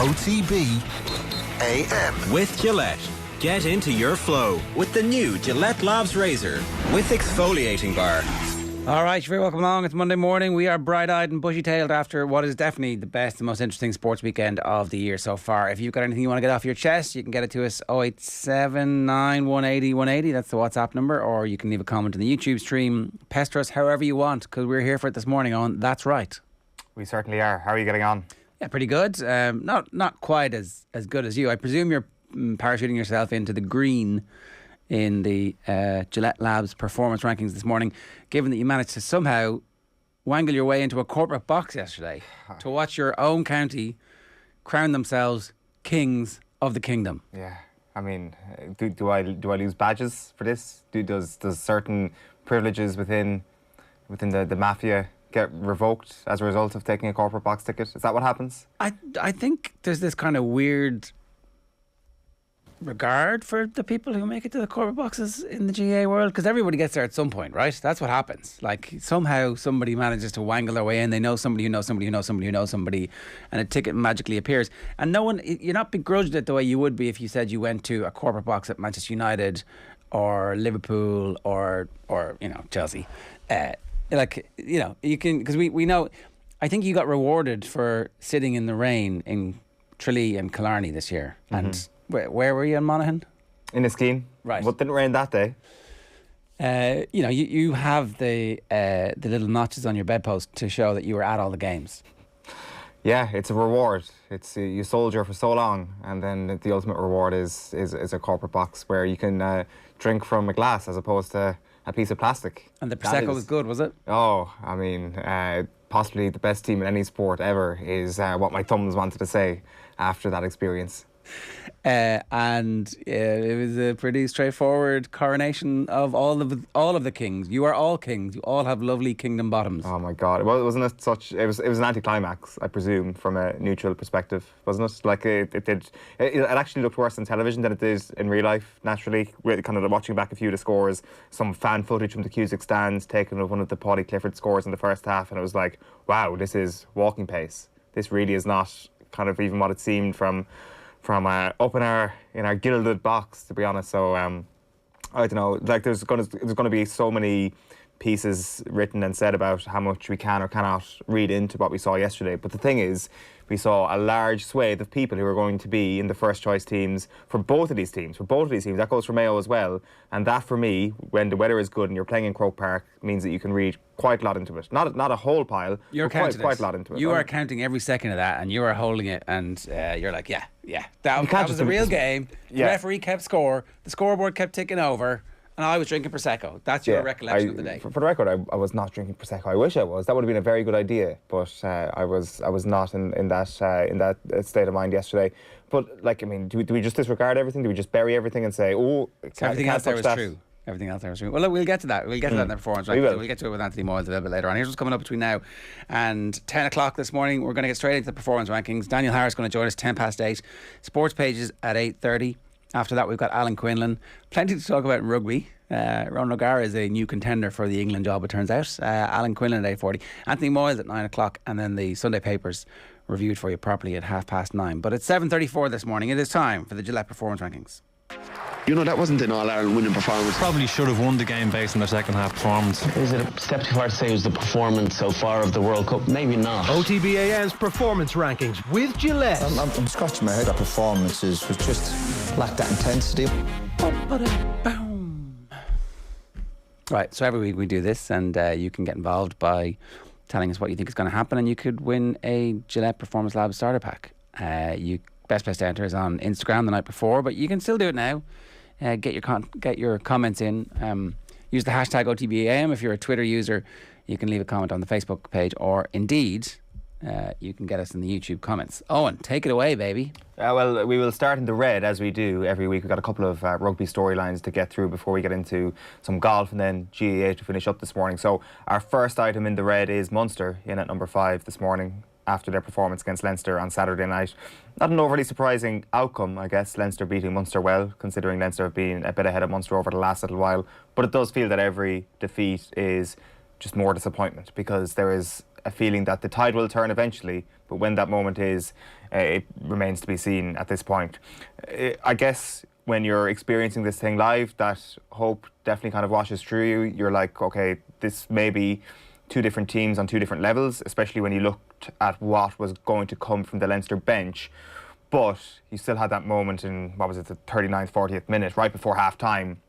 OTB AM. With Gillette. Get into your flow with the new Gillette Labs Razor with exfoliating bar. All right, you're very welcome along. It's Monday morning. We are bright-eyed and bushy-tailed after what is definitely the best and most interesting sports weekend of the year so far. If you've got anything you want to get off your chest, you can get it to us 0879 180 180. That's the WhatsApp number. Or you can leave a comment in the YouTube stream. Pester us however you want, because we're here for it this morning on That's Right. We certainly are. How are you getting on? Yeah, pretty good. Not quite as good as you. I presume you're parachuting yourself into the green in the Gillette Labs performance rankings this morning, given that you managed to somehow wangle your way into a corporate box yesterday to watch your own county crown themselves kings of the kingdom. Yeah, I mean, do I lose badges for this? Does certain privileges within the mafia get revoked as a result of taking a corporate box ticket? Is that what happens? I think there's this kind of weird regard for the people who make it to the corporate boxes in the GAA world, because everybody gets there at some point, right? That's what happens. Like, somehow somebody manages to wangle their way in. They know somebody who knows somebody who knows somebody who knows somebody, and a ticket magically appears. And no one, you're not begrudged it the way you would be if you said you went to a corporate box at Manchester United or Liverpool or Chelsea. You can, because we know, I think you got rewarded for sitting in the rain in Tralee and Killarney this year. Mm-hmm. And where were you in Monaghan? In Iskeen. Right. But it didn't rain that day. You have the little notches on your bedpost to show that you were at all the games. Yeah, it's a reward. It's you soldier for so long, and then the ultimate reward is a corporate box where you can drink from a glass as opposed to a piece of plastic. And the Prosecco was good, was it? Oh, I mean, possibly the best team in any sport ever is what my thumbs wanted to say after that experience. And it was a pretty straightforward coronation of all of the kings. You are all kings. You all have lovely kingdom bottoms. Oh my God! Well, wasn't it such? It was an anticlimax, I presume, from a neutral perspective, wasn't it? Like it actually looked worse on television than it did in real life. Naturally, we're kind of watching back a few of the scores, some fan footage from the Cusack stands, taken of one of the Paddy Clifford scores in the first half, and it was like, wow, this is walking pace. This really is not kind of even what it seemed from up in our gilded box, to be honest. So I don't know. Like there's going to be so many pieces written and said about how much we can or cannot read into what we saw yesterday. But the thing is, we saw a large swathe of people who are going to be in the first choice teams for both of these teams. That goes for Mayo as well. And that, for me, when the weather is good and you're playing in Croke Park, means that you can read quite a lot into it. Not a whole pile, but quite a lot into it. You are counting every second of that, and you are holding it, and you're like, yeah. That was a real game. The referee kept score. The scoreboard kept ticking over. And I was drinking Prosecco. That's your recollection of the day. For the record, I was not drinking Prosecco. I wish I was. That would have been a very good idea. But I was not in that state of mind yesterday. But like, I mean, do we just disregard everything? Do we just bury everything and say, everything else there was true? Everything else there was true. Well, look, we'll get to that. We'll get to that in the performance. Right? We'll get to it with Anthony Moyles a little bit later on. Here's what's coming up between now and 10 o'clock this morning. We're going to get straight into the performance rankings. Daniel Harris is going to join us 8:10. Sports pages at 8:30. After that, we've got Alan Quinlan. Plenty to talk about in rugby. Ronan O'Gara is a new contender for the England job, it turns out. Alan Quinlan at 8:40. Anthony Moyles at 9 o'clock. And then the Sunday papers reviewed for you properly at 9:30. But it's 7:34 this morning. It is time for the Gillette Performance Rankings. That wasn't an All-Ireland winning performance. Probably should have won the game based on their second half performance. Is it a step too far to say it was the performance so far of the World Cup? Maybe not. OTB AM's performance rankings with Gillette. I'm scratching my head. That performances was just lacked that intensity. Right, so every week we do this, and you can get involved by telling us what you think is going to happen, and you could win a Gillette Performance Lab starter pack. Best place to enter is on Instagram the night before, but you can still do it now. Get your comments in. Use the hashtag OTBAM. If you're a Twitter user, you can leave a comment on the Facebook page, or indeed, you can get us in the YouTube comments. Eoin, take it away, baby. Well, we will start in the red, as we do every week. We've got a couple of rugby storylines to get through before we get into some golf and then GAA to finish up this morning. So our first item in the red is Munster in at number 5 this morning, after their performance against Leinster on Saturday night. Not an overly surprising outcome, I guess, Leinster beating Munster well, considering Leinster have been a bit ahead of Munster over the last little while. But it does feel that every defeat is just more disappointment, because there is a feeling that the tide will turn eventually, but when that moment is, it remains to be seen at this point. I guess when you're experiencing this thing live, that hope definitely kind of washes through you. You're like, okay, this may be two different teams on two different levels, especially when you looked at what was going to come from the Leinster bench. But you still had that moment in, what was it, the 39th, 40th minute, right before half-time,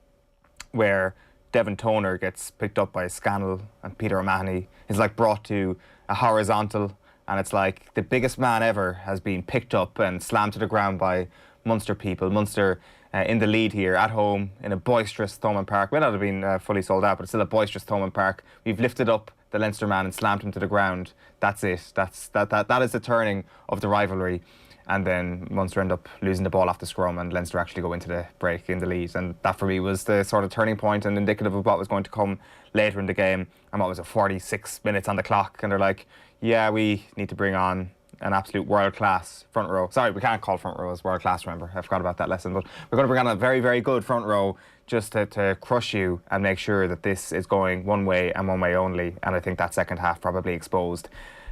where Devon Toner gets picked up by Scannell and Peter O'Mahony is like brought to a horizontal, and it's like the biggest man ever has been picked up and slammed to the ground by Munster people. Munster in the lead here at home in a boisterous Thomond Park. May not have been fully sold out, but it's still a boisterous Thomond Park. We've lifted up the Leinster man and slammed him to the ground. That's it. That is the turning of the rivalry. And then Munster end up losing the ball off the scrum, and Leinster actually go into the break in the lead. And that for me was the sort of turning point and indicative of what was going to come later in the game. And what was it, 46 minutes on the clock, and they're like, yeah, we need to bring on an absolute world-class front row. Sorry, we can't call front row as world-class, remember. I forgot about that lesson. But we're going to bring on a very, very good front row just to crush you and make sure that this is going one way and one way only. And I think that second half probably exposed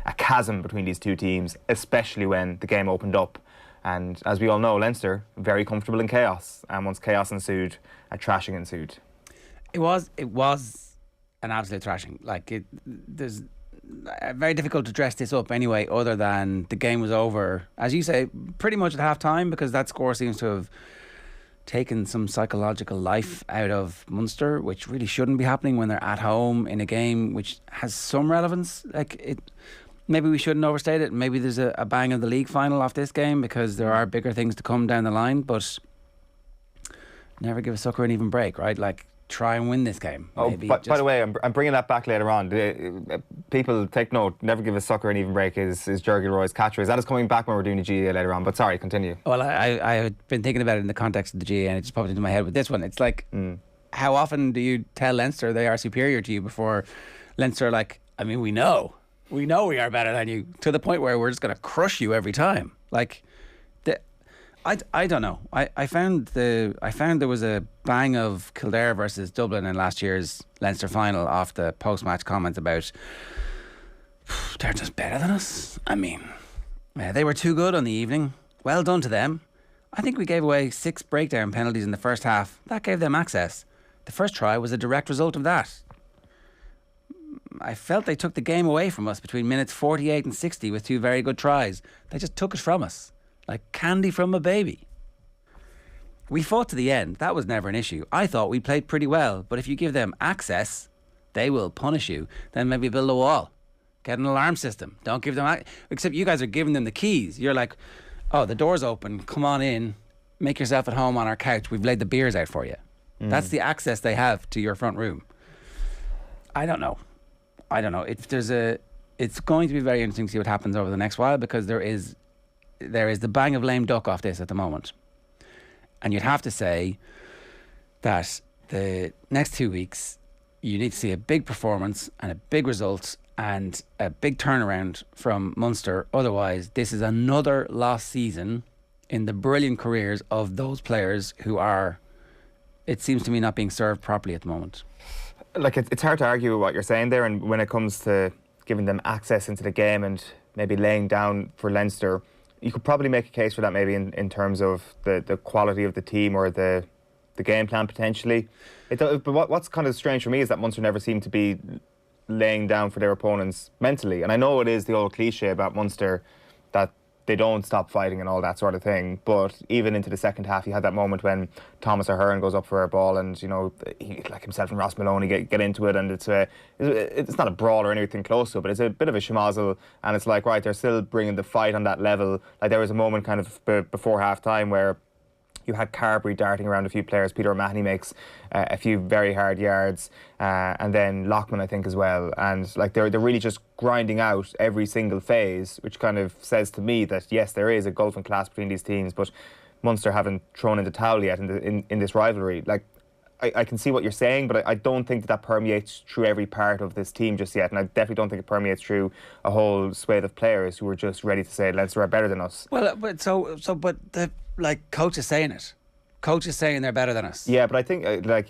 a chasm between these two teams, especially when the game opened up. And as we all know, Leinster, very comfortable in chaos. And once chaos ensued, a thrashing ensued. It was an absolute thrashing. Like, there's very difficult to dress this up anyway, other than the game was over, as you say, pretty much at half time, because that score seems to have taken some psychological life out of Munster, which really shouldn't be happening when they're at home in a game which has some relevance. Maybe we shouldn't overstate it. Maybe there's a bang of the league final off this game, because there are bigger things to come down the line, but never give a sucker an even break, right? Like, try and win this game. Maybe. By the way, I'm bringing that back later on. People take note, never give a sucker an even break is Gilroy's catchphrase. That is coming back when we're doing the GAA later on, but sorry, continue. Well, I had been thinking about it in the context of the GAA, and it just popped into my head with this one. It's like, how often do you tell Leinster they are superior to you before Leinster are like, I mean, we know we are better than you, to the point where we're just going to crush you every time. Like, I don't know. I found there was a bang of Kildare versus Dublin in last year's Leinster final off the post-match comments about they're just better than us. I mean, they were too good on the evening. Well done to them. I think we gave away 6 breakdown penalties in the first half. That gave them access. The first try was a direct result of that. I felt they took the game away from us between minutes 48 and 60 with 2 very good tries. They just took it from us, like candy from a baby. We fought to the end. That was never an issue. I thought we played pretty well, but if you give them access, they will punish you. Then maybe build a wall. Get an alarm system. Don't give them... Except you guys are giving them the keys. You're like, oh, the door's open. Come on in. Make yourself at home on our couch. We've laid the beers out for you. That's the access they have to your front room. I don't know. It's going to be very interesting to see what happens over the next while, because there is the bang of lame duck off this at the moment. And you'd have to say that the next 2 weeks, you need to see a big performance and a big result and a big turnaround from Munster. Otherwise, this is another lost season in the brilliant careers of those players who are, it seems to me, not being served properly at the moment. Like, it's hard to argue with what you're saying there, and when it comes to giving them access into the game and maybe laying down for Leinster, you could probably make a case for that maybe in terms of the quality of the team or the game plan potentially. But what's kind of strange for me is that Munster never seem to be laying down for their opponents mentally. And I know it is the old cliche about Munster that they don't stop fighting and all that sort of thing, but even into the second half, you had that moment when Thomas O'Hearn goes up for a ball, and you know, he, like himself and Ross Maloney get into it, and it's not a brawl or anything close to it, but it's a bit of a schmozzle, and it's like, right, they're still bringing the fight on that level. Like, there was a moment kind of before half time where you had Carberry darting around a few players. Peter O'Mahony makes a few very hard yards, and then Lockman, I think, as well. And like, they're really just grinding out every single phase, which kind of says to me that yes, there is a gulf in class between these teams, but Munster haven't thrown in the towel yet in this rivalry. Like, I can see what you're saying, but I don't think that permeates through every part of this team just yet, and I definitely don't think it permeates through a whole swathe of players who are just ready to say Leinster are better than us. Well, but the coach is saying it. coaches saying they're better than us. Yeah, but I think I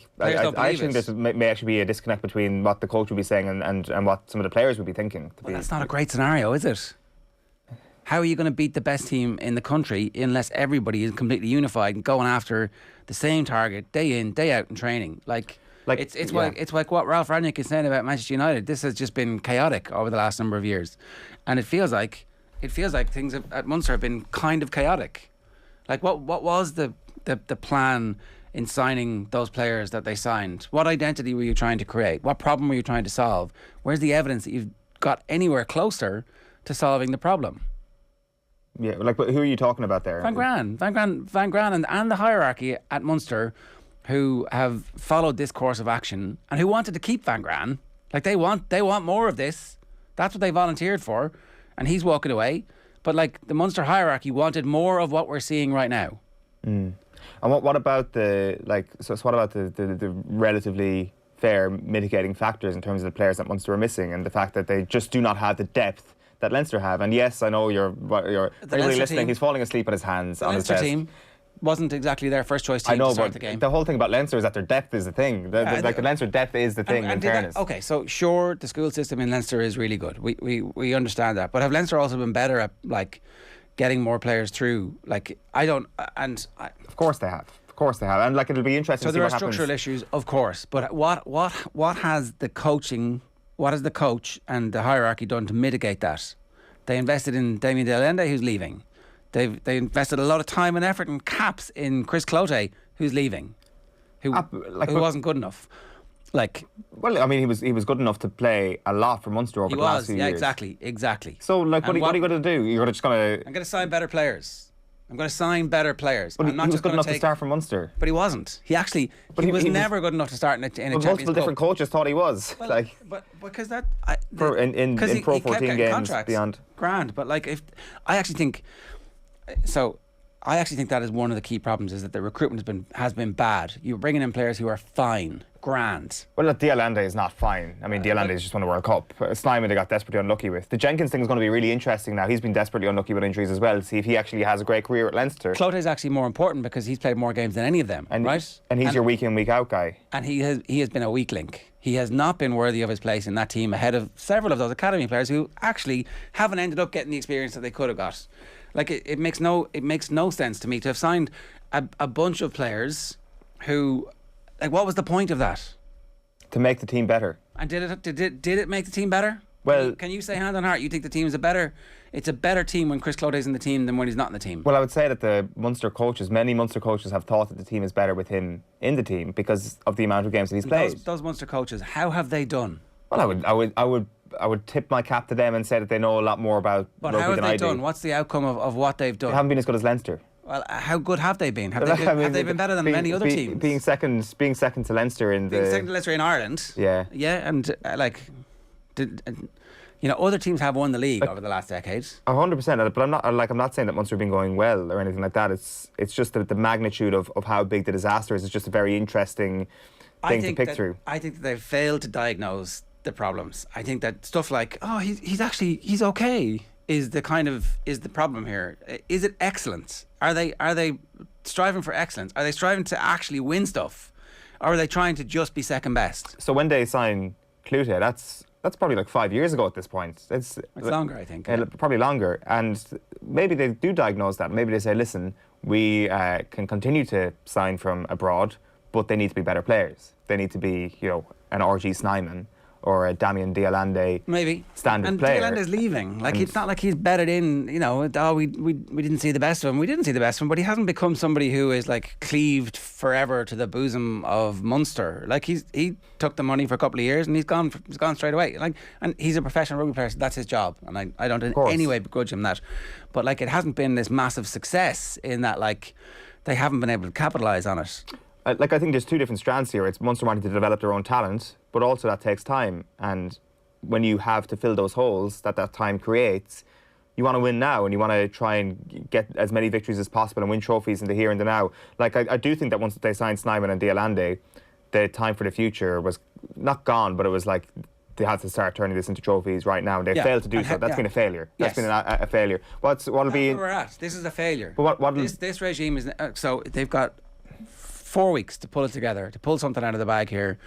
think this may actually be a disconnect between what the coach would be saying and what some of the players would be thinking. That's not a great scenario, is it? How are you going to beat the best team in the country unless everybody is completely unified and going after the same target day in, day out in training? It's like what Ralph Rangnick is saying about Manchester United. This has just been chaotic over the last number of years, and it feels like things at Munster have been kind of chaotic. Like what was the plan in signing those players that they signed? What identity were you trying to create? What problem were you trying to solve? Where's the evidence that you've got anywhere closer to solving the problem? Yeah, but who are you talking about there? Van Gran and the hierarchy at Munster, who have followed this course of action and who wanted to keep Van Gran. Like they want more of this. That's what they volunteered for, and he's walking away. But like the Munster hierarchy wanted more of what we're seeing right now. And what about the relatively fair mitigating factors in terms of the players that Munster are missing and the fact that they just do not have the depth that Leinster have? And yes, I know you're everybody listening. Team, he's falling asleep on his hands. The on Leinster his desk. team wasn't exactly their first choice team I know, to start but the game. The whole thing about Leinster is that their depth is the thing. The Leinster depth is the thing. In fairness, okay, so sure, the school system in Leinster is really good. We understand that, but have Leinster also been better at like getting more players through? Like of course they have. Of course they have, and like it'll be interesting. So to see there are what structural happens. issues, of course. But what has the coaching? What has the coach and the hierarchy done to mitigate that? They invested in Damien de Allende, who's leaving. They invested a lot of time and effort and caps in Chris Cloete, who's leaving, who wasn't good enough. Well, I mean, he was good enough to play a lot for Munster over the last few years. Exactly. So, what are you going to do? You're just going to... I'm going to sign better players. I'm going to sign better players. But I'm not he was just good gonna enough to start for Munster. But he wasn't. He was never good enough to start in a Champions multiple different Cup. coaches thought he was. But because that... in Pro 14 games beyond. Grand. But I actually think that is one of the key problems, is that the recruitment has been bad. You're bringing in players who are fine, grand. Well, De Allende is not fine. I mean, De Allende has just won the World Cup. Snyman they got desperately unlucky with. The Jenkins thing is going to be really interesting now. He's been desperately unlucky with injuries as well. See if he actually has a great career at Leinster. Cloete is actually more important because he's played more games than any of them, right? And he's your week in, week out guy. And he has been a weak link. He has not been worthy of his place in that team ahead of several of those academy players who actually haven't ended up getting the experience that they could have got. Like it makes no sense to me to have signed a bunch of players who, like, what was the point of that? To make the team better. And did it make the team better? Well, can you say hand on heart you think the team is a better team when Chris Cloete is in the team than when he's not in the team? Well, I would say that many Munster coaches have thought that the team is better with him in the team because of the amount of games that he's played. Those Munster coaches, how have they done? Well, I would tip my cap to them and say that they know a lot more about rugby than I do. But how have they done? What's the outcome of what they've done? They haven't been as good as Leinster. Well, how good have they been? Have they been better than many other teams? Being second to Leinster in second to Leinster in Ireland. Yeah. Yeah, and other teams have won the league over the last decade. 100%. But I'm not saying that Munster have been going well or anything like that. It's just the magnitude of how big the disaster is. It's just a very interesting thing to pick through. I think that they've failed to diagnose the problems. I think that stuff like, he's okay, is the problem here. Is it excellence? Are they striving for excellence? Are they striving to actually win stuff? Or are they trying to just be second best? So when they sign Cloete, that's probably like 5 years ago at this point. It's longer, I think. Probably longer. And maybe they do diagnose that. Maybe they say, listen, we can continue to sign from abroad, but they need to be better players. They need to be, an RG Snyman or a Damien de Allende standard player. And de Allende's leaving. It's not like he's bedded in, we didn't see the best of him. We didn't see the best of him, but he hasn't become somebody who is cleaved forever to the bosom of Munster. He took the money for a couple of years and he's gone straight away. And he's a professional rugby player, so that's his job. And I don't in any way begrudge him that. But it hasn't been this massive success in that they haven't been able to capitalise on it. I think there's two different strands here. It's Munster wanting to develop their own talent, but also that takes time. And when you have to fill those holes that time creates, you want to win now and you want to try and get as many victories as possible and win trophies in the here and the now. I do think that once they signed Snyman and de Allende, the time for the future was not gone, but it was they had to start turning this into trophies right now. They failed to do so. That's been a failure. Yes. That's been a failure. What'll be? That's where we're at. This is a failure. But this regime is so they've got 4 weeks to pull it together, to pull something out of the bag here,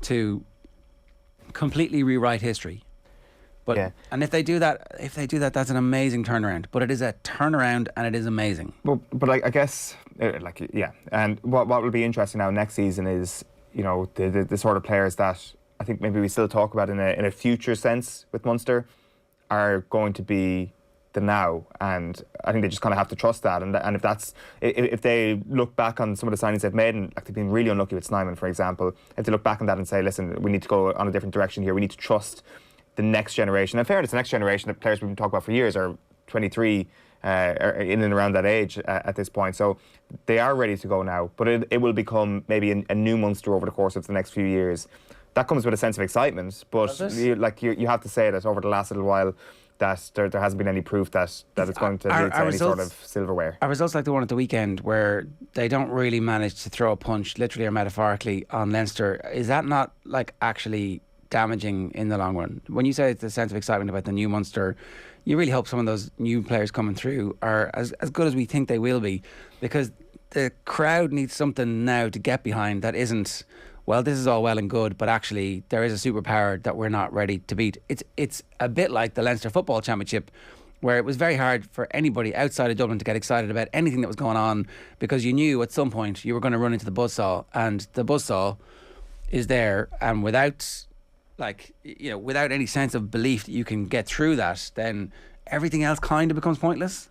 to completely rewrite history. But and if they do that, that's an amazing turnaround. But it is a turnaround, and it is amazing. Well, but I guess, and what will be interesting now next season is, you know, the sort of players that I think maybe we still talk about in a future sense with Munster are going to be the now, and I think they just kind of have to trust that. And if they look back on some of the signings they've made, and like they've been really unlucky with Snyman, for example, if they look back on that and say, listen, we need to go on a different direction here, we need to trust the next generation. In fairness, the next generation, the players we've been talking about for years, are 23, are in and around that age at this point. So they are ready to go now. But it will become maybe a new Munster over the course of the next few years. That comes with a sense of excitement. But you have to say that over the last little while, that there hasn't been any proof that it's going to lead to any sort of silverware. Our results like the one at the weekend, where they don't really manage to throw a punch, literally or metaphorically, on Leinster, is that not like actually damaging in the long run? When you say it's a sense of excitement about the new Munster, you really hope some of those new players coming through are as good as we think they will be, because the crowd needs something now to get behind that isn't, well, this is all well and good, but actually there is a superpower that we're not ready to beat. It's a bit like the Leinster Football Championship, where it was very hard for anybody outside of Dublin to get excited about anything that was going on, because you knew at some point you were going to run into the buzzsaw, and the buzzsaw is there, and without any sense of belief that you can get through that, then everything else kind of becomes pointless.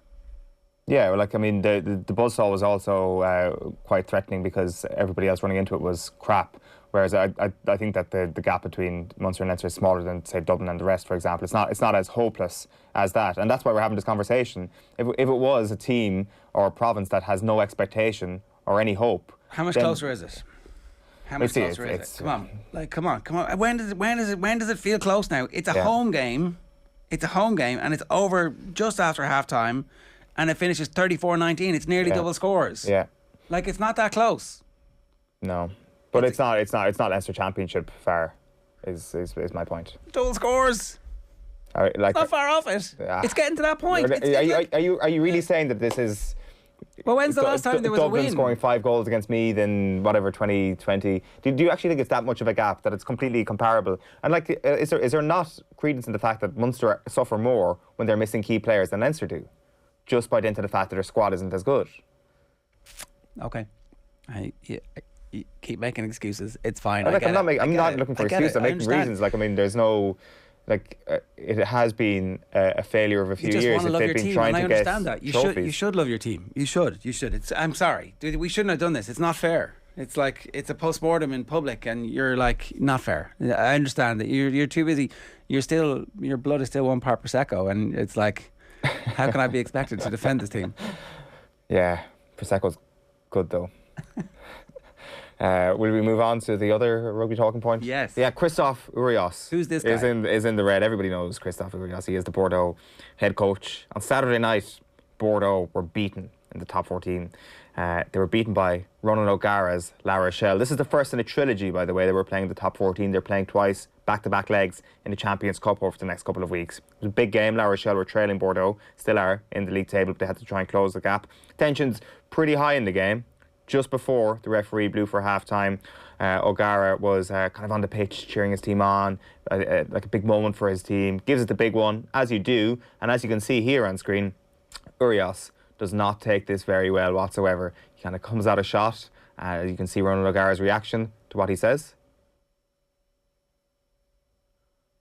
Yeah, well, the buzzsaw was also quite threatening because everybody else running into it was crap. Whereas I think that the gap between Munster and Leinster is smaller than, say, Dublin and the rest, for example. It's not as hopeless as that, and that's why we're having this conversation. If it was a team or a province that has no expectation or any hope, how much closer is it? How much closer is it? Come on. When does it feel close now? It's a home game. It's a home game, and it's over just after half time, and it finishes 34-19. It's nearly double scores. Yeah. Like, it's not that close. No. But it's not Leinster Championship far, is my point. Double scores. It's not far off it. It's getting to that point. Are you really saying that this is? Well, when's the last time there was Dublin a win? scoring 5 goals against me, then whatever 2020. Do you actually think it's that much of a gap, that it's completely comparable? And is there not credence in the fact that Munster suffer more when they're missing key players than Leinster do, just by dint of the fact that their squad isn't as good? Okay, you keep making excuses. It's fine. I'm not looking for excuses. I'm making reasons. There's no. It has been a failure of a few years. You just want to love your team, and I understand that. You should love your team. You should. I'm sorry, dude, we shouldn't have done this. It's not fair. It's like it's a post-mortem in public, and you're like, not fair. I understand that you're too busy. Your blood is still 1 part Prosecco, and it's like, how can I be expected to defend this team? Yeah, Prosecco's good though. Will we move on to the other rugby talking point? Yes. Yeah, Christophe Urios. Who's this guy? Is in the red. Everybody knows Christophe Urios. He is the Bordeaux head coach. On Saturday night, Bordeaux were beaten in the top 14. They were beaten by Ronan O'Gara's La Rochelle. This is the first in a trilogy, by the way. They were playing the top 14. They're playing twice, back-to-back legs in the Champions Cup over the next couple of weeks. It was a big game. La Rochelle were trailing Bordeaux, still are in the league table, but they had to try and close the gap. Tensions pretty high in the game. Just before the referee blew for half-time, O'Gara was kind of on the pitch cheering his team on, like a big moment for his team. Gives it the big one, as you do. And as you can see here on screen, Urios does not take this very well whatsoever. He kind of comes out of shot. You can see Ronan O'Gara's reaction to what he says.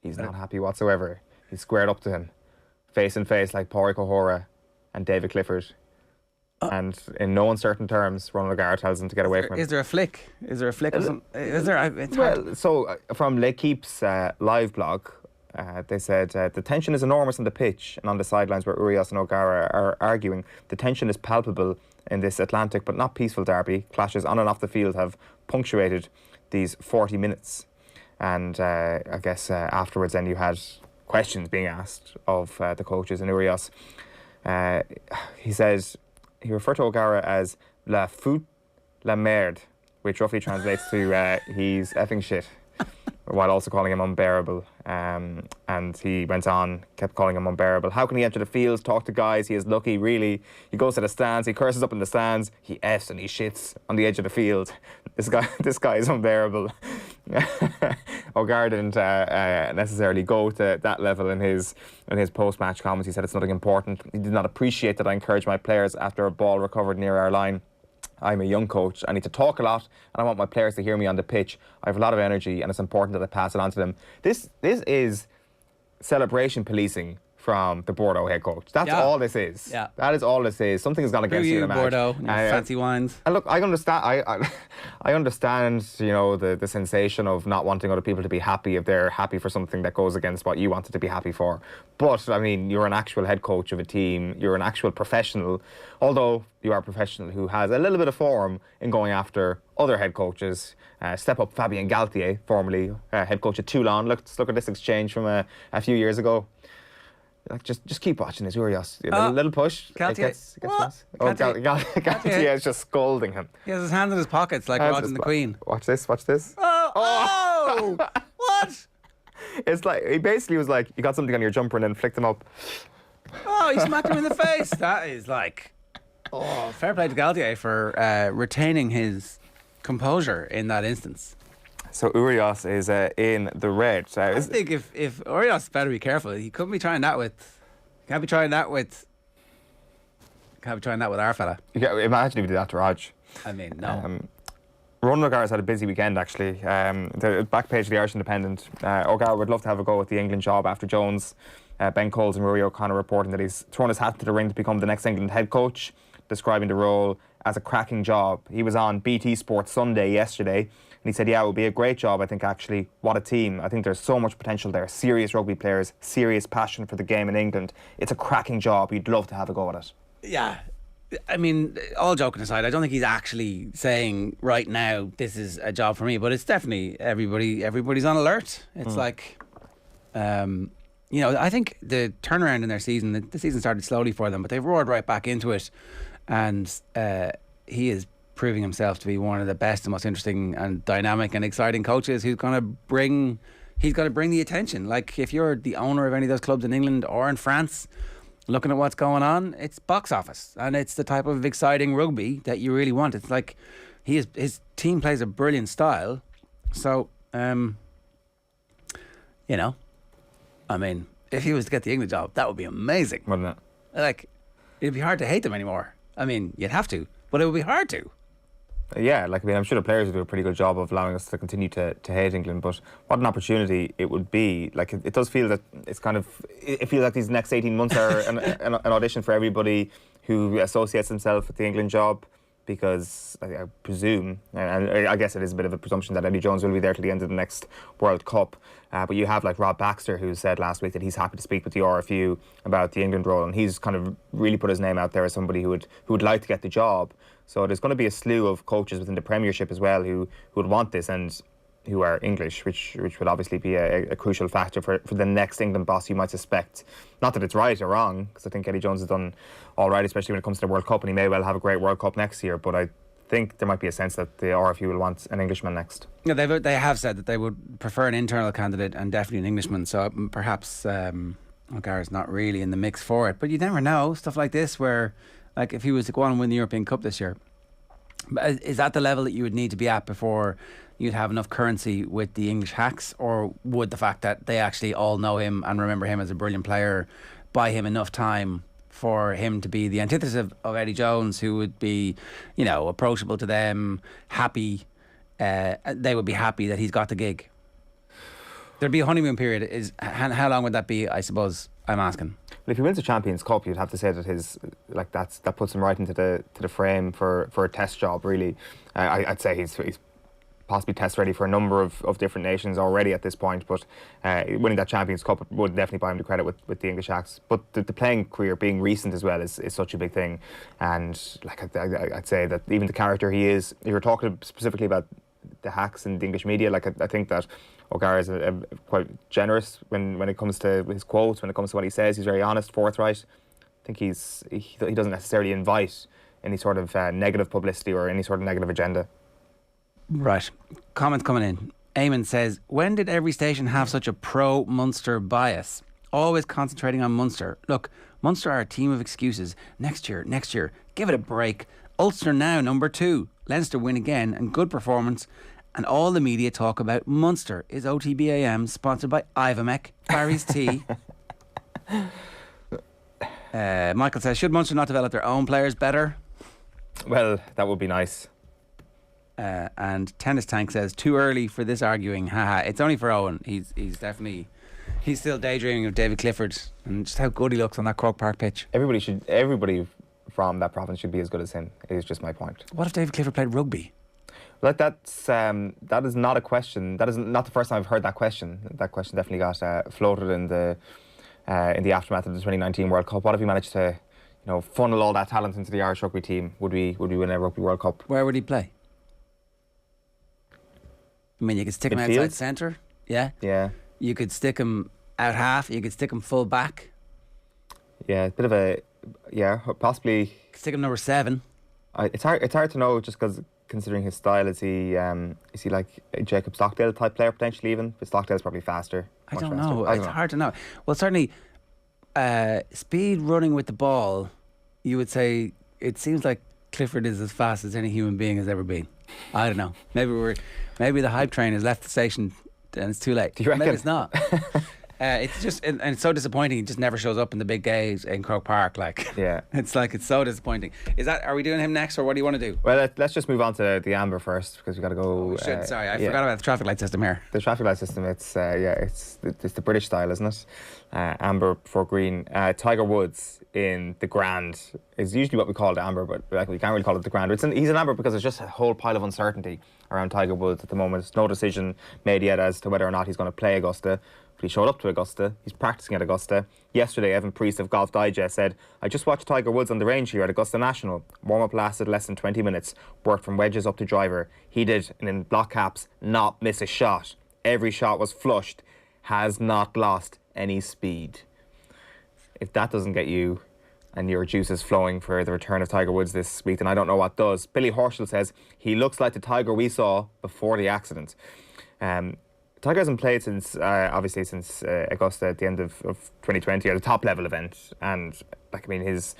He's not happy whatsoever. He's squared up to him, face in face like Pádraig O'Hora and David Clifford. And in no uncertain terms, Ronan O'Gara tells him to get away from him. Is there a flick? Is there a flick? From L'Equipe's live blog, they said the tension is enormous on the pitch and on the sidelines where Urios and O'Gara are arguing. The tension is palpable in this Atlantic but not peaceful derby. Clashes on and off the field have punctuated these 40 minutes. And I guess afterwards then you had questions being asked of the coaches and Urios. He says... He referred to O'Gara as la fout la merde, which roughly translates to he's effing shit. while also calling him unbearable. And he went on, kept calling him unbearable. How can he enter the field, talk to guys? He is lucky, really. He goes to the stands, he curses up in the stands, he F's and he shits on the edge of the field. This guy is unbearable. O'Gara didn't necessarily go to that level in his post-match comments. He said it's nothing important. He did not appreciate that I encouraged my players after a ball recovered near our line. I'm a young coach. I need to talk a lot, and I want my players to hear me on the pitch. I have a lot of energy, and it's important that I pass it on to them. This is celebration policing from the Bordeaux head coach. That's all this is. Yeah. That is all this is. Something has gone against you in a match. Bordeaux, fancy wines. And look, I understand. I understand. You know, the sensation of not wanting other people to be happy if they're happy for something that goes against what you wanted to be happy for. But I mean, you're an actual head coach of a team. You're an actual professional. Although you are a professional who has a little bit of form in going after other head coaches. Step up Fabien Galtier, formerly head coach at Toulon. Let's look at this exchange from a few years ago. Like, just keep watching this, Urios. A little push. Galtier. Galtier is just scolding him. He has his hands in his pockets like Roger and the Queen. Watch this. Oh! What? It's like, he basically was like, you got something on your jumper and then flicked him up. Oh, he smacked him in the face. That is like, fair play to Galtier for retaining his composure in that instance. So Urios is in the red. I think if Urios better be careful. He couldn't be trying that with. Can't be trying that with our fella. Yeah, imagine if he did that to Raj. I mean, no. Ronan O'Gara's had a busy weekend, actually. The back page of the Irish Independent. O'Gara would love to have a go at the England job after Jones, Ben Coles and Rory O'Connor reporting that he's thrown his hat into the ring to become the next England head coach, describing the role as a cracking job. He was on BT Sports Sunday yesterday, and he said, yeah, it would be a great job, I think, actually. What a team. I think there's so much potential there. Serious rugby players, serious passion for the game in England. It's a cracking job. You'd love to have a go at it. Yeah. I mean, all joking aside, I don't think he's actually saying right now this is a job for me, but it's definitely everybody's on alert. It's like, you know, I think the turnaround in their season, the season started slowly for them, but they've roared right back into it, and he is proving himself to be one of the best and most interesting and dynamic and exciting coaches who's going to bring the attention. Like, if you're the owner of any of those clubs in England or in France, looking at what's going on, it's box office, and it's the type of exciting rugby that you really want. It's like his team plays a brilliant style, so you know, I mean, if he was to get the England job, that would be amazing, wouldn't it? Like, it'd be hard to hate them anymore. I mean, you'd have to, but it would be hard to. Yeah, like, I mean, I'm sure the players would do a pretty good job of allowing us to continue to hate England, but what an opportunity it would be. Like, it does feel that it's kind of, it feels like these next 18 months are an audition for everybody who associates themselves with the England job, because I presume, and I guess it is a bit of a presumption, that Eddie Jones will be there till the end of the next World Cup. But you have like Rob Baxter, who said last week that he's happy to speak with the RFU about the England role, and he's kind of really put his name out there as somebody who would like to get the job. So there's going to be a slew of coaches within the Premiership as well who would want this and who are English, which would obviously be a crucial factor for the next England boss, you might suspect. Not that it's right or wrong, because I think Eddie Jones has done all right, especially when it comes to the World Cup, and he may well have a great World Cup next year, but I think there might be a sense that the RFU will want an Englishman next. Yeah, they have said that they would prefer an internal candidate and definitely an Englishman, so perhaps O'Gara's not really in the mix for it. But you never know, stuff like this where, like, if he was to go on and win the European Cup this year, is that the level that you would need to be at before you'd have enough currency with the English hacks, or would the fact that they actually all know him and remember him as a brilliant player buy him enough time for him to be the antithesis of Eddie Jones, who would be, you know, approachable to them, happy, they would be happy that he's got the gig? There'd be a honeymoon period. How long would that be, I suppose, I'm asking? Well, if he wins the Champions Cup, you'd have to say that that puts him right into the frame for a test job, really. I'd say he's possibly test ready for a number of different nations already at this point, but winning that Champions Cup would definitely buy him the credit with the English Hacks. But the playing career being recent as well is such a big thing, and like I'd say that even the character he is, if you're talking specifically about the Hacks and the English media, like I think that O'Gara is quite generous when it comes to his quotes, when it comes to what he says. He's very honest, forthright. I think he doesn't necessarily invite any sort of negative publicity or any sort of negative agenda. Right. Comments coming in. Eamon says, when did every station have such a pro-Munster bias? Always concentrating on Munster. Look, Munster are a team of excuses. Next year. Give it a break. Ulster now, number 2. Leinster win again and good performance. And all the media talk about Munster. Is OTB AM sponsored by Ivamec, Barry's Tea? Michael says, should Munster not develop their own players better? Well, that would be nice. And Tennis Tank says, too early for this arguing. Haha, it's only for Eoin. He's still daydreaming of David Clifford and just how good he looks on that Croke Park pitch. Everybody from that province should be as good as him, is just my point. What if David Clifford played rugby? Like that is not a question. That is not the first time I've heard that question. That question definitely got floated in the aftermath of the 2019 World Cup. What if we managed to, funnel all that talent into the Irish rugby team? Would we win a Rugby World Cup? Where would he play? I mean, you could stick him outside centre. Yeah. Yeah. You could stick him out half. You could stick him full back. Yeah, a bit of a possibly. Stick him number 7. It's hard to know just because. Considering his style, is he like a Jacob Stockdale type player potentially even? But Stockdale's probably faster. I don't know. It's hard to know. Well, certainly, speed running with the ball, you would say it seems like Clifford is as fast as any human being has ever been. I don't know. Maybe the hype train has left the station and it's too late. Do you reckon? Maybe it's not. It's just, and it's so disappointing. He just never shows up in the big games in Croke Park. Yeah, it's so disappointing. Are we doing him next, or what do you want to do? Well, let's just move on to the Amber first because we got to go. Sorry, I forgot about the traffic light system here. The traffic light system. It's the British style, isn't it? Amber before green. Tiger Woods in the Grand is usually what we call the Amber, but we can't really call it the Grand. He's an Amber because there's just a whole pile of uncertainty around Tiger Woods at the moment. There's no decision made yet as to whether or not he's going to play Augusta. But he showed up to Augusta. He's practicing at Augusta. Yesterday, Evan Priest of Golf Digest said, I just watched Tiger Woods on the range here at Augusta National. Warm-up lasted less than 20 minutes. Worked from wedges up to driver. He did, and in block caps, not miss a shot. Every shot was flushed. Has not lost any speed. If that doesn't get you and your juices flowing for the return of Tiger Woods this week, then I don't know what does. Billy Horschel says, he looks like the Tiger we saw before the accident. Tiger hasn't played since Augusta at the end of 2020 at a top level event, and his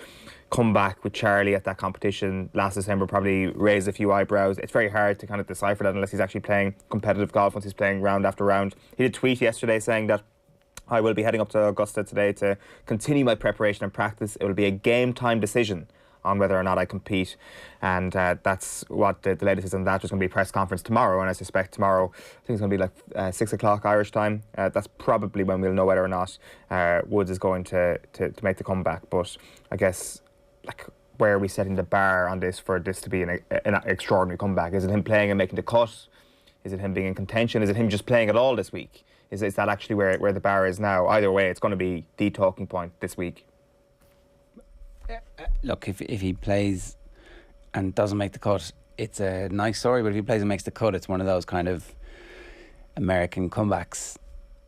comeback with Charlie at that competition last December probably raised a few eyebrows. It's very hard to kind of decipher that unless he's actually playing competitive golf, once he's playing round after round. He did tweet yesterday saying that I will be heading up to Augusta today to continue my preparation and practice. It will be a game time decision on whether or not I compete, and that's what the latest is on that. There's going to be a press conference tomorrow, and I suspect tomorrow, I think it's going to be 6 o'clock Irish time. That's probably when we'll know whether or not Woods is going to make the comeback. But I guess, where are we setting the bar on this for this to be an extraordinary comeback? Is it him playing and making the cut? Is it him being in contention? Is it him just playing at all this week? Is that actually where the bar is now? Either way, it's going to be the talking point this week. Look, if he plays and doesn't make the cut, it's a nice story. But if he plays and makes the cut, it's one of those kind of American comebacks.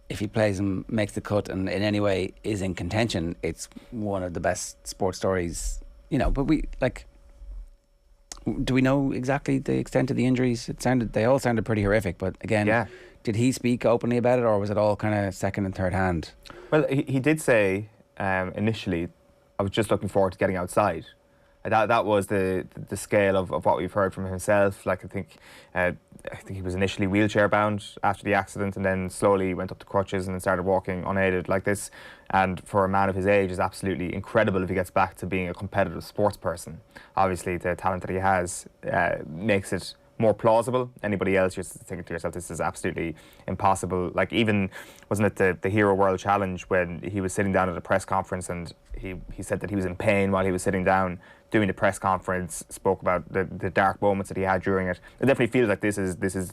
If he plays and makes the cut and in any way is in contention, it's one of the best sports stories. But do we know exactly the extent of the injuries? They all sounded pretty horrific. But again, did he speak openly about it, or was it all kind of second and third hand? Well, he did say initially, I was just looking forward to getting outside. That was the scale of what we've heard from himself. I think he was initially wheelchair bound after the accident, and then slowly went up to crutches and then started walking unaided like this. And for a man of his age, is absolutely incredible if he gets back to being a competitive sports person. Obviously, the talent that he has makes it more plausible. Anybody else, you're thinking to yourself, this is absolutely impossible. Even, wasn't it the Hero World Challenge when he was sitting down at a press conference and he said that he was in pain while he was sitting down doing the press conference, spoke about the dark moments that he had during it. It definitely feels like this is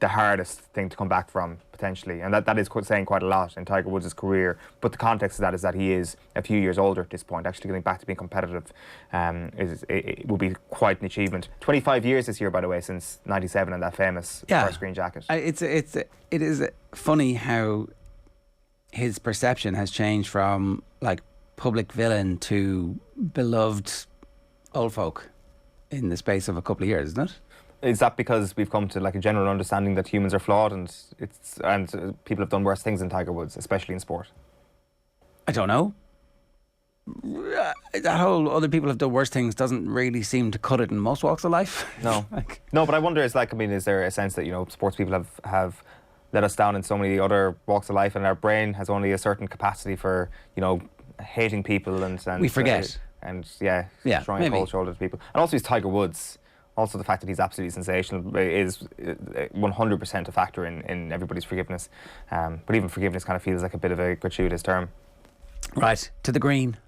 the hardest thing to come back from, potentially. And that is saying quite a lot in Tiger Woods' career. But the context of that is that he is a few years older at this point. Actually getting back to being competitive it will be quite an achievement. 25 years this year, by the way, since 97 and that famous first green jacket. It is funny how his perception has changed from public villain to beloved old folk in the space of a couple of years, isn't it? Is that because we've come to like a general understanding that humans are flawed and people have done worse things than Tiger Woods, especially in sport? I don't know. That whole other people have done worse things doesn't really seem to cut it in most walks of life. No. No, but I wonder, is there a sense that, sports people have let us down in so many other walks of life, and our brain has only a certain capacity for, hating people and we forget. Throwing a cold shoulder to people. And also he's Tiger Woods. Also the fact that he's absolutely sensational is 100% a factor in everybody's forgiveness. But even forgiveness kind of feels like a bit of a gratuitous term. Right, to the green.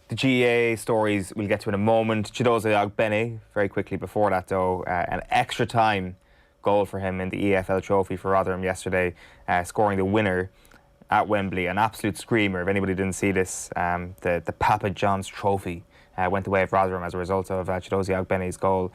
The GAA stories we'll get to in a moment. Chiedozie Ogbene, very quickly before that though, an extra time goal for him in the EFL trophy for Rotherham yesterday, scoring the winner at Wembley. An absolute screamer. If anybody didn't see this, the Papa John's trophy went the way of Rotherham as a result of Chiedozie Ogbene's goal.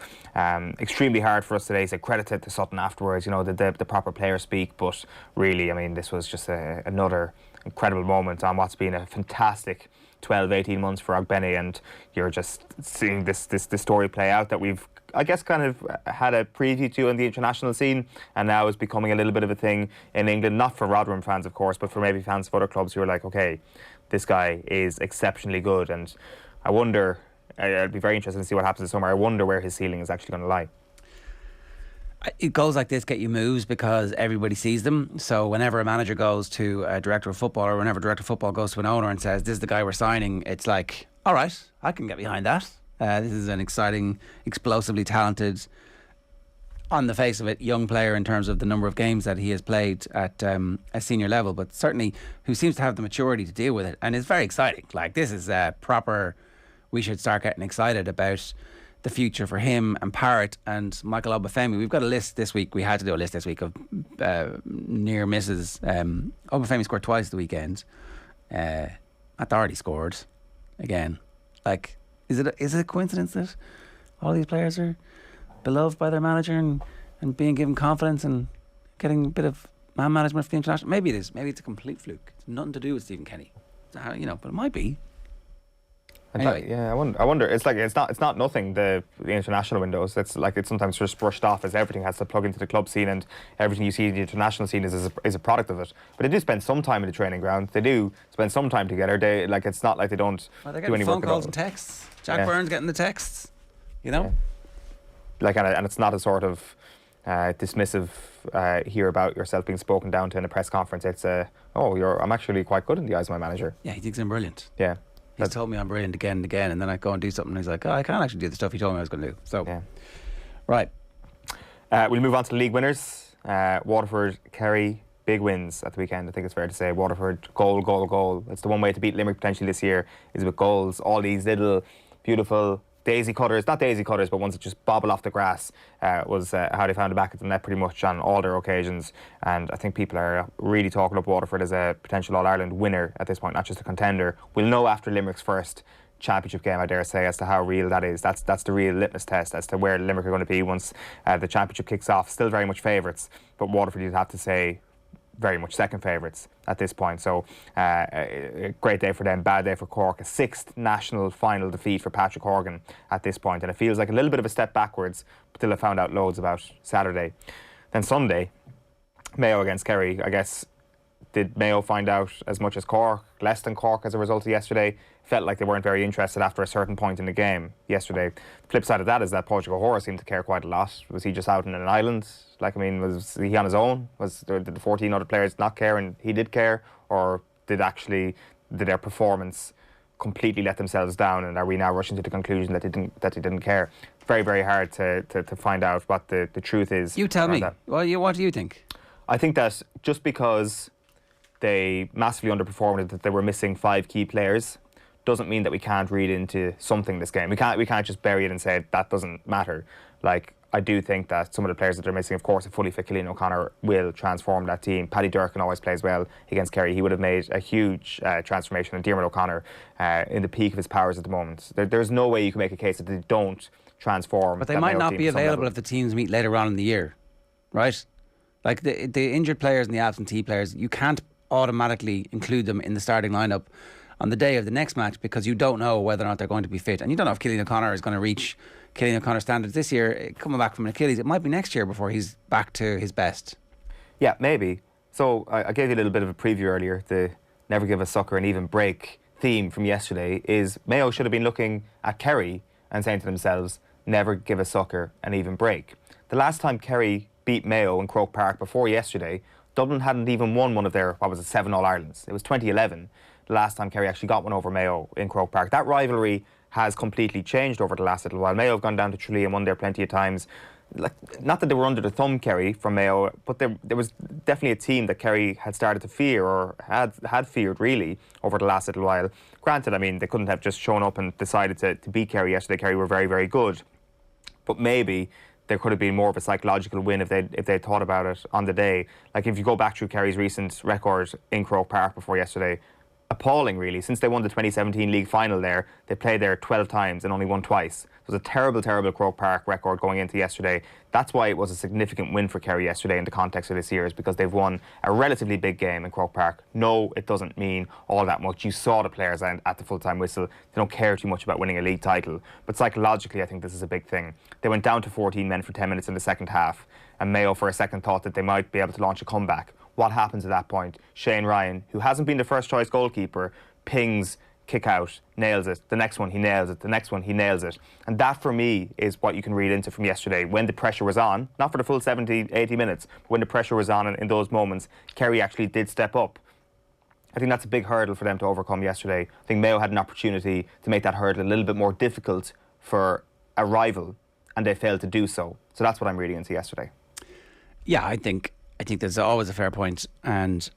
Extremely hard for us today, so credit to Sutton afterwards, the proper player speak, but really, this was just another incredible moment on what's been a fantastic 12-18 months for Ogbene, and you're just seeing this story play out that we've, I guess, kind of had a preview to on the international scene, and now is becoming a little bit of a thing in England, not for Rotherham fans, of course, but for maybe fans of other clubs who are like, okay, this guy is exceptionally good, and I wonder, I'd be very interested to see what happens this summer. I wonder where his ceiling is actually going to lie. Goals like this get you moves because everybody sees them. So whenever a manager goes to a director of football, or whenever a director of football goes to an owner and says, this is the guy we're signing, it's like, all right, I can get behind that. This is an exciting, explosively talented, on the face of it, young player in terms of the number of games that he has played at a senior level, but certainly who seems to have the maturity to deal with it. And it's very exciting. Like, this is a proper, we should start getting excited about the future for him and Parrott and Michael Obafemi. We've got a list this week. We had to do a list this week of near misses. Obafemi scored twice the weekend. Doherty scored again. Like, is it a coincidence that all these players are beloved by their manager and being given confidence and getting a bit of man management for the international? Maybe it is. Maybe it's a complete fluke. It's nothing to do with Stephen Kenny. But it might be. Anyway. I wonder. It's like it's not nothing. The international windows. It's like it's sometimes just brushed off as everything has to plug into the club scene, and everything you see in the international scene is a product of it. But they do spend some time in the training ground. They do spend some time together. It's not like they don't do any work. Phone calls and texts. Jack Byrne's getting the texts. Yeah. And it's not a sort of dismissive hear about yourself being spoken down to in a press conference. It's I'm actually quite good in the eyes of my manager. Yeah, he thinks I'm brilliant. Yeah. He's told me I'm brilliant again and again, and then I go and do something and he's like, I can't actually do the stuff he told me I was going to do. So, yeah. Right. We'll move on to the league winners. Waterford, Kerry, big wins at the weekend, I think it's fair to say. Waterford, goal. It's the one way to beat Limerick potentially this year, is with goals. All these little beautiful daisy cutters, not daisy cutters, but ones that just bobble off the grass, was how they found it back at the net pretty much on all their occasions. And I think people are really talking up Waterford as a potential All-Ireland winner at this point, not just a contender. We'll know after Limerick's first championship game, I dare say, as to how real that is. That's the real litmus test as to where Limerick are going to be once the championship kicks off. Still very much favourites, but Waterford, you'd have to say, very much second favourites at this point. So a great day for them, bad day for Cork. A sixth national final defeat for Patrick Horgan at this point, and it feels like a little bit of a step backwards, but still I found out loads about Saturday. Then Sunday, Mayo against Kerry. I guess, did Mayo find out as much as Cork, less than Cork as a result of yesterday? Felt like they weren't very interested after a certain point in the game yesterday. The flip side of that is that Portugal Horror seemed to care quite a lot. Was he just out in an island? Was he on his own? Did the 14 other players not care and he did care? Or did their performance completely let themselves down, and are we now rushing to the conclusion that they didn't care? Very, very hard to find out what the truth is. You tell me. Well, what do you think? I think that just because they massively underperformed, that they were missing 5 key players, doesn't mean that we can't read into something this game. We can't just bury it and say that doesn't matter. Like, I do think that some of the players that they're missing, of course, a fully fit Cillian O'Connor will transform that team. Paddy Durkin always plays well against Kerry. He would have made a huge transformation. And Diarmuid O'Connor, in the peak of his powers at the moment. There's no way you can make a case that they don't transform. But they might not be available if the teams meet later on in the year, right? Like the injured players and the absentee players, you can't automatically include them in the starting lineup on the day of the next match, because you don't know whether or not they're going to be fit, and you don't know if Cillian O'Connor is going to reach Cillian O'Connor standards this year. Coming back from an Achilles, it might be next year before he's back to his best. Yeah, maybe. So I gave you a little bit of a preview earlier. The never give a sucker an even break theme from yesterday is Mayo should have been looking at Kerry and saying to themselves, never give a sucker an even break. The last time Kerry beat Mayo in Croke Park before yesterday, Dublin hadn't even won one of their, 7 All-Irelands. It was 2011, the last time Kerry actually got one over Mayo in Croke Park. That rivalry has completely changed over the last little while. Mayo have gone down to Tralee and won there plenty of times. Like, not that they were under the thumb, Kerry, from Mayo, but there was definitely a team that Kerry had started to fear, or had feared, really, over the last little while. Granted, I mean, they couldn't have just shown up and decided to beat Kerry yesterday. Kerry were very, very good. But maybe there could have been more of a psychological win if they thought about it on the day. Like, if you go back through Kerry's recent record in Croke Park before yesterday, appalling, really. Since they won the 2017 league final there, they played there 12 times and only won twice. It was a terrible, terrible Croke Park record going into yesterday. That's why it was a significant win for Kerry yesterday in the context of this year, is because they've won a relatively big game in Croke Park. No, it doesn't mean all that much. You saw the players at the full-time whistle. They don't care too much about winning a league title. But psychologically, I think this is a big thing. They went down to 14 men for 10 minutes in the second half, and Mayo for a second thought that they might be able to launch a comeback. What happens at that point? Shane Ryan, who hasn't been the first choice goalkeeper, pings, kick out, nails it. The next one, he nails it. The next one, he nails it. And that, for me, is what you can read into from yesterday. When the pressure was on, not for the full 70, 80 minutes, but when the pressure was on in those moments, Kerry actually did step up. I think that's a big hurdle for them to overcome yesterday. I think Mayo had an opportunity to make that hurdle a little bit more difficult for a rival, and they failed to do so. So that's what I'm reading into yesterday. Yeah, I think there's always a fair point, and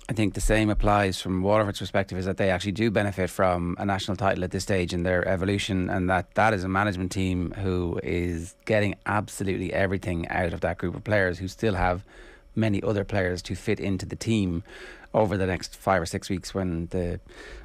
I think the same applies from Waterford's perspective, is that they actually do benefit from a national title at this stage in their evolution, and that is a management team who is getting absolutely everything out of that group of players, who still have many other players to fit into the team over the next 5 or 6 weeks when the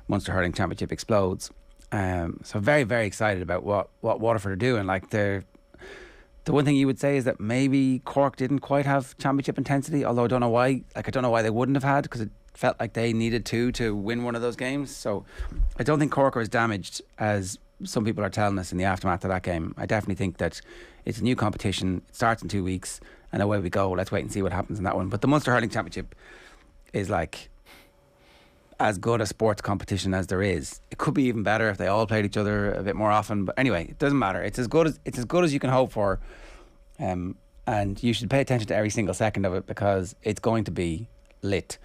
Munster Hurling Championship explodes. So very, very excited about what Waterford are doing. Like, the one thing you would say is that maybe Cork didn't quite have championship intensity, although I don't know why. Like, I don't know why they wouldn't have had, because it felt like they needed to win one of those games. So I don't think Cork are as damaged as some people are telling us in the aftermath of that game. I definitely think that it's a new competition. It starts in 2 weeks, and away we go. Let's wait and see what happens in that one. But the Munster Hurling Championship is like as good a sports competition as there is. It could be even better if they all played each other a bit more often. But anyway, it doesn't matter. It's as good as you can hope for. And you should pay attention to every single second of it, because it's going to be lit.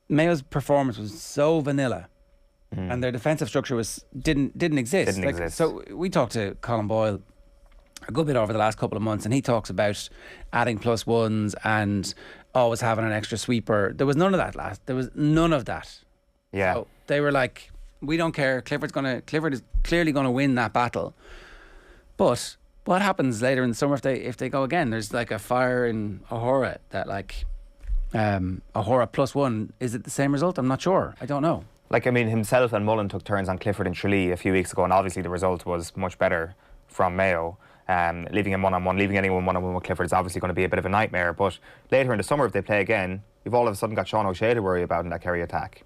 Mayo's performance was so vanilla, and their defensive structure didn't exist. So we talked to Colin Boyle a good bit over the last couple of months, and he talks about adding plus ones and always having an extra sweeper. There was none of that There was none of that. Yeah. So they were like, we don't care. Clifford is clearly going to win that battle. But what happens later in the summer if they go again? There's like a fire in Ahora that, like, Ahora plus one, is it the same result? I'm not sure. I don't know. Like, I mean, himself and Mullen took turns on Clifford and Tralee a few weeks ago, and obviously the result was much better from Mayo. Leaving him one-on-one, leaving anyone one-on-one with Clifford is obviously going to be a bit of a nightmare. But later in the summer, if they play again, you've all of a sudden got Sean O'Shea to worry about in that Kerry attack.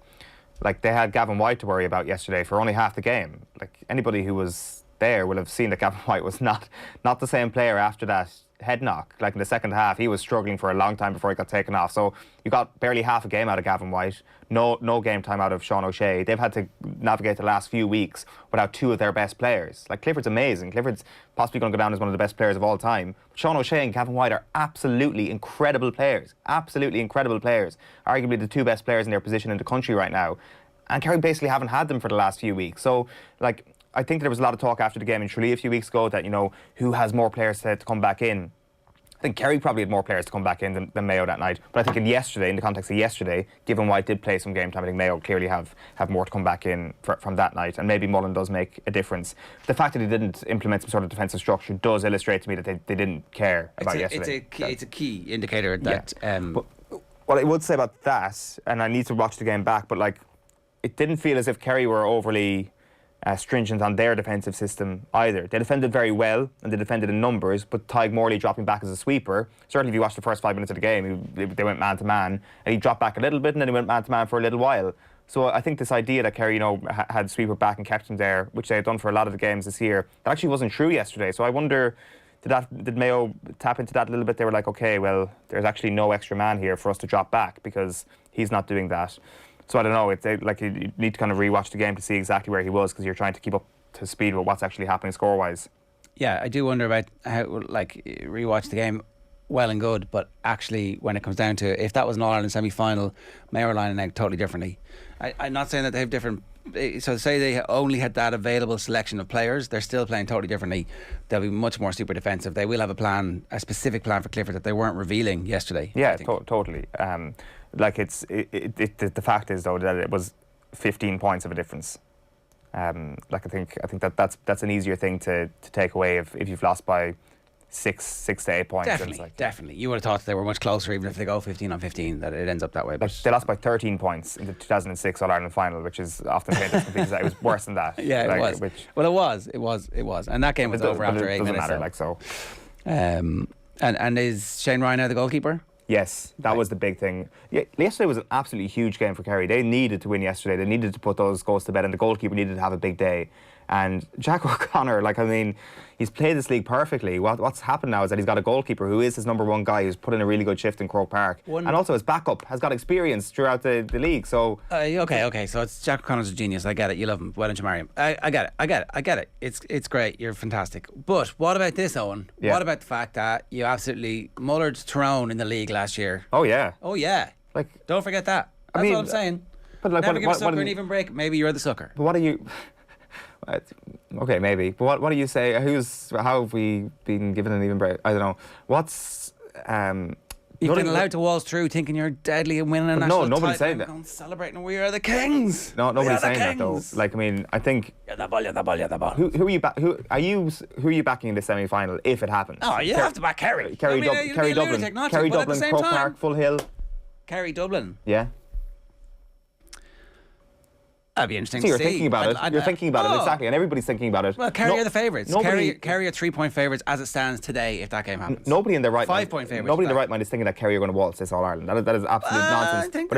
Like, they had Gavin White to worry about yesterday for only half the game. Like, anybody who was there will have seen that Gavin White was not the same player after that head knock. Like, in the second half, he was struggling for a long time before he got taken off. So you got barely half a game out of Gavin White, no game time out of Sean O'Shea. They've had to navigate the last few weeks without two of their best players. Like, Clifford's amazing. Clifford's possibly going to go down as one of the best players of all time. But Sean O'Shea and Gavin White are absolutely incredible players. Absolutely incredible players. Arguably the two best players in their position in the country right now. And Kerry basically haven't had them for the last few weeks. So, like, I think there was a lot of talk after the game in Tralee a few weeks ago that, you know, who has more players to come back in. I think Kerry probably had more players to come back in than Mayo that night. But I think in the context of yesterday, given White did play some game time, I think Mayo clearly have more to come back in from that night. And maybe Mullen does make a difference. The fact that he didn't implement some sort of defensive structure does illustrate to me that they didn't care about yesterday. It's a key indicator that... Yeah. But what I would say about that, and I need to watch the game back, but, like, it didn't feel as if Kerry were overly stringent on their defensive system either. They defended very well, and they defended in numbers, but Tyg Morley dropping back as a sweeper, certainly if you watch the first 5 minutes of the game, they went man-to-man, and he dropped back a little bit, and then he went man-to-man for a little while. So I think this idea that Kerry, had sweeper back and kept him there, which they had done for a lot of the games this year, that actually wasn't true yesterday. So I wonder, did Mayo tap into that a little bit? They were like, okay, well, there's actually no extra man here for us to drop back because he's not doing that. So I don't know. You need to kind of rewatch the game to see exactly where he was, because you're trying to keep up to speed with what's actually happening score-wise. Yeah, I do wonder about how, rewatch the game. Well and good, but actually when it comes down to if that was an All-Ireland semi-final, Mayo are lining out totally differently. I'm not saying that they have different, so say they only had that available selection of players, they're still playing totally differently. They'll be much more super defensive. They will have a specific plan for Clifford that they weren't revealing yesterday. Yeah, totally. The fact is though that it was 15 points of a difference. I think that's an easier thing to take away if you've lost by 6 to 8 points. Definitely. You would have thought they were much closer, even if they go 15 on 15, that it ends up that way. But they lost by 13 points in the 2006 All-Ireland final, which is often painted as it was worse than that. Yeah, it was. It was. And that game was over after 8 minutes. Doesn't matter, And is Shane Ryan now the goalkeeper? Yes, that was the big thing. Yeah, yesterday was an absolutely huge game for Kerry. They needed to win yesterday. They needed to put those goals to bed, and the goalkeeper needed to have a big day. And Jack O'Connor, he's played this league perfectly. What's happened now is that he's got a goalkeeper who is his number one guy, who's put in a really good shift in Croke Park. And also his backup has got experience throughout the league. So okay. So it's Jack O'Connor's a genius. I get it. You love him. Why don't you marry him? I get it. It's great. You're fantastic. But what about this, Eoin? Yeah. What about the fact that you absolutely mullered Tyrone in the league last year? Oh yeah. Don't forget that. That's what I'm saying. But never give a sucker an even break. Maybe you're the sucker. But what are you? Okay, maybe. But what do you say? How have we been given an even break? I don't know. What's you've been allowed to waltz through thinking you're deadly and winning a national title. No, nobody's saying that. Celebrating, we are the kings. No, nobody's saying that though. I think you're the ball. Who are you? Who are you backing in the semi-final if it happens? Oh, you have to back Kerry. Kerry Dublin, Croke Park, Full Hill. Kerry Dublin. Yeah. That'd be interesting so to you're see. Thinking about it. You're thinking about it, exactly, and everybody's thinking about it. Well, Kerry are the favourites. Kerry are 3-point favourites as it stands today if that game happens. Nobody in their right 5-point favourites. Nobody in their right mind is thinking that Kerry are going to waltz this All-Ireland. That is absolute nonsense. I think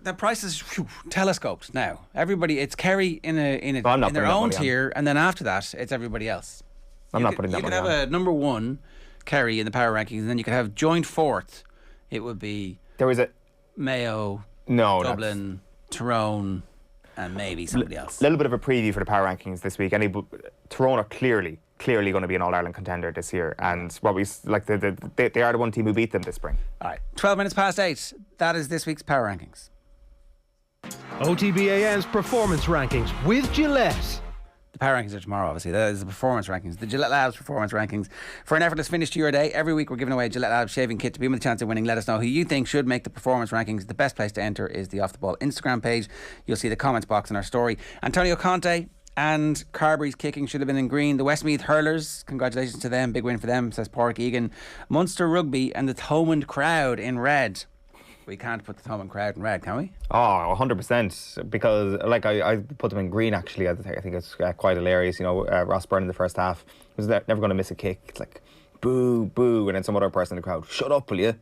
the price is telescoped now. Everybody, it's Kerry in their own tier, and then after that, it's everybody else. I'm not putting that money on. You could have a number one, Kerry, in the power rankings, and then you could have joint fourth. It would be Mayo, Dublin, Tyrone, and maybe somebody else. A little bit of a preview for the power rankings this week. Tyrone are clearly going to be an All-Ireland contender this year, and they are the one team who beat them this spring. All right, 12 minutes past 8. That is this week's power rankings. OTB AM's performance rankings with Gillette. The power rankings are tomorrow, obviously. That is the performance rankings. The Gillette Labs performance rankings. For an effortless finish to your day, every week we're giving away a Gillette Labs shaving kit to be with a chance of winning. Let us know who you think should make the performance rankings. The best place to enter is the Off the Ball Instagram page. You'll see the comments box in our story. Antonio Conte and Carberry's kicking should have been in green. The Westmeath hurlers, congratulations to them. Big win for them, says Pádraig Egan. Munster Rugby and the Thomond crowd in red. We can't put the Thomond crowd in red, can we? Oh, 100%. Because, I put them in green, actually. I think it's quite hilarious. Ross Byrne in the first half was never going to miss a kick. It's like, boo, boo. And then some other person in the crowd, shut up, will you?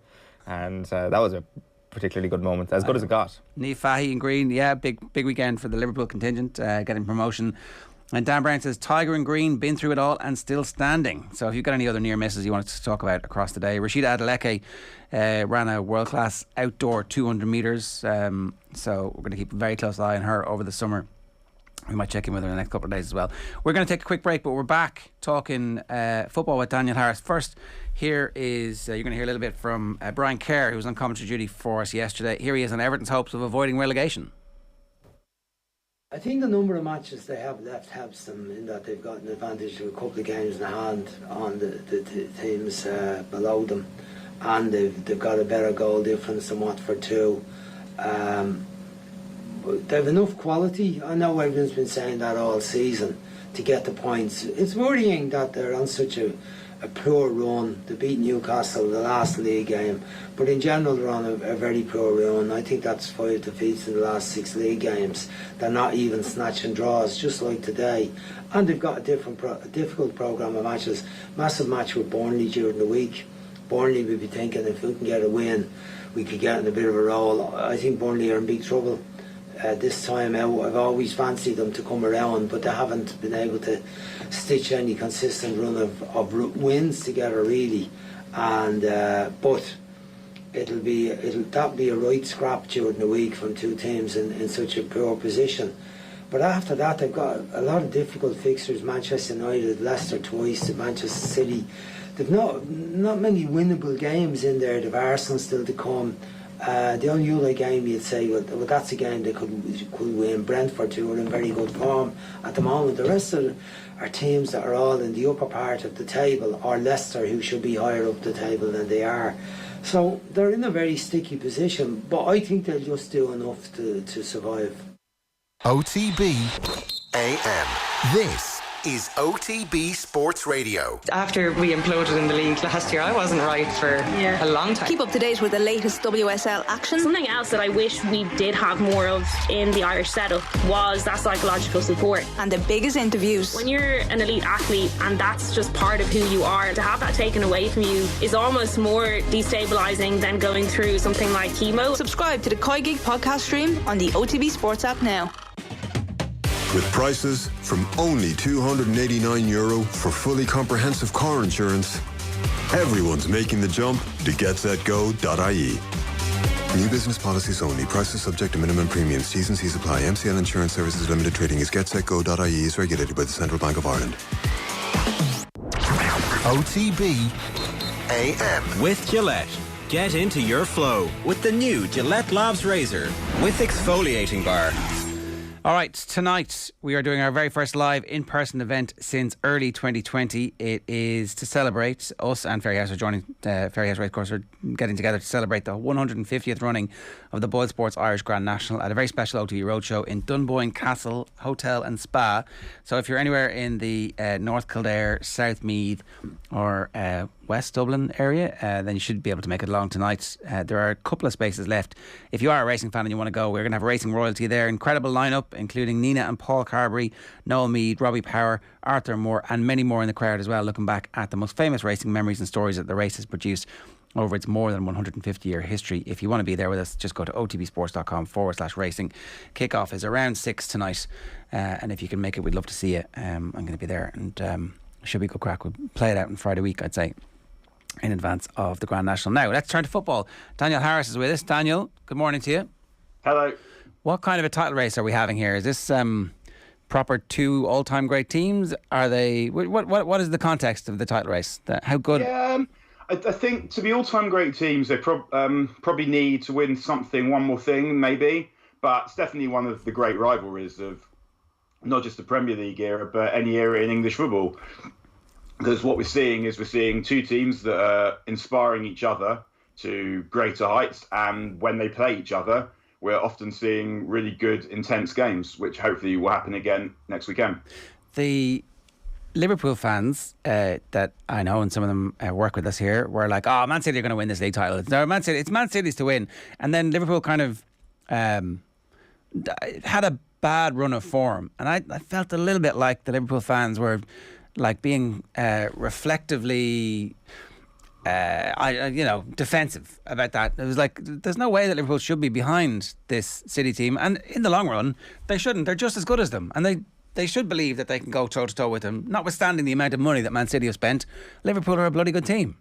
And that was a particularly good moment. As good as it got. Niamh Fahey in green. Yeah, big weekend for the Liverpool contingent, getting promotion. And Dan Brown says, Tiger in green, been through it all and still standing. So if you've got any other near misses you want us to talk about across the day. Rashida Adeleke ran a world-class outdoor 200 metres. So we're going to keep a very close eye on her over the summer. We might check in with her in the next couple of days as well. We're going to take a quick break, but we're back talking football with Daniel Harris. First, here is, you're going to hear a little bit from Brian Kerr, who was on commentary duty for us yesterday. Here he is on Everton's hopes of avoiding relegation. I think the number of matches they have left helps them in that they've got an advantage of a couple of games in the hand on the teams below them, and they've got a better goal difference than Watford too. They've enough quality. I know everyone's been saying that all season to get the points. It's worrying that they're on such a poor run. They beat Newcastle the last league game, but in general they're on a very poor run. I think that's 5 defeats in the last 6 league games. They're not even snatching draws, just like today. And they've got a difficult programme of matches. Massive match with Burnley during the week. Burnley, we'd be thinking if we can get a win, we could get in a bit of a roll. I think Burnley are in big trouble. this time out. I've always fancied them to come around, but they haven't been able to stitch any consistent run of wins together, really. And but that'll be a right scrap during the week from two teams in such a poor position. But after that, they've got a lot of difficult fixtures. Manchester United, Leicester twice, Manchester City. They've not many winnable games in there. They've Arsenal still to come. The only other game you'd say, well, that's a game they could win. Brentford, who are in very good form at the moment. The rest are teams that are all in the upper part of the table, or Leicester, who should be higher up the table than they are. So they're in a very sticky position, but I think they'll just do enough to survive. OTB AM. This is OTB Sports Radio. After we imploded in the league last year, I wasn't right for a long time. Keep up to date with the latest WSL action. Something else that I wish we did have more of in the Irish setup was that psychological support. And the biggest interviews. When you're an elite athlete and that's just part of who you are, to have that taken away from you is almost more destabilising than going through something like chemo. Subscribe to the Koi Geek podcast stream on the OTB Sports app now. With prices from only €289 for fully comprehensive car insurance, everyone's making the jump to getsetgo.ie. New business policies only. Prices subject to minimum premiums. T's and C's apply. MCL Insurance Services Limited Trading is getsetgo.ie is regulated by the Central Bank of Ireland. OTB AM. With Gillette. Get into your flow with the new Gillette Labs Razor with exfoliating bar. All right, tonight we are doing our very first live in-person event since early 2020. It is to celebrate, us and Ferryhouse are joining, Ferryhouse Racecourse are getting together to celebrate the 150th running of the Boyle Sports Irish Grand National at a very special OTB Roadshow in Dunboyne Castle Hotel and Spa. So if you're anywhere in the North Kildare, South Meath or West Dublin area, then you should be able to make it along tonight. There are a couple of spaces left. If you are a racing fan and you want to go, we're going to have racing royalty there. Incredible lineup, including Nina and Paul Carberry, Noel Meade, Robbie Power, Arthur Moore and many more in the crowd as well, looking back at the most famous racing memories and stories that the race has produced over its more than 150-year history. If you want to be there with us, just go to otbsports.com/racing. Kickoff is around 6 tonight, and if you can make it, we'd love to see you. I'm going to be there, and should be good crack. We'll play it out on Friday week, I'd say, in advance of the Grand National. Now, let's turn to football. Daniel Harris is with us. Daniel, good morning to you. Hello. What kind of a title race are we having here? Is this proper two all-time great teams? Are they? What is the context of the title race? How good? Yeah, I think to be all-time great teams, they probably need to win something, one more thing, maybe. But it's definitely one of the great rivalries of not just the Premier League era, but any era in English football. Because what we're seeing two teams that are inspiring each other to greater heights, and when they play each other, we're often seeing really good, intense games, which hopefully will happen again next weekend. The Liverpool fans that I know, and some of them work with us here, were like, "Oh, Man City are going to win this league title. It's Man City's to win." And then Liverpool kind of had a bad run of form, and I felt a little bit like the Liverpool fans were like being reflectively defensive about that. It was like, there's no way that Liverpool should be behind this City team, and in the long run they shouldn't. They're just as good as them, and they should believe that they can go toe to toe with them, notwithstanding the amount of money that Man City have spent. Liverpool are a bloody good team.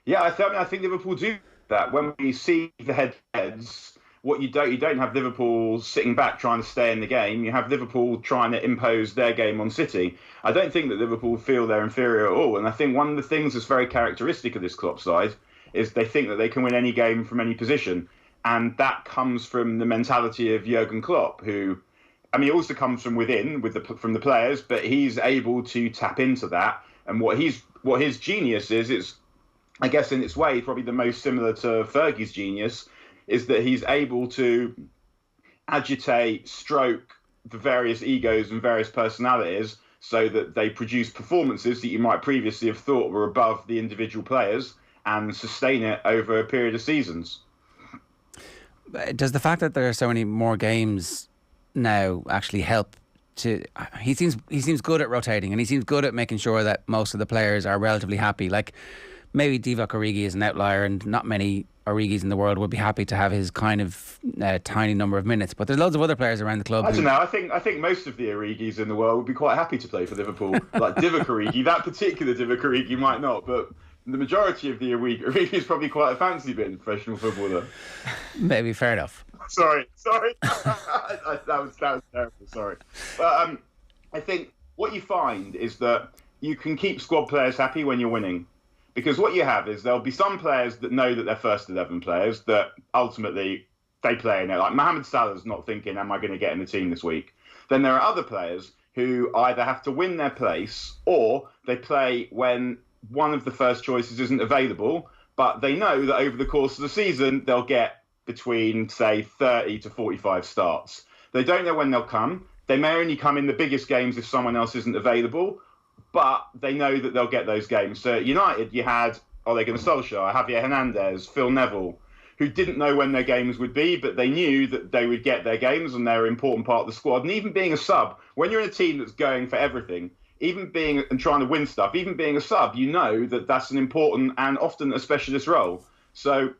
Yeah, I think Liverpool do that. When we see the head-to-heads, what you don't have Liverpool sitting back trying to stay in the game. You have Liverpool trying to impose their game on City. I don't think that Liverpool feel they're inferior at all. And I think one of the things that's very characteristic of this Klopp side is they think that they can win any game from any position. And that comes from the mentality of Jurgen Klopp, who, I mean, it also comes from within, from the players, but he's able to tap into that. And what his genius is, I guess in its way, probably the most similar to Fergie's genius, is that he's able to agitate, stroke the various egos and various personalities so that they produce performances that you might previously have thought were above the individual players and sustain it over a period of seasons. Does the fact that there are so many more games now actually help to... He seems good at rotating, and he seems good at making sure that most of the players are relatively happy. Like, maybe Divock Origi is an outlier, and not many Origis in the world would be happy to have his kind of tiny number of minutes. But there's loads of other players around the club. I don't know. I think most of the Origis in the world would be quite happy to play for Liverpool. Like Divock Origi, that particular Divock Origi might not, but the majority of the Origi is probably quite a fancy being a professional footballer. Maybe, fair enough. Sorry. that was terrible. Sorry, but I think what you find is that you can keep squad players happy when you're winning. Because what you have is there'll be some players that know that they're first 11 players that ultimately they play in it. Like Mohamed Salah's not thinking, am I going to get in the team this week? Then there are other players who either have to win their place or they play when one of the first choices isn't available, but they know that over the course of the season, they'll get between, say, 30 to 45 starts. They don't know when they'll come. They may only come in the biggest games if someone else isn't available, but they know that they'll get those games. So at United, you had Ole Gunnar Solskjaer, Javier Hernandez, Phil Neville, who didn't know when their games would be, but they knew that they would get their games and they're an important part of the squad. And even being a sub, when you're in a team that's going for everything, even being and trying to win stuff, even being a sub, you know that that's an important and often a specialist role. So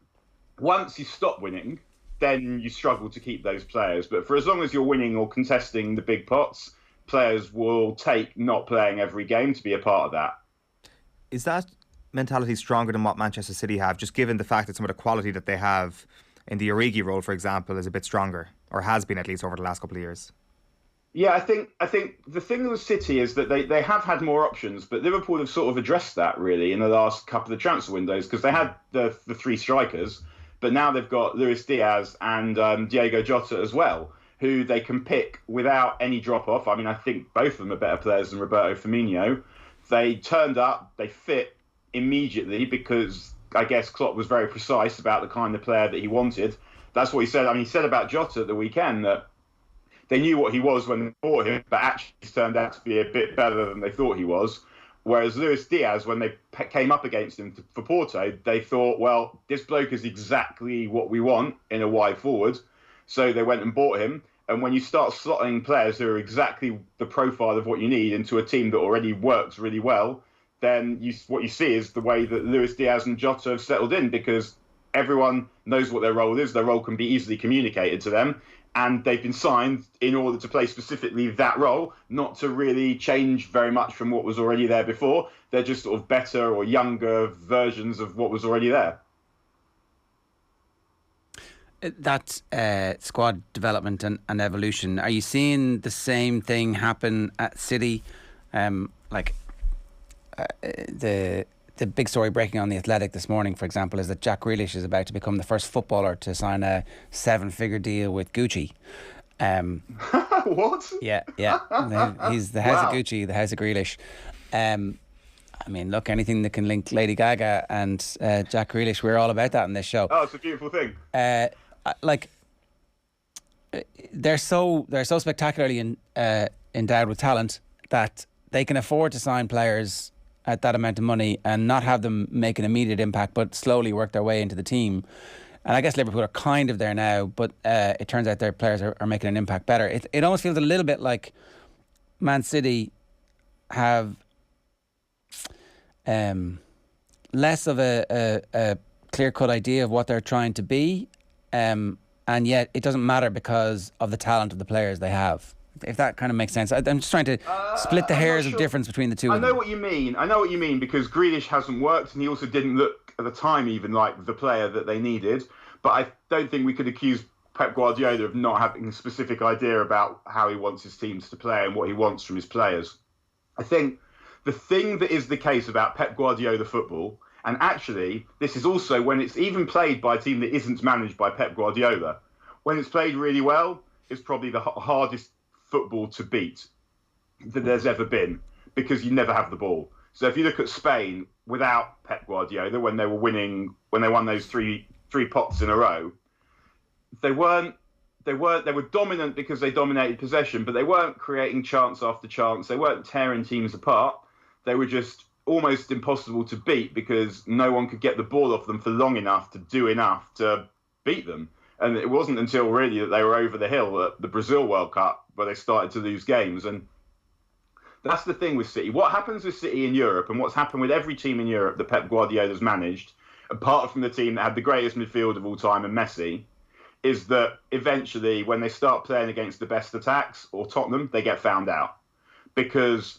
once you stop winning, then you struggle to keep those players. But for as long as you're winning or contesting the big pots, players will take not playing every game to be a part of that. Is that mentality stronger than what Manchester City have, just given the fact that some of the quality that they have in the Origi role, for example, is a bit stronger, or has been at least over the last couple of years? Yeah, I think the thing with City is that they have had more options, but Liverpool have sort of addressed that really in the last couple of transfer windows, because they had the three strikers, but now they've got Luis Diaz and Diego Jota as well, who they can pick without any drop-off. I mean, I think both of them are better players than Roberto Firmino. They turned up, they fit immediately because I guess Klopp was very precise about the kind of player that he wanted. That's what he said. I mean, he said about Jota at the weekend that they knew what he was when they bought him, but actually he's turned out to be a bit better than they thought he was. Whereas Luis Diaz, when they came up against him for Porto, they thought, well, this bloke is exactly what we want in a wide forward. So they went and bought him. And when you start slotting players who are exactly the profile of what you need into a team that already works really well, then what you see is the way that Luis Diaz and Jota have settled in, because everyone knows what their role is. Their role can be easily communicated to them. And they've been signed in order to play specifically that role, not to really change very much from what was already there before. They're just sort of better or younger versions of what was already there. That squad development and evolution, are you seeing the same thing happen at City? The big story breaking on The Athletic this morning, for example, is that Jack Grealish is about to become the first footballer to sign a 7-figure deal with Gucci. What? Yeah. He's the house of Gucci, the house of Grealish. I mean, look, anything that can link Lady Gaga and Jack Grealish, we're all about that in this show. Oh, it's a beautiful thing. They're so spectacularly endowed with talent that they can afford to sign players at that amount of money and not have them make an immediate impact, but slowly work their way into the team. And I guess Liverpool are kind of there now, but it turns out their players are making an impact better. It almost feels a little bit like Man City have less of a clear-cut idea of what they're trying to be, and yet it doesn't matter because of the talent of the players they have. If that kind of makes sense. I'm just trying to split the hairs of difference between the two of them. I know what you mean, because Grealish hasn't worked, and he also didn't look at the time even like the player that they needed. But I don't think we could accuse Pep Guardiola of not having a specific idea about how he wants his teams to play and what he wants from his players. I think the thing that is the case about Pep Guardiola football, and actually this is also when it's even played by a team that isn't managed by Pep Guardiola, when it's played really well, it's probably the hardest football to beat that there's ever been, because you never have the ball. So if you look at Spain without Pep Guardiola, when they won those three pots in a row, they were dominant because they dominated possession, but they weren't creating chance after chance. They weren't tearing teams apart. They were just almost impossible to beat because no one could get the ball off them for long enough to do enough to beat them. And it wasn't until really that they were over the hill at the Brazil World Cup where they started to lose games. And That's the thing with City. What happens with City in Europe, and what's happened with every team in Europe that Pep Guardiola's managed, apart from the team that had the greatest midfield of all time and Messi, is that eventually when they start playing against the best attacks, or Tottenham, they get found out. Because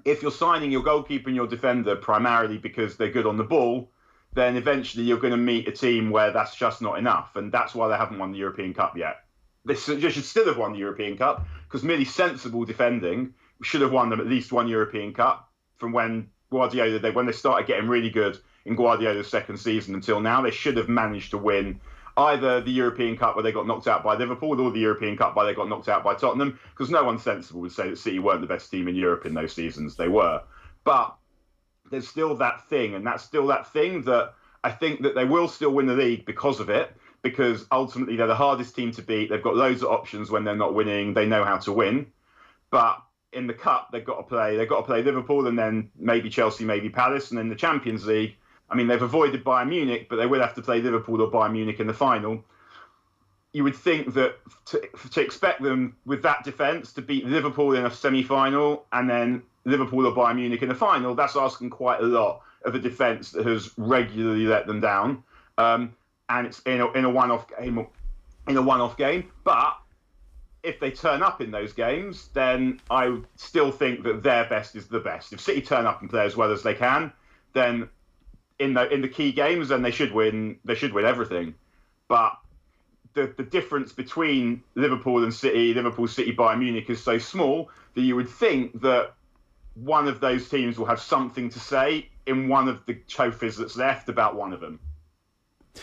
if you're signing your goalkeeper and your defender primarily because they're good on the ball, then eventually you're going to meet a team where that's just not enough. And that's why they haven't won the European Cup yet. They should still have won the European Cup, because merely sensible defending should have won them at least one European Cup from when Guardiola, when they started getting really good in Guardiola's second season until now. They should have managed to win either the European Cup where they got knocked out by Liverpool, or the European Cup where they got knocked out by Tottenham, because no one sensible would say that City weren't the best team in Europe in those seasons. They were. But there's still that thing, and that's still that thing that I think that they will still win the league because of it, because ultimately they're the hardest team to beat. They've got loads of options when they're not winning. They know how to win. But in the Cup, they've got to play Liverpool, and then maybe Chelsea, maybe Palace, and then the Champions League. I mean, they've avoided Bayern Munich, but they will have to play Liverpool or Bayern Munich in the final. You would think that to expect them with that defence to beat Liverpool in a semi-final and then Liverpool or Bayern Munich in the final, that's asking quite a lot of a defence that has regularly let them down. And it's in a one-off game. But if they turn up in those games, then I would still think that their best is the best. If City turn up and play as well as they can, then in the key games, then they should win. They should win everything. But the difference between Liverpool and City, Liverpool, City, Bayern Munich is so small that you would think that one of those teams will have something to say in one of the trophies that's left about one of them. I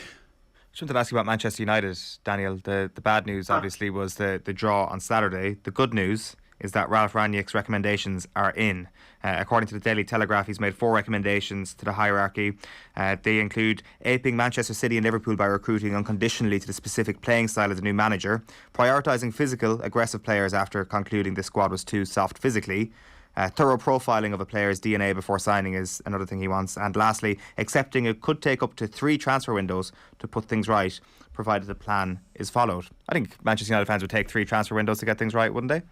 just wanted to ask you about Manchester United, Daniel. The bad news, obviously, was the draw on Saturday. The good news is that Ralph Rangnick's recommendations are in. According to the Daily Telegraph, he's made 4 recommendations to the hierarchy. They include aping Manchester City and Liverpool by recruiting unconditionally to the specific playing style of the new manager, prioritising physical, aggressive players after concluding the squad was too soft physically, thorough profiling of a player's DNA before signing is another thing he wants, and lastly, accepting it could take up to 3 transfer windows to put things right, provided the plan is followed. I think Manchester United fans would take 3 transfer windows to get things right, wouldn't they?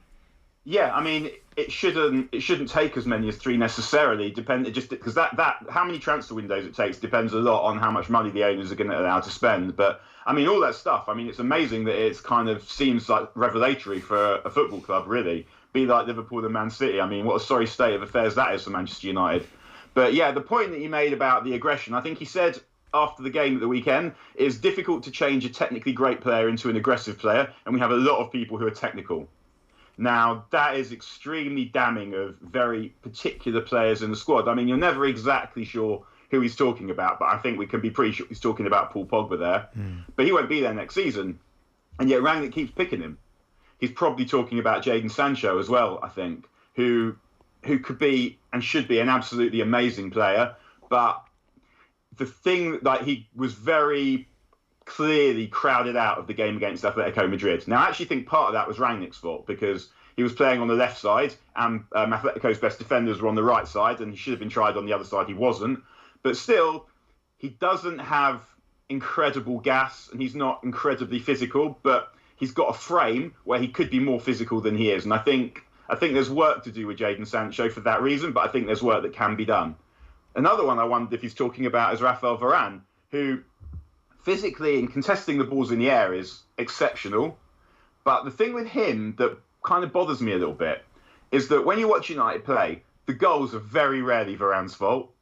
Yeah, I mean, it shouldn't take as many as 3 necessarily. Because that how many transfer windows it takes depends a lot on how much money the owners are going to allow to spend. But I mean, all that stuff. I mean, it's amazing that it's kind of seems like revelatory for a football club, really. Be like Liverpool and Man City. I mean, what a sorry state of affairs that is for Manchester United. But yeah, the point that you made about the aggression, I think he said after the game at the weekend, it's difficult to change a technically great player into an aggressive player, and we have a lot of people who are technical. Now, that is extremely damning of very particular players in the squad. I mean, you're never exactly sure who he's talking about, but I think we can be pretty sure he's talking about Paul Pogba there. But he won't be there next season, and yet Rangnick keeps picking him. He's probably talking about Jadon Sancho as well, I think, who could be and should be an absolutely amazing player. But the thing, like, he was very clearly crowded out of the game against Atletico Madrid. Now, I actually think part of that was Rangnick's fault, because he was playing on the left side and Atletico's best defenders were on the right side, and he should have been tried on the other side. He wasn't. But still, he doesn't have incredible gas and he's not incredibly physical, but he's got a frame where he could be more physical than he is. And I think there's work to do with Jadon Sancho for that reason, but I think there's work that can be done. Another one I wondered if he's talking about is Rafael Varane, who physically and contesting the balls in the air is exceptional. But the thing with him that kind of bothers me a little bit is that when you watch United play, the goals are very rarely Varane's fault.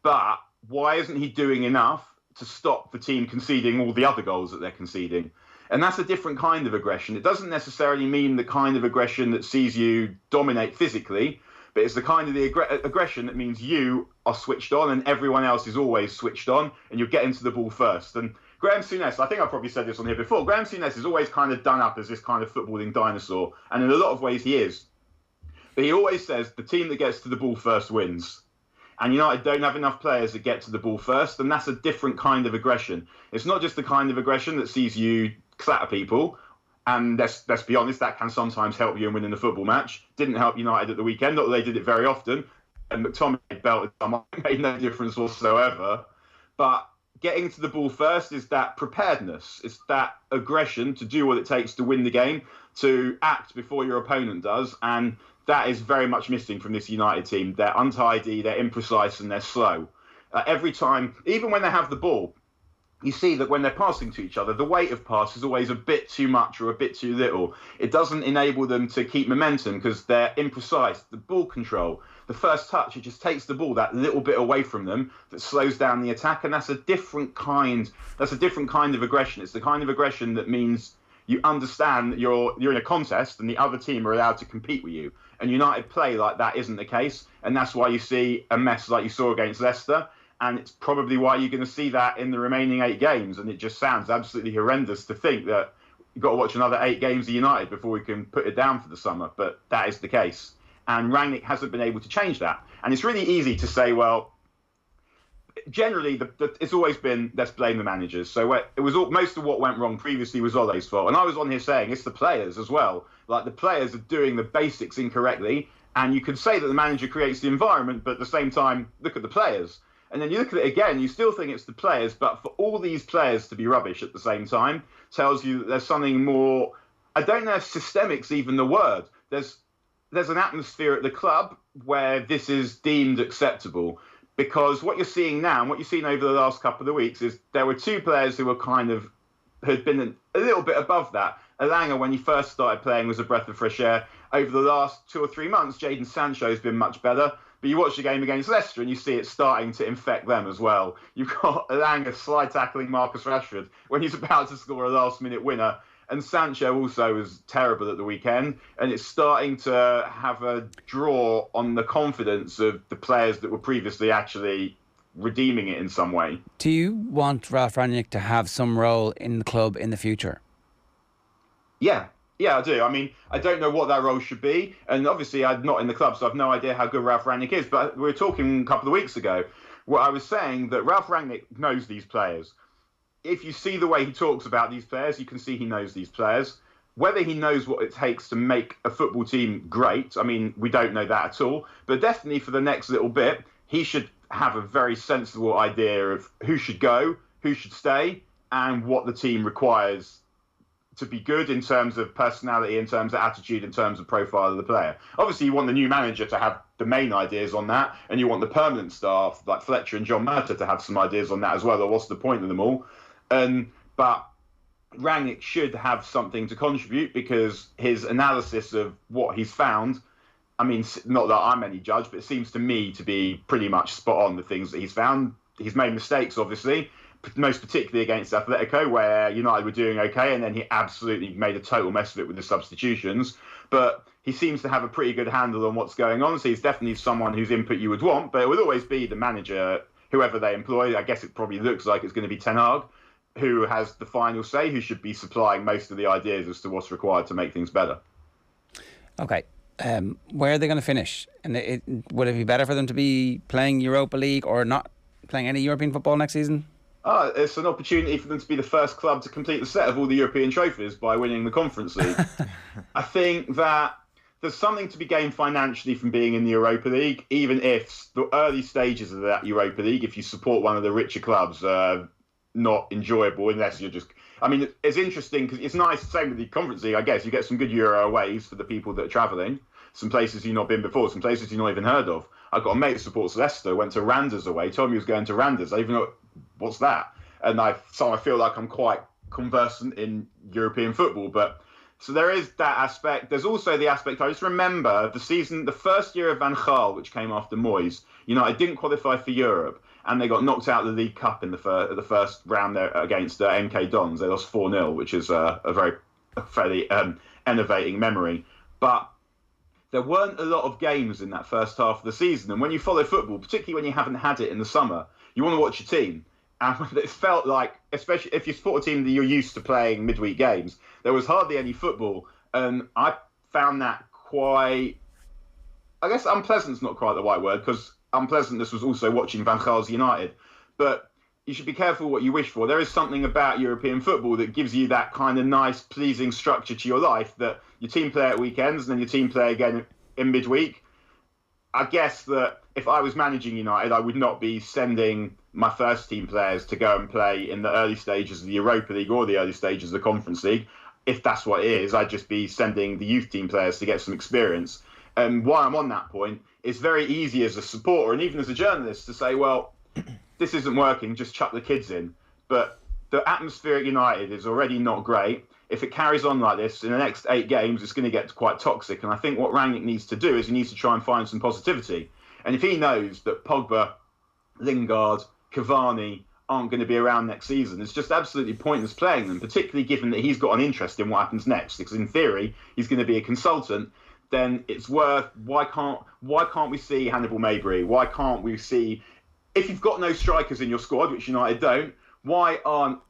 But why isn't he doing enough to stop the team conceding all the other goals that they're conceding? And that's a different kind of aggression. It doesn't necessarily mean the kind of aggression that sees you dominate physically, but it's the kind of aggression that means you are switched on and everyone else is always switched on and you're getting to the ball first. And Graham Souness, I think I've probably said this on here before, Graham Souness is always kind of done up as this kind of footballing dinosaur, and in a lot of ways he is. But he always says the team that gets to the ball first wins. And United don't have enough players that get to the ball first, and that's a different kind of aggression. It's not just the kind of aggression that sees you clatter people, and let's be honest, that can sometimes help you in winning a football match. Didn't help United at the weekend, not that they did it very often, and McTominay belted someone, made no difference whatsoever. But getting to the ball first is that preparedness, it's that aggression to do what it takes to win the game, to act before your opponent does, and that is very much missing from this United team. They're untidy, they're imprecise, and they're slow. Every time, even when they have the ball, you see that when they're passing to each other, the weight of pass is always a bit too much or a bit too little. It doesn't enable them to keep momentum because they're imprecise. The ball control, the first touch, it just takes the ball that little bit away from them that slows down the attack, and that's a different kind of aggression. It's the kind of aggression that means you understand that you're in a contest and the other team are allowed to compete with you. And United play like that isn't the case, and that's why you see a mess like you saw against Leicester. And it's probably why you're going to see that in the remaining 8 games. And it just sounds absolutely horrendous to think that you've got to watch another 8 games of United before we can put it down for the summer. But that is the case. And Rangnick hasn't been able to change that. And it's really easy to say, well, generally, it's always been, let's blame the managers. So it was most of what went wrong previously was Ole's fault. And I was on here saying it's the players as well. Like, the players are doing the basics incorrectly. And you could say that the manager creates the environment, but at the same time, look at the players. And then you look at it again, you still think it's the players, but for all these players to be rubbish at the same time tells you that there's something more. I don't know if systemic's even the word. There's an atmosphere at the club where this is deemed acceptable, because what you're seeing now and what you've seen over the last couple of weeks is there were 2 players who were had been a little bit above that. Elanga, when he first started playing, was a breath of fresh air. Over the last 2 or 3 months, Jadon Sancho's been much better. But you watch the game against Leicester and you see it starting to infect them as well. You've got Elanga slide tackling Marcus Rashford when he's about to score a last-minute winner. And Sancho also was terrible at the weekend. And it's starting to have a draw on the confidence of the players that were previously actually redeeming it in some way. Do you want Ralph Rangnick to have some role in the club in the future? Yeah, I do. I mean, I don't know what that role should be. And obviously, I'm not in the club, so I've no idea how good Ralph Rangnick is. But we were talking a couple of weeks ago where I was saying that Ralph Rangnick knows these players. If you see the way he talks about these players, you can see he knows these players. Whether he knows what it takes to make a football team great, I mean, we don't know that at all. But definitely for the next little bit, he should have a very sensible idea of who should go, who should stay, and what the team requires to be good in terms of personality, in terms of attitude, in terms of profile of the player. Obviously, you want the new manager to have the main ideas on that, and you want the permanent staff, like Fletcher and John Murtagh, to have some ideas on that as well, or what's the point of them all. But Rangnick should have something to contribute, because his analysis of what he's found, I mean, not that I'm any judge, but it seems to me to be pretty much spot on, the things that he's found. He's made mistakes, obviously, most particularly against Atletico, where United were doing okay, and then he absolutely made a total mess of it with the substitutions. But he seems to have a pretty good handle on what's going on, so he's definitely someone whose input you would want, but it would always be the manager, whoever they employ. I guess it probably looks like it's going to be Ten Hag, who has the final say, who should be supplying most of the ideas as to what's required to make things better. Okay. Where are they going to finish? And would it be better for them to be playing Europa League or not playing any European football next season? It's an opportunity for them to be the first club to complete the set of all the European trophies by winning the Conference League. I think that there's something to be gained financially from being in the Europa League, even if the early stages of that Europa League, if you support one of the richer clubs, are not enjoyable unless you're just... I mean, it's interesting because it's nice, same with the Conference League, I guess. You get some good Euro aways for the people that are travelling, some places you've not been before, some places you've not even heard of. I've got a mate that supports Leicester, went to Randers away, told me he was going to Randers. I even know, what's that? And I feel like I'm quite conversant in European football. But so there is that aspect. There's also the aspect, I just remember the first year of Van Gaal, which came after Moyes, United didn't qualify for Europe, and they got knocked out of the League Cup in the first round there against MK Dons. They lost 4-0, which is a fairly enervating memory. But there weren't a lot of games in that first half of the season. And when you follow football, particularly when you haven't had it in the summer, you want to watch your team. And it felt like, especially if you support a team that you're used to playing midweek games, there was hardly any football. And I found that quite, I guess unpleasant's not quite the right word, because unpleasantness was also watching Van Gaal's United. But you should be careful what you wish for. There is something about European football that gives you that kind of nice, pleasing structure to your life, that your team play at weekends and then your team play again in midweek. I guess that if I was managing United, I would not be sending my first team players to go and play in the early stages of the Europa League or the early stages of the Conference League. If that's what it is, I'd just be sending the youth team players to get some experience. And why I'm on that point, it's very easy as a supporter and even as a journalist to say, well, this isn't working, just chuck the kids in. But the atmosphere at United is already not great. If it carries on like this, in the next 8 games, it's going to get quite toxic. And I think what Rangnick needs to do is he needs to try and find some positivity. And if he knows that Pogba, Lingard, Cavani aren't going to be around next season, it's just absolutely pointless playing them, particularly given that he's got an interest in what happens next. Because in theory, he's going to be a consultant. Then it's worth, why can't we see Hannibal Mabry? Why can't we see, if you've got no strikers in your squad, which United don't, why aren't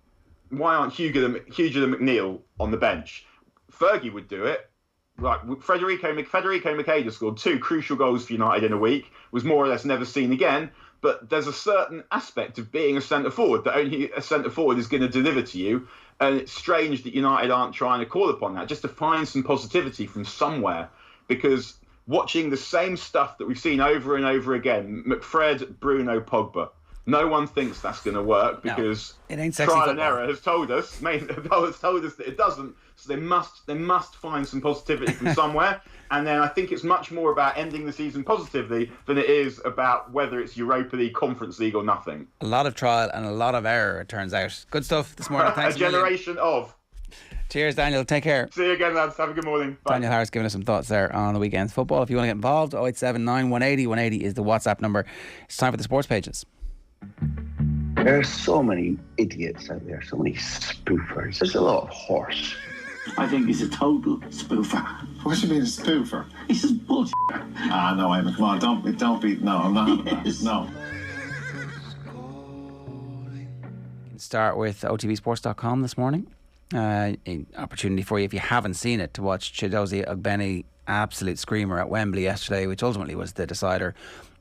Hugo and McNeil on the bench? Fergie would do it. Like Federico Makeda scored 2 crucial goals for United in a week, was more or less never seen again. But there's a certain aspect of being a centre forward that only a centre forward is going to deliver to you. And it's strange that United aren't trying to call upon that, just to find some positivity from somewhere. Because watching the same stuff that we've seen over and over again, McFred, Bruno, Pogba, no one thinks that's going to work because it ain't sexy trial football. and error has told us that it doesn't. So they must find some positivity from somewhere. And then I think it's much more about ending the season positively than it is about whether it's Europa League, Conference League or nothing. A lot of trial and a lot of error, it turns out. Good stuff this morning. Thanks a generation of. Cheers, Daniel. Take care. See you again, lads. Have a good morning. Bye. Daniel Harris giving us some thoughts there on the weekend's football. If you want to get involved, 0879 180 180 is the WhatsApp number. It's time for the sports pages. There are so many idiots out there, so many spoofers. There's a lot of horse. I think he's a total spoofer. What do you mean a spoofer? He's just bullshit. No, Eamon, come on, don't be. No, I'm not having that. No. Start with otbsports.com this morning. An opportunity for you, if you haven't seen it, to watch Chiedozie Ogbene absolute screamer at Wembley yesterday, which ultimately was the decider.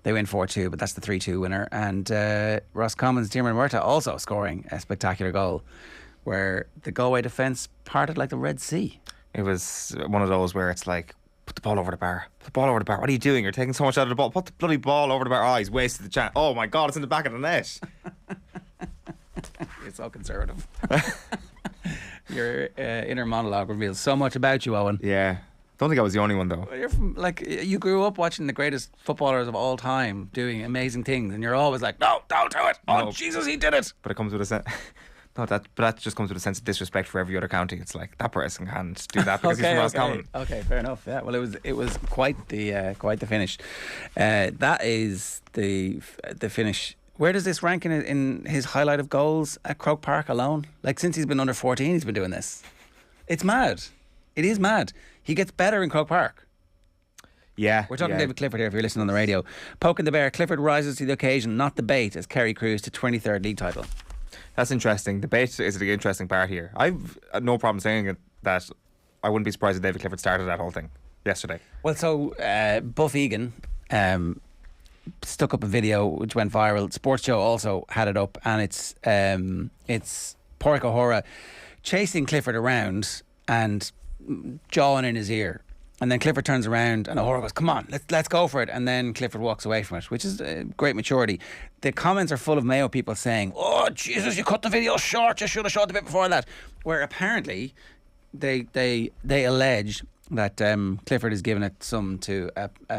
They win 4-2, but that's the 3-2 winner. And Roscommon's Diarmaid Murtagh also scoring a spectacular goal where the Galway defence parted like the Red Sea. It was one of those where it's like, put the ball over the bar. Put the ball over the bar. What are you doing? You're taking so much out of the ball. Put the bloody ball over the bar. Oh, he's wasted the chance. Oh my God, it's in the back of the net. You're so conservative. Your inner monologue reveals so much about you, Eoin. Yeah. Don't think I was the only one though. You're from, you grew up watching the greatest footballers of all time doing amazing things, and you're always like, no, don't do it. Oh, Jesus, he did it. But it comes with a sense. But that just comes with a sense of disrespect for every other county. It's like, that person can't do that because he's from Roscommon. Okay, fair enough. Yeah, well, it was quite the finish. That is the finish. Where does this rank in his highlight of goals at Croke Park alone? Like, since he's been under 14, he's been doing this. It's mad. It is mad. He gets better in Croke Park. Yeah. We're talking David Clifford here if you're listening on the radio. Poking the bear, Clifford rises to the occasion, not the bait, as Kerry cruise to 23rd league title. That's interesting. The bait is the interesting part here. I've no problem saying it, that I wouldn't be surprised if David Clifford started that whole thing yesterday. Well, so Buff Egan stuck up a video which went viral. Sports Show also had it up, and it's Pádraig O'Hara chasing Clifford around and jawing in his ear, and then Clifford turns around and O'Hara goes, come on, let's go for it, and then Clifford walks away from it, which is great maturity. The comments are full of Mayo people saying, oh Jesus, you cut the video short, you should have showed the bit before that, where apparently they allege that Clifford has given it some to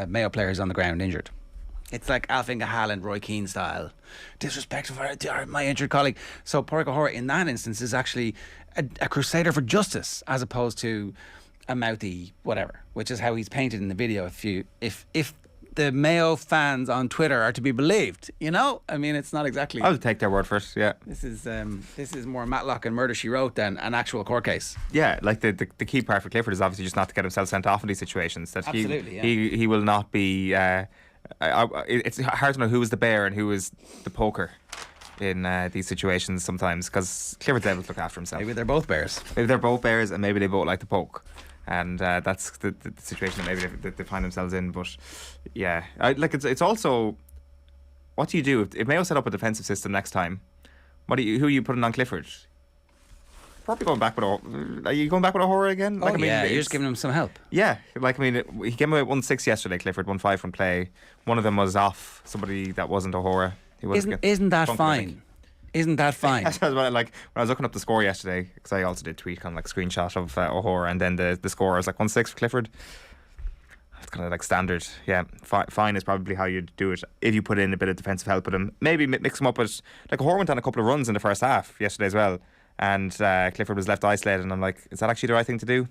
Mayo players on the ground injured. It's like Alfinga Haaland, Roy Keane style. Disrespectful for my injured colleague. So Pádraig O'Hara in that instance is actually a crusader for justice as opposed to a mouthy whatever, which is how he's painted in the video. If the Mayo fans on Twitter are to be believed, you know? I mean, it's not exactly... I'll take their word for it, yeah. This is more Matlock and Murder, She Wrote than an actual court case. Yeah, like the key part for Clifford is obviously just not to get himself sent off in these situations. That Absolutely, he will not be... it's hard to know who is the bear and who is the poker in these situations sometimes, because Clifford's able to look after himself. Maybe they're both bears. Maybe they're both bears, and maybe they both like to poke. And that's the situation that maybe they find themselves in. But yeah, it's also, what do you do if Mayo set up a defensive system next time? Who are you putting on Clifford? Probably going back with are you going back with O'Hara again? You're just giving him some help. Yeah, he came away 1-6 yesterday. Clifford 1-5 from play. One of them was off somebody that wasn't O'Hara. Isn't that fine? Isn't that fine? When I was looking up the score yesterday, because I also did tweet kind of like screenshot of O'Hara, and then the score was like 1-6 for Clifford. kind of like standard. Yeah, fine is probably how you'd do it if you put in a bit of defensive help with him. Maybe mix him up with, like, Horn went on a couple of runs in the first half yesterday as well, and Clifford was left isolated, and I'm like, is that actually the right thing to do?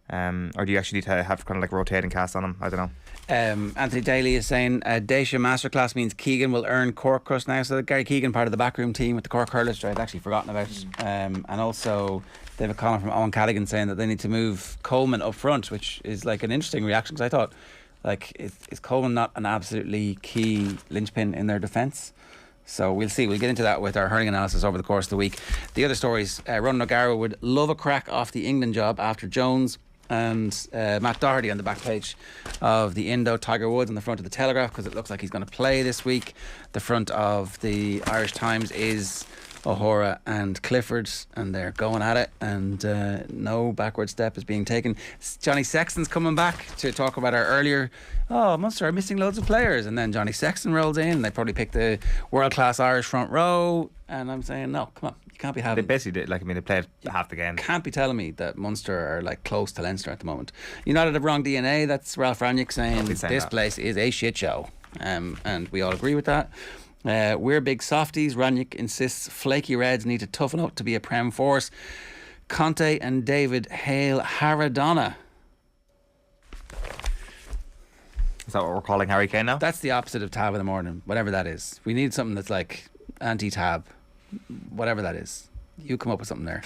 Or do you actually need to have kind of like rotating cast on him? I don't know. Anthony Daly is saying Dacia Masterclass means Keegan will earn Cork crust now. So Gary Keegan, part of the backroom team with the Cork hurlers, I'd actually forgotten about. And also David Collin from Owen Callaghan saying that they need to move Coleman up front, which is like an interesting reaction, because I thought, like, is Coleman not an absolutely key linchpin in their defence? So we'll see. We'll get into that with our hurling analysis over the course of the week. The other stories, Ronan O'Gara would love a crack off the England job after Jones and Matt Doherty on the back page of the Indo. Tiger Woods on the front of the Telegraph, because it looks like he's going to play this week. The front of the Irish Times is O'Hara and Clifford, and they're going at it, and no backward step is being taken. Johnny Sexton's coming back to talk about our earlier, Munster are missing loads of players, and then Johnny Sexton rolls in. They probably picked the world-class Irish front row, and I'm saying, no, come on, you can't be having... They basically did, they played half the game. Can't be telling me that Munster are like close to Leinster at the moment. United have wrong DNA. That's Ralph Rangnick saying this place is a shit show, and we all agree with that. We're big softies. Rangnick insists flaky Reds need to toughen up to be a Prem force. Conte and David hail Haradonna. Is that what we're calling Harry Kane now? That's the opposite of Tab in the morning, whatever that is. We need something that's like anti-Tab, whatever that is. You come up with something there.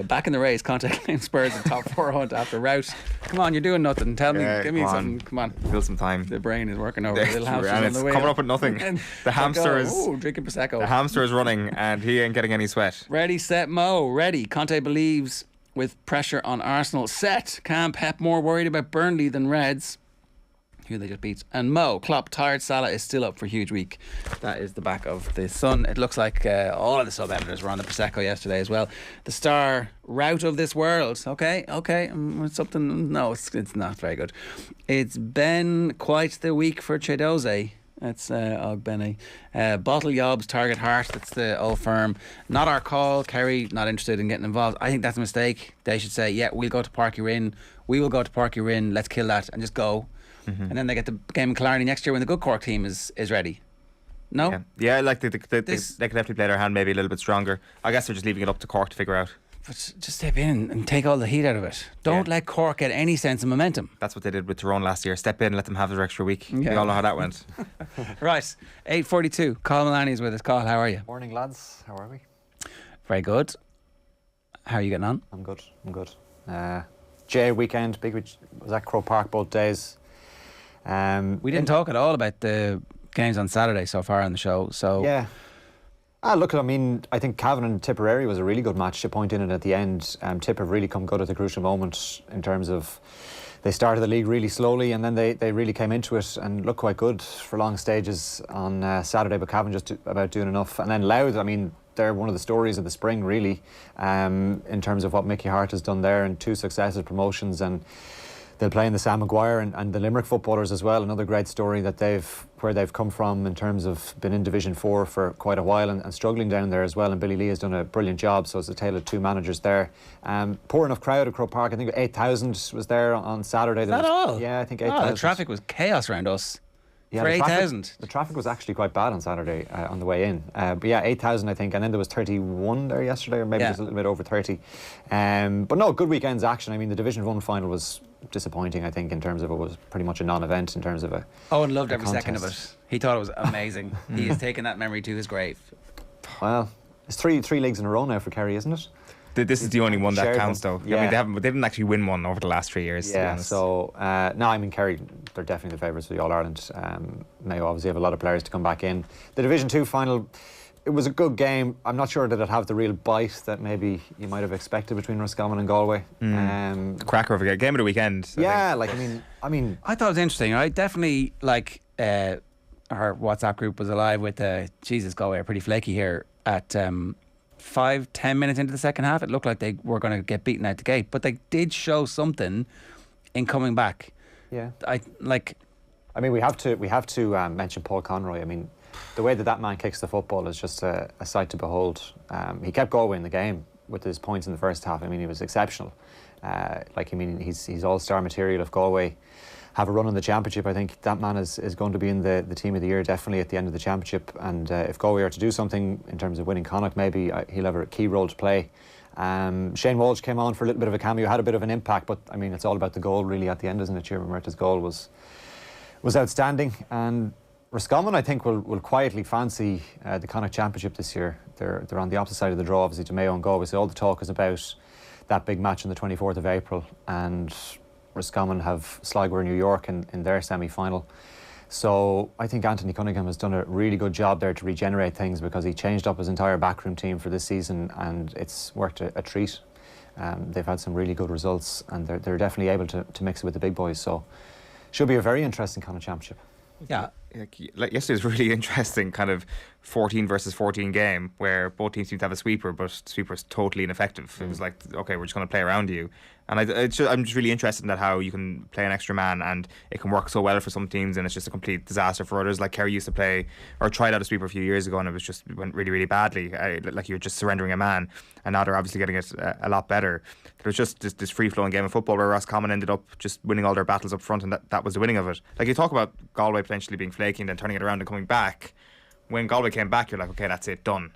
Back in the race, Conte claims Spurs in top 4 hunt after rout. Come on, you're doing nothing. Tell me, give me something. Come on, fill some time. The brain is working over. The little hamster's and on the wheel. Coming up with nothing. The hamster is drinking prosecco. The hamster is running, and he ain't getting any sweat. Ready, set, Mo. Ready. Conte believes with pressure on Arsenal. Set. Can Pep more worried about Burnley than Reds, who they just beat? And Mo, Klopp tired Salah is still up for a huge week. That is the back of the Sun. It looks like all of the sub-editors were on the Prosecco yesterday as well. The Star, rout of this world. Okay, something. No, it's not very good. It's been quite the week for Chiedozie. That's Ogbene. Bottle Yobs, Target Heart. That's the old firm. Not our call. Kerry not interested in getting involved. I think that's a mistake. They should say, yeah, we'll go to Park Rin. We will go to Park Rin. Let's kill that and just go. And then they get the game in Killarney next year when the good Cork team is ready. No? Yeah, like they could definitely play their hand maybe a little bit stronger. I guess they're just leaving it up to Cork to figure out. But just step in and take all the heat out of it. Don't let Cork get any sense of momentum. That's what they did with Tyrone last year. Step in, let them have their extra week. We all know how that went. Right, 8:42. Carl Maloney is with us. Carl, how are you? Morning, lads. How are we? Very good. How are you getting on? I'm good. GAA weekend, big was at Croke Park both days. We didn't talk at all about the games on Saturday so far on the show. So yeah. Look, I mean, I think Cavan and Tipperary was a really good match to point in it at the end. Tip have really come good at the crucial moment in terms of they started the league really slowly and then they really came into it and looked quite good for long stages on Saturday, but Cavan just about doing enough. And then Louth, I mean, they're one of the stories of the spring really, in terms of what Mickey Hart has done there and 2 successive promotions, and they'll play in the Sam Maguire and the Limerick footballers as well. Another great story that where they've come from in terms of been in Division 4 for quite a while and struggling down there as well. And Billy Lee has done a brilliant job. So it's a tale of 2 managers there. Poor enough crowd at Croke Park. I think 8,000 was there on Saturday. Is that all? Yeah, I think 8,000. The traffic was chaos around us. Yeah, for 8,000. The traffic was actually quite bad on Saturday on the way in. But yeah, 8,000 I think, and then there was 31 there yesterday, or maybe just a little bit over 30. But no, good weekend's action. I mean, the Division 1 final was disappointing, I think, in terms of it was pretty much a non-event in terms of a Owen loved every second of it. He thought it was amazing. He has taken that memory to his grave. Well, it's three leagues in a row now for Kerry, isn't it? This is the only one that counts, though. Yeah. I mean, they didn't actually win one over the last 3 years. Yeah, so no, I mean, Kerry, they're definitely the favourites for the All-Ireland. Mayo obviously have a lot of players to come back in. The Division 2 final, it was a good game. I'm not sure that it have the real bite that maybe you might have expected between Roscommon and Galway. Cracker of a game of the weekend. I mean, I thought it was interesting. I definitely our WhatsApp group was alive with Jesus, Galway are pretty flaky here at 5-10 minutes into the second half. It looked like they were going to get beaten out the gate, but they did show something in coming back. Yeah, I mean, we have to mention Paul Conroy. I mean, the way that man kicks the football is just a sight to behold. He kept Galway in the game with his points in the first half. I mean, he was exceptional. He's all-star material. If Galway have a run in the championship, I think that man is going to be in the team of the year definitely at the end of the championship. And if Galway are to do something in terms of winning Connacht, maybe he'll have a key role to play. Shane Walsh came on for a little bit of a cameo, had a bit of an impact, but I mean, it's all about the goal really at the end, isn't it? Chiara Murta's goal was outstanding. And Roscommon, I think, will quietly fancy the Connacht Championship this year. They're on the opposite side of the draw, obviously, to Mayo and Galway. So all the talk is about that big match on the 24th of April, and Roscommon have Sligo in New York in their semi-final. So I think Anthony Cunningham has done a really good job there to regenerate things, because he changed up his entire backroom team for this season, and it's worked a treat. They've had some really good results, and they're definitely able to mix it with the big boys. So should be a very interesting Connacht Championship. Yeah. Like yesterday was really interesting, kind of 14 versus 14 game where both teams seem to have a sweeper, but the sweeper's totally ineffective. It was like, okay, we're just going to play around you. And I'm just really interested in that, how you can play an extra man and it can work so well for some teams, and it's just a complete disaster for others. Like Kerry used to play or tried out a sweeper a few years ago, and it went really, really badly. Like you're just surrendering a man, and now they're obviously getting it a lot better. There was just this free-flowing game of football where Roscommon ended up just winning all their battles up front, and that was the winning of it. Like you talk about Galway potentially being flaky and then turning it around and coming back. When Galway came back, you're like, okay, that's it, done.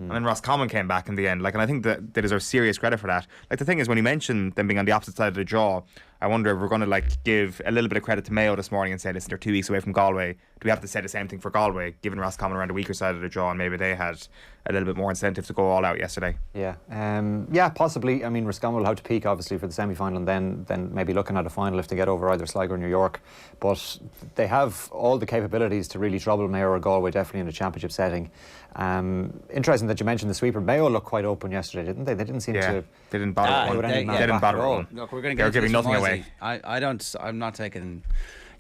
And then Roscommon came back in the end, and I think that they deserve serious credit for that. Like the thing is, when you mentioned them being on the opposite side of the draw, I wonder if we're going to give a little bit of credit to Mayo this morning and say, listen, they're 2 weeks away from Galway. Do we have to say the same thing for Galway, given Roscommon around the weaker side of the draw, and maybe they had a little bit more incentive to go all out yesterday? Yeah, possibly. I mean, Roscommon will have to peak obviously for the semi-final, and then maybe looking at a final if they get over either Sligo or New York. But they have all the capabilities to really trouble Mayo or Galway, definitely in a championship setting. Interesting that you mentioned the sweeper. Mayo looked quite open yesterday, didn't they? They didn't seem to. They didn't bother. They didn't bother at all. Look, we're going to They're giving nothing away. I'm not taking.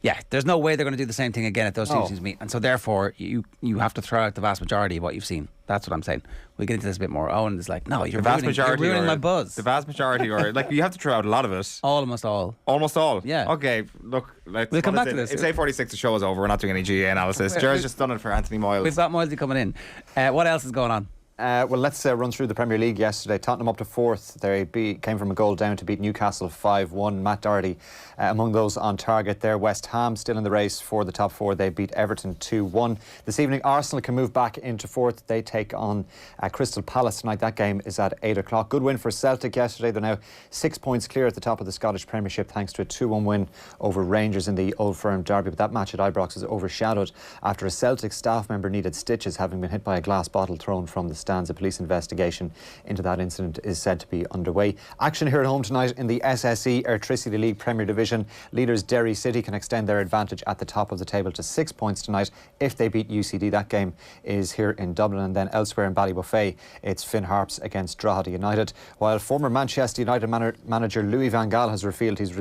Yeah, there's no way they're going to do the same thing again if those two teams meet, and so therefore you have to throw out the vast majority of what you've seen. That's what I'm saying. We'll get into this a bit more. Owen is like, no, you're ruining my buzz. The vast majority, or you have to throw out a lot of it. Almost all. Almost all. Yeah. Okay. Look, we'll come back to this. It's 8:46. The show is over. We're not doing any GAA analysis. Gerard's just done it for Anthony Moyles. We've got Moyles coming in. What else is going on? Well, let's run through the Premier League yesterday. Tottenham up to 4th. They came from a goal down to beat Newcastle 5-1. Matt Doherty among those on target there. West Ham still in the race for the top 4. They beat Everton 2-1. This evening, Arsenal can move back into 4th. They take on Crystal Palace tonight. That game is at 8 o'clock. Good win for Celtic yesterday. They're now 6 points clear at the top of the Scottish Premiership thanks to a 2-1 win over Rangers in the Old Firm derby. But that match at Ibrox is overshadowed after a Celtic staff member needed stitches, having been hit by a glass bottle thrown from the stands. A police investigation into that incident is said to be underway. Action here at home tonight in the SSE Airtricity League Premier Division. Leaders Derry City can extend their advantage at the top of the table to 6 points tonight if they beat UCD. That game is here in Dublin. And then elsewhere in Ballybuffet, it's Finn Harps against Drogheda United. While former Manchester United manager Louis van Gaal has revealed he's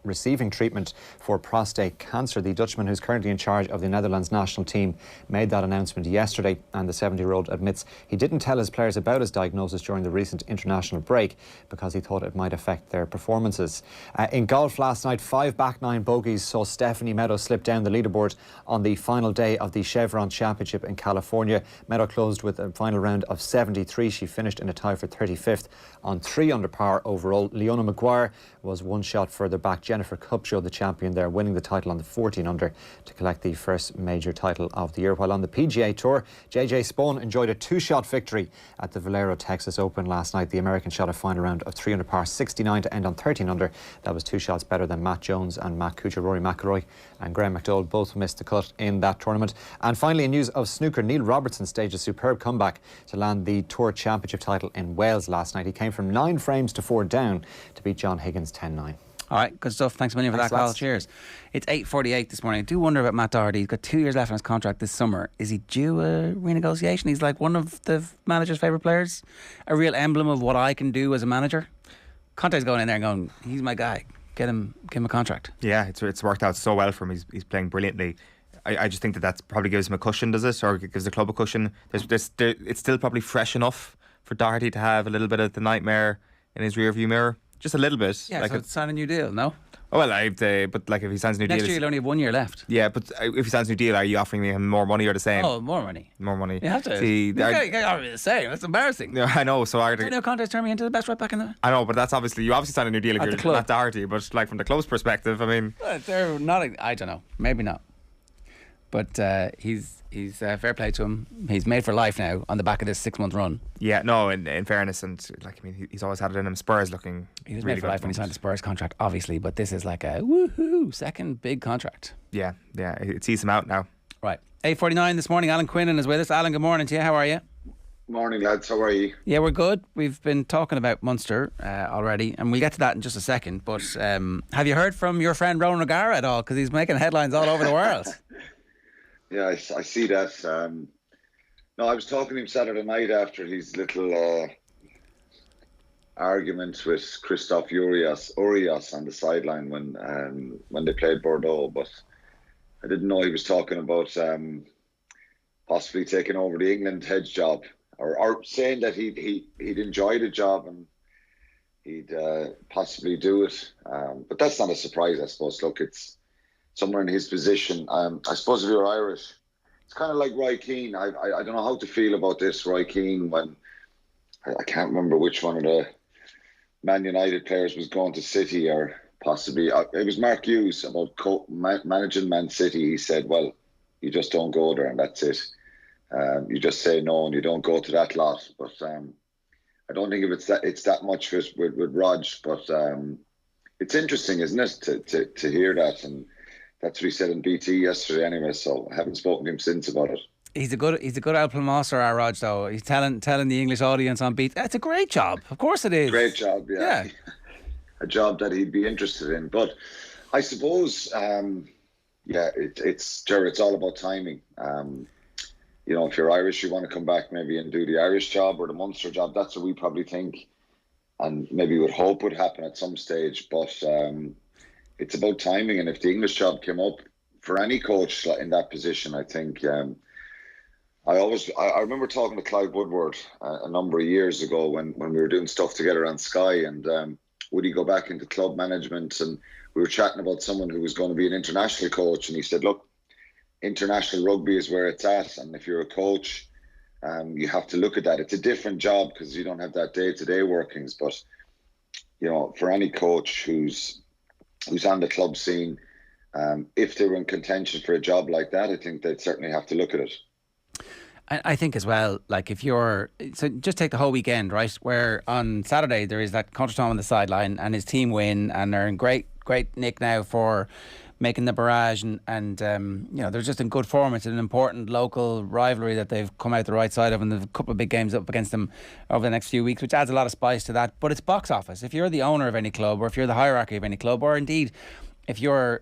receiving treatment for prostate cancer. The Dutchman, who's currently in charge of the Netherlands national team, made that announcement yesterday, and the 70-year-old admits he didn't tell his players about his diagnosis during the recent international break because he thought it might affect their performances. In golf last night, 5 back 9 bogeys saw Stephanie Meadow slip down the leaderboard on the final day of the Chevron Championship in California. Meadow closed with a final round of 73. She finished in a tie for 35th on 3 under par overall. Leona Maguire was 1 shot further back. Jennifer Kupcho, the champion there, winning the title on the 14 under to collect the first major title of the year. While on the PGA Tour, JJ Spaun enjoyed a 2-shot victory at the Valero Texas Open last night. The American shot a final round of 3 under par 69 to end on 13 under. That was 2 shots better than Matt Jones and Matt Kuchar. Rory McIlroy and Graham McDowell both missed the cut in that tournament. And finally, in news of snooker, Neil Robertson staged a superb comeback to land the Tour Championship title in Wales last night. He came from 9 frames to 4 down to beat John Higgins 10-9. All right, good stuff. Thanks a million for that, Carl. Cheers. It's 8:48 this morning. I do wonder about Matt Doherty. He's got 2 years left on his contract this summer. Is he due a renegotiation? He's like one of the manager's favourite players. A real emblem of what I can do as a manager. Conte's going in there and going, he's my guy. Give him a contract. Yeah, it's worked out so well for him. He's playing brilliantly. I just think that probably gives him a cushion, does it? Or gives the club a cushion. It's still probably fresh enough for Doherty to have a little bit of the nightmare in his rear view mirror. Just a little bit. Yeah, so it's sign a new deal, no? Oh, well, but like if he signs a new deal... Next year he'll only have 1 year left. Yeah, but if he signs a new deal, are you offering him more money or the same? Oh, more money. More money. You have to. See, you can't offer me the same. That's embarrassing. Yeah, I know. So no contest turn me into the best right back in the... I know, but that's obviously... You obviously sign a new deal if you're not Doherty, but like from the club's perspective, I mean... They're not... I don't know. Maybe not. But he's fair play to him. He's made for life now on the back of this 6-month run. Yeah, no, in fairness, and like I mean, he's always had it in him. Spurs looking. He was really made for life when he signed the Spurs contract, obviously. But this is like a woohoo second big contract. Yeah, it sees him out now. Right, 8:49 this morning. Alan Quinlan is with us. Alan, good morning to you. How are you? Morning, lads. How are you? Yeah, we're good. We've been talking about Munster already, and we'll get to that in just a second. But have you heard from your friend Ronan O'Gara at all? Because he's making headlines all over the world. Yeah, I see that. No, I was talking to him Saturday night after his little argument with Christophe Urias on the sideline when they played Bordeaux. But I didn't know he was talking about possibly taking over the England head job, or saying that he'd enjoy the job and he'd possibly do it. But that's not a surprise, I suppose. Look, it's somewhere in his position. I suppose if you're Irish, it's kind of like Roy Keane. I don't know how to feel about this. Roy Keane, when I can't remember which one of the Man United players was going to City, or possibly it was Mark Hughes about managing Man City. He said, "Well, you just don't go there, and that's it. You just say no, and you don't go to that lot." But I don't think it's that much with Rog. But it's interesting, isn't it, to hear that? And that's what he said in BT yesterday anyway, so I haven't spoken to him since about it. He's a good Alpha Master, our Rog, though. He's telling the English audience on BT. It's a great job. Of course it is. Great job, yeah. A job that he'd be interested in. But I suppose, it's all about timing. If you're Irish, you want to come back maybe and do the Irish job or the Munster job. That's what we probably think and maybe would hope would happen at some stage. But it's about timing, and if the English job came up for any coach in that position, I think I remember talking to Clive Woodward a number of years ago when we were doing stuff together on Sky, and would he go back into club management? And we were chatting about someone who was going to be an international coach, and he said, "Look, international rugby is where it's at, and if you're a coach, you have to look at that. It's a different job because you don't have that day-to-day workings, but for any coach who's on the club scene, if they were in contention for a job like that, I think they'd certainly have to look at it." I think as well, like so just take the whole weekend, right, where on Saturday there is that contretemps on the sideline and his team win and they're in great nick now for making the barrage, and they're just in good form. It's an important local rivalry that they've come out the right side of, and there's a couple of big games up against them over the next few weeks, which adds a lot of spice to that. But it's box office. If you're the owner of any club, or if you're the hierarchy of any club, or indeed if you're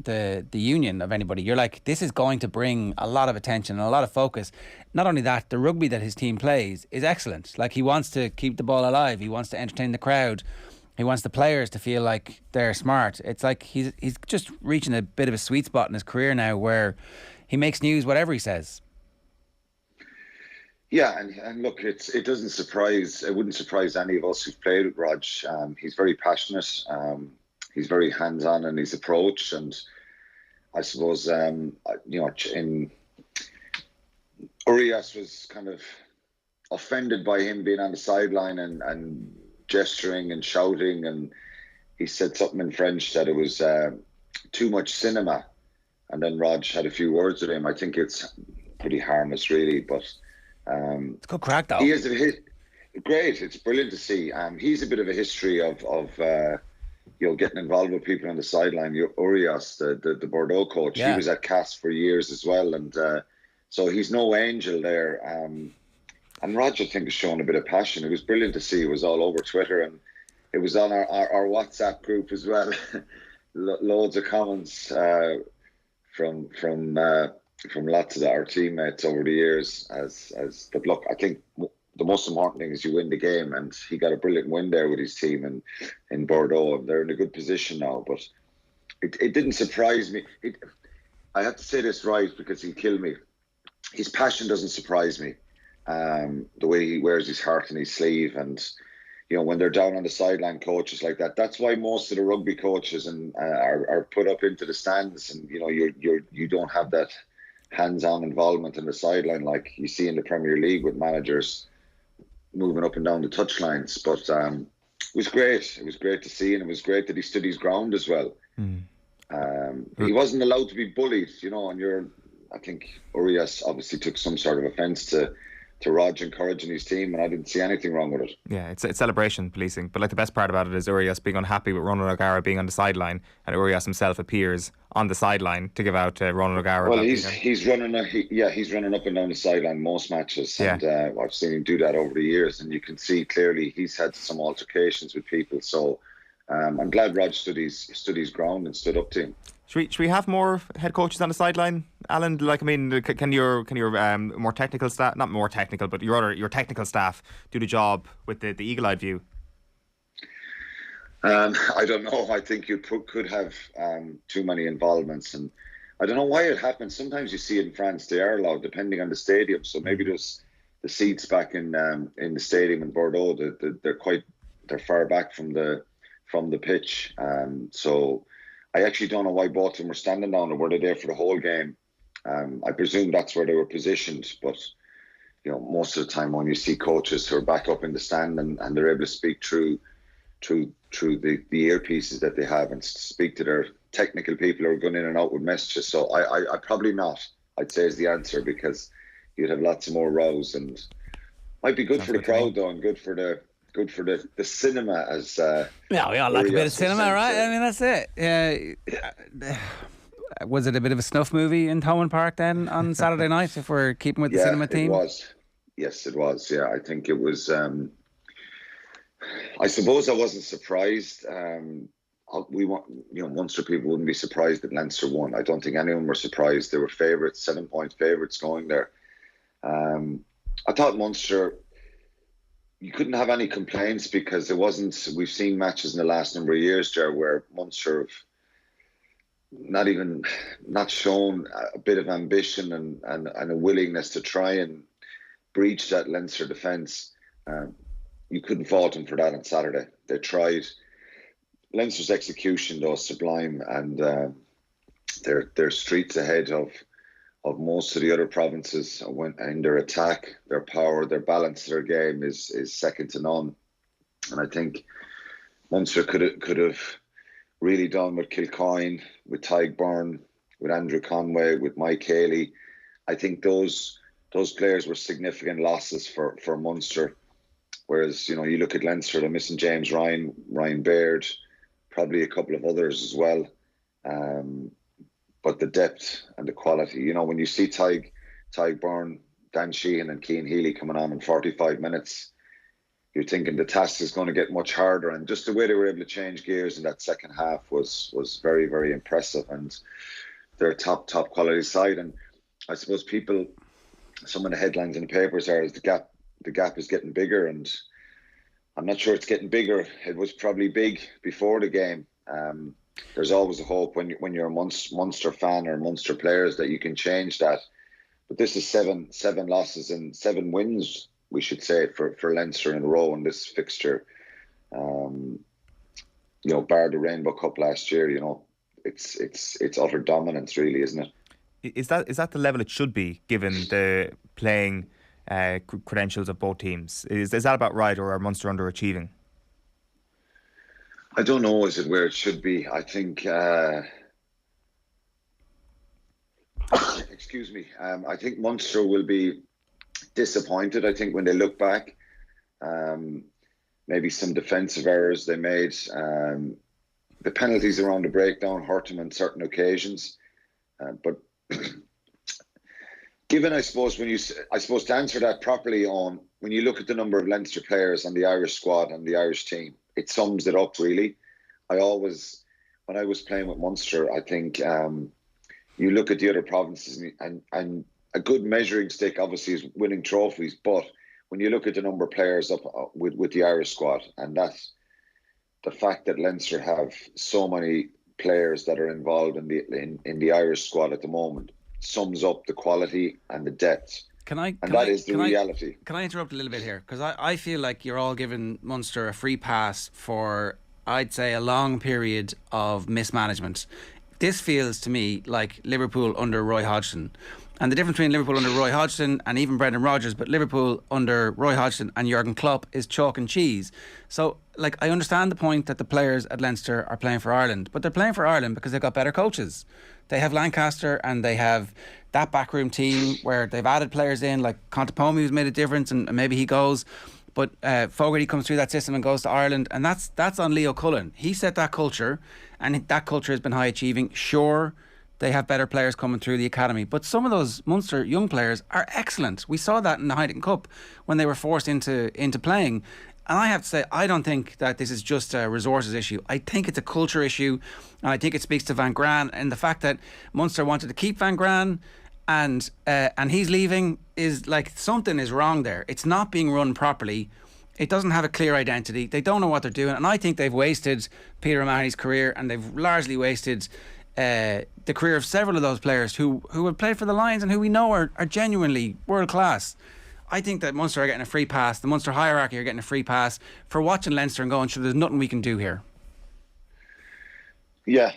the union of anybody, you're like, this is going to bring a lot of attention and a lot of focus. Not only that, the rugby that his team plays is excellent. Like, he wants to keep the ball alive. He wants to entertain the crowd. He wants the players to feel like they're smart. It's like he's just reaching a bit of a sweet spot in his career now where he makes news whatever he says. Yeah, and look, it wouldn't surprise any of us who've played with Rog. He's very passionate. He's very hands-on in his approach, and I suppose Urias was kind of offended by him being on the sideline and gesturing and shouting, and he said something in French that it was too much cinema, and then Rog had a few words with him. I think it's pretty harmless, really, but it's good crack, though. He is great. It's brilliant to see. He's a bit of a history of getting involved with people on the sideline. Urias, the Bordeaux coach, He was at CAS for years as well, and so he's no angel there. And Rog, I think, has shown a bit of passion. It was brilliant to see. It was all over Twitter, and it was on our WhatsApp group as well. Loads of comments from lots of our teammates over the years. But look, I think the most important thing is you win the game, and he got a brilliant win there with his team in Bordeaux, and they're in a good position now. But it didn't surprise me. I have to say this right, because he'll kill me. His passion doesn't surprise me. The way he wears his heart in his sleeve, and when they're down on the sideline, coaches like that. That's why most of the rugby coaches are put up into the stands, and you don't have that hands-on involvement in the sideline like you see in the Premier League with managers moving up and down the touchlines. But it was great. It was great to see, and it was great that he stood his ground as well. He wasn't allowed to be bullied, and I think Urias obviously took some sort of offence to Rog encouraging his team, and I didn't see anything wrong with it. Yeah, it's celebration policing. But like the best part about it is Urias being unhappy with Ronan O'Gara being on the sideline, and Urias himself appears on the sideline to give out Ronan O'Gara. Well, he's running up and down the sideline most matches, and I've seen him do that over the years, and you can see clearly he's had some altercations with people. So I'm glad Rog stood his ground and stood up to him. Should we have more head coaches on the sideline, Alan? Can your more technical staff, not more technical, but your technical staff do the job with the eagle-eyed view? I don't know. I think you could have too many involvements, and I don't know why it happens. Sometimes you see it in France; they are allowed, depending on the stadium. So maybe there's the seats back in the stadium in Bordeaux. They're far back from the pitch, so. I actually don't know why both of them were standing down, or were they there for the whole game. I presume that's where they were positioned, but most of the time when you see coaches who are back up in the stand and they're able to speak through the earpieces that they have and speak to their technical people who are going in and out with messages. So I probably not, I'd say, is the answer, because you'd have lots of more rows, and might be good for the crowd though, and good for the cinema, as we all like a bit of cinema, right? I mean, that's it. Was it a bit of a snuff movie in Thomond Park then on Saturday night, if we're keeping with the cinema theme? It was. Yes, it was. Yeah, I think it was. I suppose I wasn't surprised. Munster people wouldn't be surprised that Leinster won. I don't think anyone were surprised. They were favourites, 7-point favourites going there. I thought Munster, you couldn't have any complaints, because it wasn't. We've seen matches in the last number of years there where Munster have not shown a bit of ambition and a willingness to try and breach that Leinster defence. You couldn't fault them for that on Saturday. They tried. Leinster's execution, though, sublime, and they're streets ahead of most of the other provinces in their attack, their power, their balance, their game is second to none. And I think Munster could have really done with Kilcoyne, with Tadhg Byrne, with Andrew Conway, with Mike Haley. I think those players were significant losses for Munster. Whereas, you look at Leinster, they're missing James Ryan, Ryan Baird, probably a couple of others as well. But the depth and the quality, when you see Tadhg Byrne, Dan Sheahan and Cian Healy coming on in 45 minutes, you're thinking the task is going to get much harder. And just the way they were able to change gears in that second half was very, very impressive. And they're a top quality side. And I suppose some of the headlines in the papers are the gap is getting bigger. And I'm not sure it's getting bigger. It was probably big before the game. There's always a hope when you're a Munster fan or Munster players that you can change that. But this is seven losses and 7 wins, we should say, for Leinster in a row in this fixture. Bar the Rainbow Cup last year, it's utter dominance, really, isn't it? Is that the level it should be, given the playing credentials of both teams? Is that about right, or are Munster underachieving? I don't know, is it where it should be? I think, excuse me, I think Munster will be disappointed, I think, when they look back. Maybe some defensive errors they made. The penalties around the breakdown hurt them on certain occasions. But given, I suppose, to answer that properly, when you look at the number of Leinster players on the Irish squad and the Irish team, it sums it up, really. When I was playing with Munster, I think you look at the other provinces and a good measuring stick, obviously, is winning trophies. But when you look at the number of players up with the Irish squad, and that's the fact that Leinster have so many players that are involved in the Irish squad at the moment, sums up the quality and the depth That is the reality. Can I interrupt a little bit here? Because I feel like you're all giving Munster a free pass for, I'd say, a long period of mismanagement. This feels to me like Liverpool under Roy Hodgson. And the difference between Liverpool under Roy Hodgson and even Brendan Rodgers, but Liverpool under Roy Hodgson and Jurgen Klopp is chalk and cheese. So, like, I understand the point that the players at Leinster are playing for Ireland, but they're playing for Ireland because they've got better coaches. They have Lancaster and they have that backroom team where they've added players in, like Contepomi, who's made a difference, and maybe he goes. But Fogarty comes through that system and goes to Ireland, and that's on Leo Cullen. He set that culture, and that culture has been high achieving. Sure, they have better players coming through the academy, but some of those Munster young players are excellent. We saw that in the Heineken Cup when they were forced into playing. And I have to say, I don't think that this is just a resources issue. I think it's a culture issue, and I think it speaks to Van Graan, and the fact that Munster wanted to keep Van Graan and he's leaving is like, something is wrong there. It's not being run properly. It doesn't have a clear identity. They don't know what they're doing, and I think they've wasted Peter O'Mahony's career, and they've largely wasted the career of several of those players who have played for the Lions and who we know are genuinely world class. I think that Munster are getting a free pass. The Munster hierarchy are getting a free pass for watching Leinster and going, sure, there's nothing we can do here. Yeah,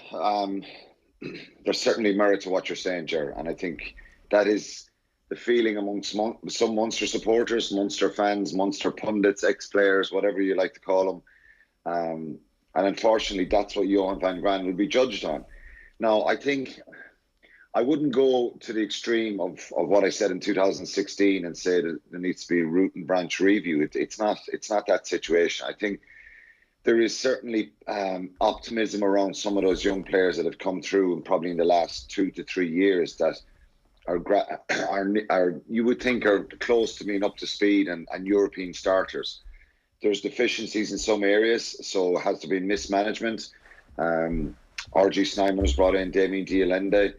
there's certainly merit to what you're saying, Ger, and I think that is the feeling amongst some Munster supporters, Munster fans, Munster pundits, ex-players, whatever you like to call them. And unfortunately, that's what Johan van Graan will be judged on. Now, I think I wouldn't go to the extreme of what I said in 2016 and say that there needs to be a root and branch review. It's not that situation. I think there is certainly optimism around some of those young players that have come through, and probably in the last 2 to 3 years, that are you would think are close to being up to speed and European starters. There's deficiencies in some areas, so it has to be mismanagement. RG Snyman was brought in, Damien Dialende.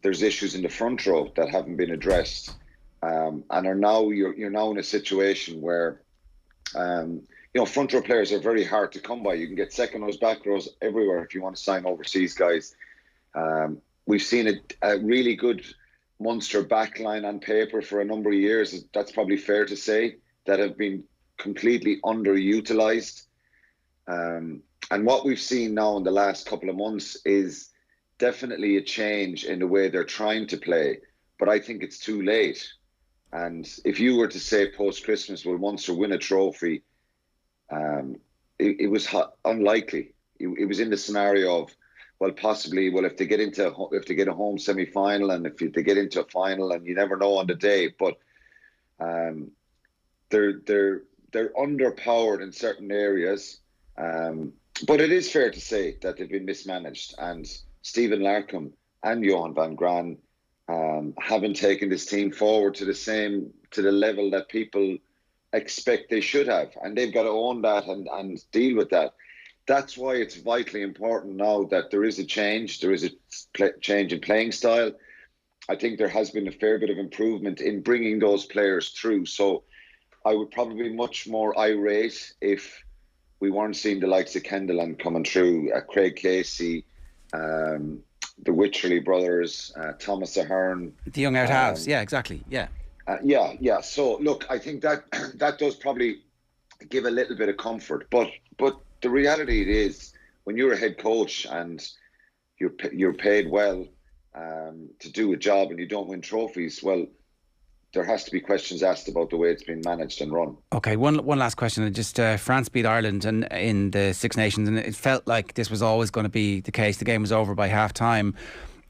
There's issues in the front row that haven't been addressed, and are now you're now in a situation where front row players are very hard to come by. You can get second rows, back rows everywhere if you want to sign overseas guys. We've seen a really good Munster backline on paper for a number of years. That's probably fair to say, that have been completely underutilised. And what we've seen now in the last couple of months is definitely a change in the way they're trying to play. But I think it's too late. And if you were to say post-Christmas, will Munster win a trophy? It was unlikely. It was in the scenario of, well, possibly, if they get a home semi-final, and if they get into a final, and you never know on the day, but they're underpowered in certain areas. But it is fair to say that they've been mismanaged, and Stephen Larkham and Johan van Graan haven't taken this team forward to the level that people expect they should have, and they've got to own that and deal with that. That's why it's vitally important now that there is a change. There is a change in playing style. I think there has been a fair bit of improvement in bringing those players through. So I would probably be much more irate if we weren't seeing the likes of Kendall coming through, Craig Casey, the Wycherley brothers, Thomas Ahern. The young out halves, yeah, exactly, yeah. Yeah. So, look, I think that does probably give a little bit of comfort. But the reality is, when you're a head coach and you're paid well to do a job and you don't win trophies, well, there has to be questions asked about the way it's been managed and run. Okay, one last question. Just France beat Ireland in the Six Nations, and it felt like this was always going to be the case. The game was over by half time.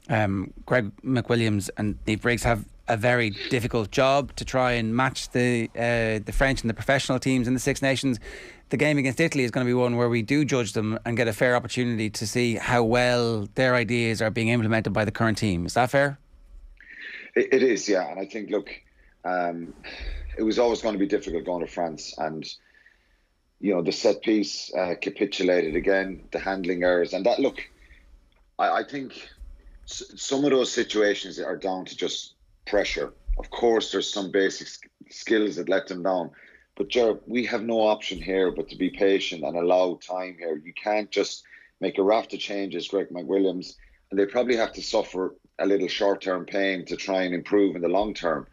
Greg McWilliams and Niamh Briggs have a very difficult job to try and match the French and the professional teams in the Six Nations. The game against Italy is going to be one where we do judge them and get a fair opportunity to see how well their ideas are being implemented by the current team. Is that fair? It is, yeah. And I think, look, it was always going to be difficult going to France, and the set piece capitulated again, the handling errors, and that. Look, I think some of those situations are down to just pressure. Of course, there's some basic skills that let them down, but Ger, we have no option here but to be patient and allow time here. You can't just make a raft of changes, Greg McWilliams, and they probably have to suffer a little short-term pain to try and improve in the long term.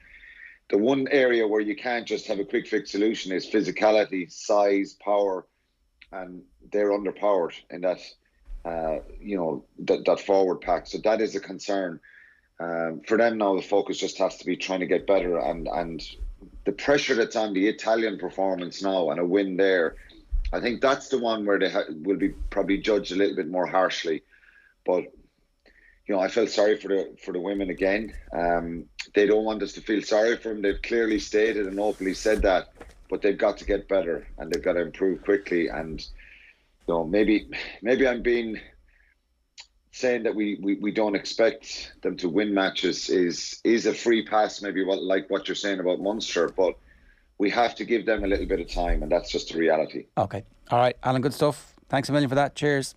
the one area where you can't just have a quick fix solution is physicality, size, power, and they're underpowered in that, that forward pack. So that is a concern. For them now, the focus just has to be trying to get better, and the pressure that's on the Italian performance now and a win there, I think that's the one where they will be probably judged a little bit more harshly. But I felt sorry for the women again. They don't want us to feel sorry for them. They've clearly stated and openly said that, but they've got to get better and they've got to improve quickly. And maybe I'm being saying that we don't expect them to win matches is a free pass, maybe like what you're saying about Munster, but we have to give them a little bit of time, and that's just the reality. Okay. All right, Alan, good stuff. Thanks a million for that. Cheers.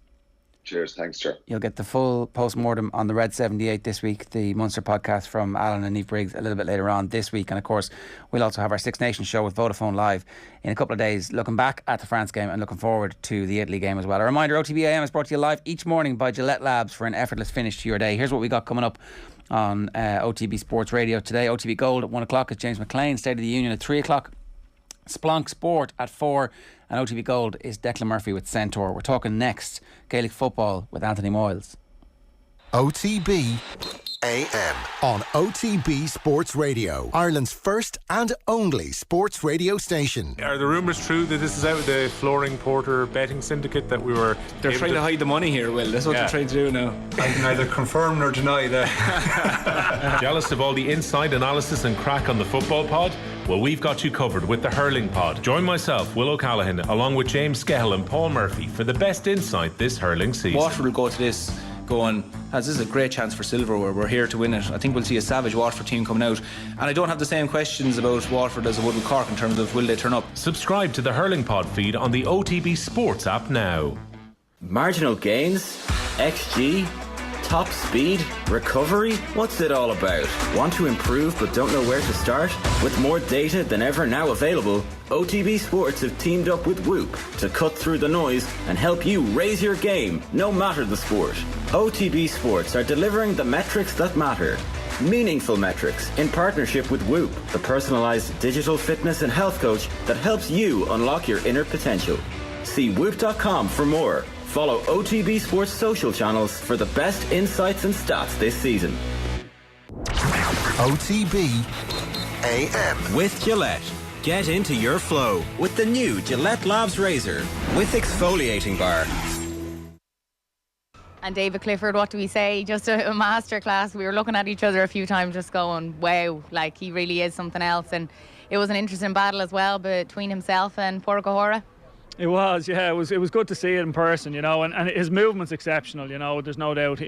Cheers. Thanks, sir. You'll get the full post-mortem on the Red 78 this week, the Munster podcast from Alan and Niamh Briggs a little bit later on this week. And of course, we'll also have our Six Nations show with Vodafone Live in a couple of days, looking back at the France game and looking forward to the Italy game as well. A reminder, OTB AM is brought to you live each morning by Gillette Labs for an effortless finish to your day. Here's what we got coming up on OTB Sports Radio today. OTB Gold at 1 o'clock is James McLean, State of the Union at 3 o'clock. Splonk Sport at 4, and OTB Gold is Declan Murphy with Centaur. We're talking next Gaelic football with Anthony Moyles. OTB AM on OTB Sports Radio, Ireland's first and only sports radio station. Are the rumours true that this is out of the Flooring Porter betting syndicate that we were... They're trying to hide the money here, Will. That's what they're trying to do now. I can neither confirm nor deny that. Jealous of all the inside analysis and crack on the football pod? Well, we've got you covered with the Hurling Pod. Join myself, Will O'Callaghan, along with James Skehill and Paul Murphy for the best insight this hurling season. Waterford will go to this going, this is a great chance for silver, where we're here to win it. I think we'll see a savage Waterford team coming out, and I don't have the same questions about Waterford as I would with Cork in terms of will they turn up. Subscribe to the Hurling Pod feed on the OTB Sports app now. Marginal gains? XG? Top speed? Recovery? What's it all about? Want to improve but don't know where to start? With more data than ever now available, OTB Sports have teamed up with Whoop to cut through the noise and help you raise your game, no matter the sport. OTB Sports are delivering the metrics that matter. Meaningful metrics in partnership with Whoop, the personalised digital fitness and health coach that helps you unlock your inner potential. See whoop.com for more. Follow OTB Sports social channels for the best insights and stats this season. OTB AM with Gillette. Get into your flow with the new Gillette Labs Razor with exfoliating bar. And David Clifford, what do we say? Just a masterclass. We were looking at each other a few times just going, wow, like he really is something else. And it was an interesting battle as well between himself and Pádraig O'Hara. It was, yeah. It was good to see it in person, and his movement's exceptional, there's no doubt.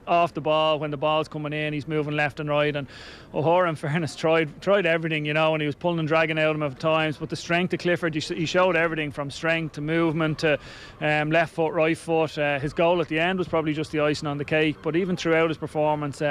Off the ball, when the ball's coming in, he's moving left and right, and O'Hara, in fairness, tried everything, and he was pulling and dragging out him at times, but the strength of Clifford, he showed everything from strength to movement to left foot, right foot. His goal at the end was probably just the icing on the cake, but even throughout his performance,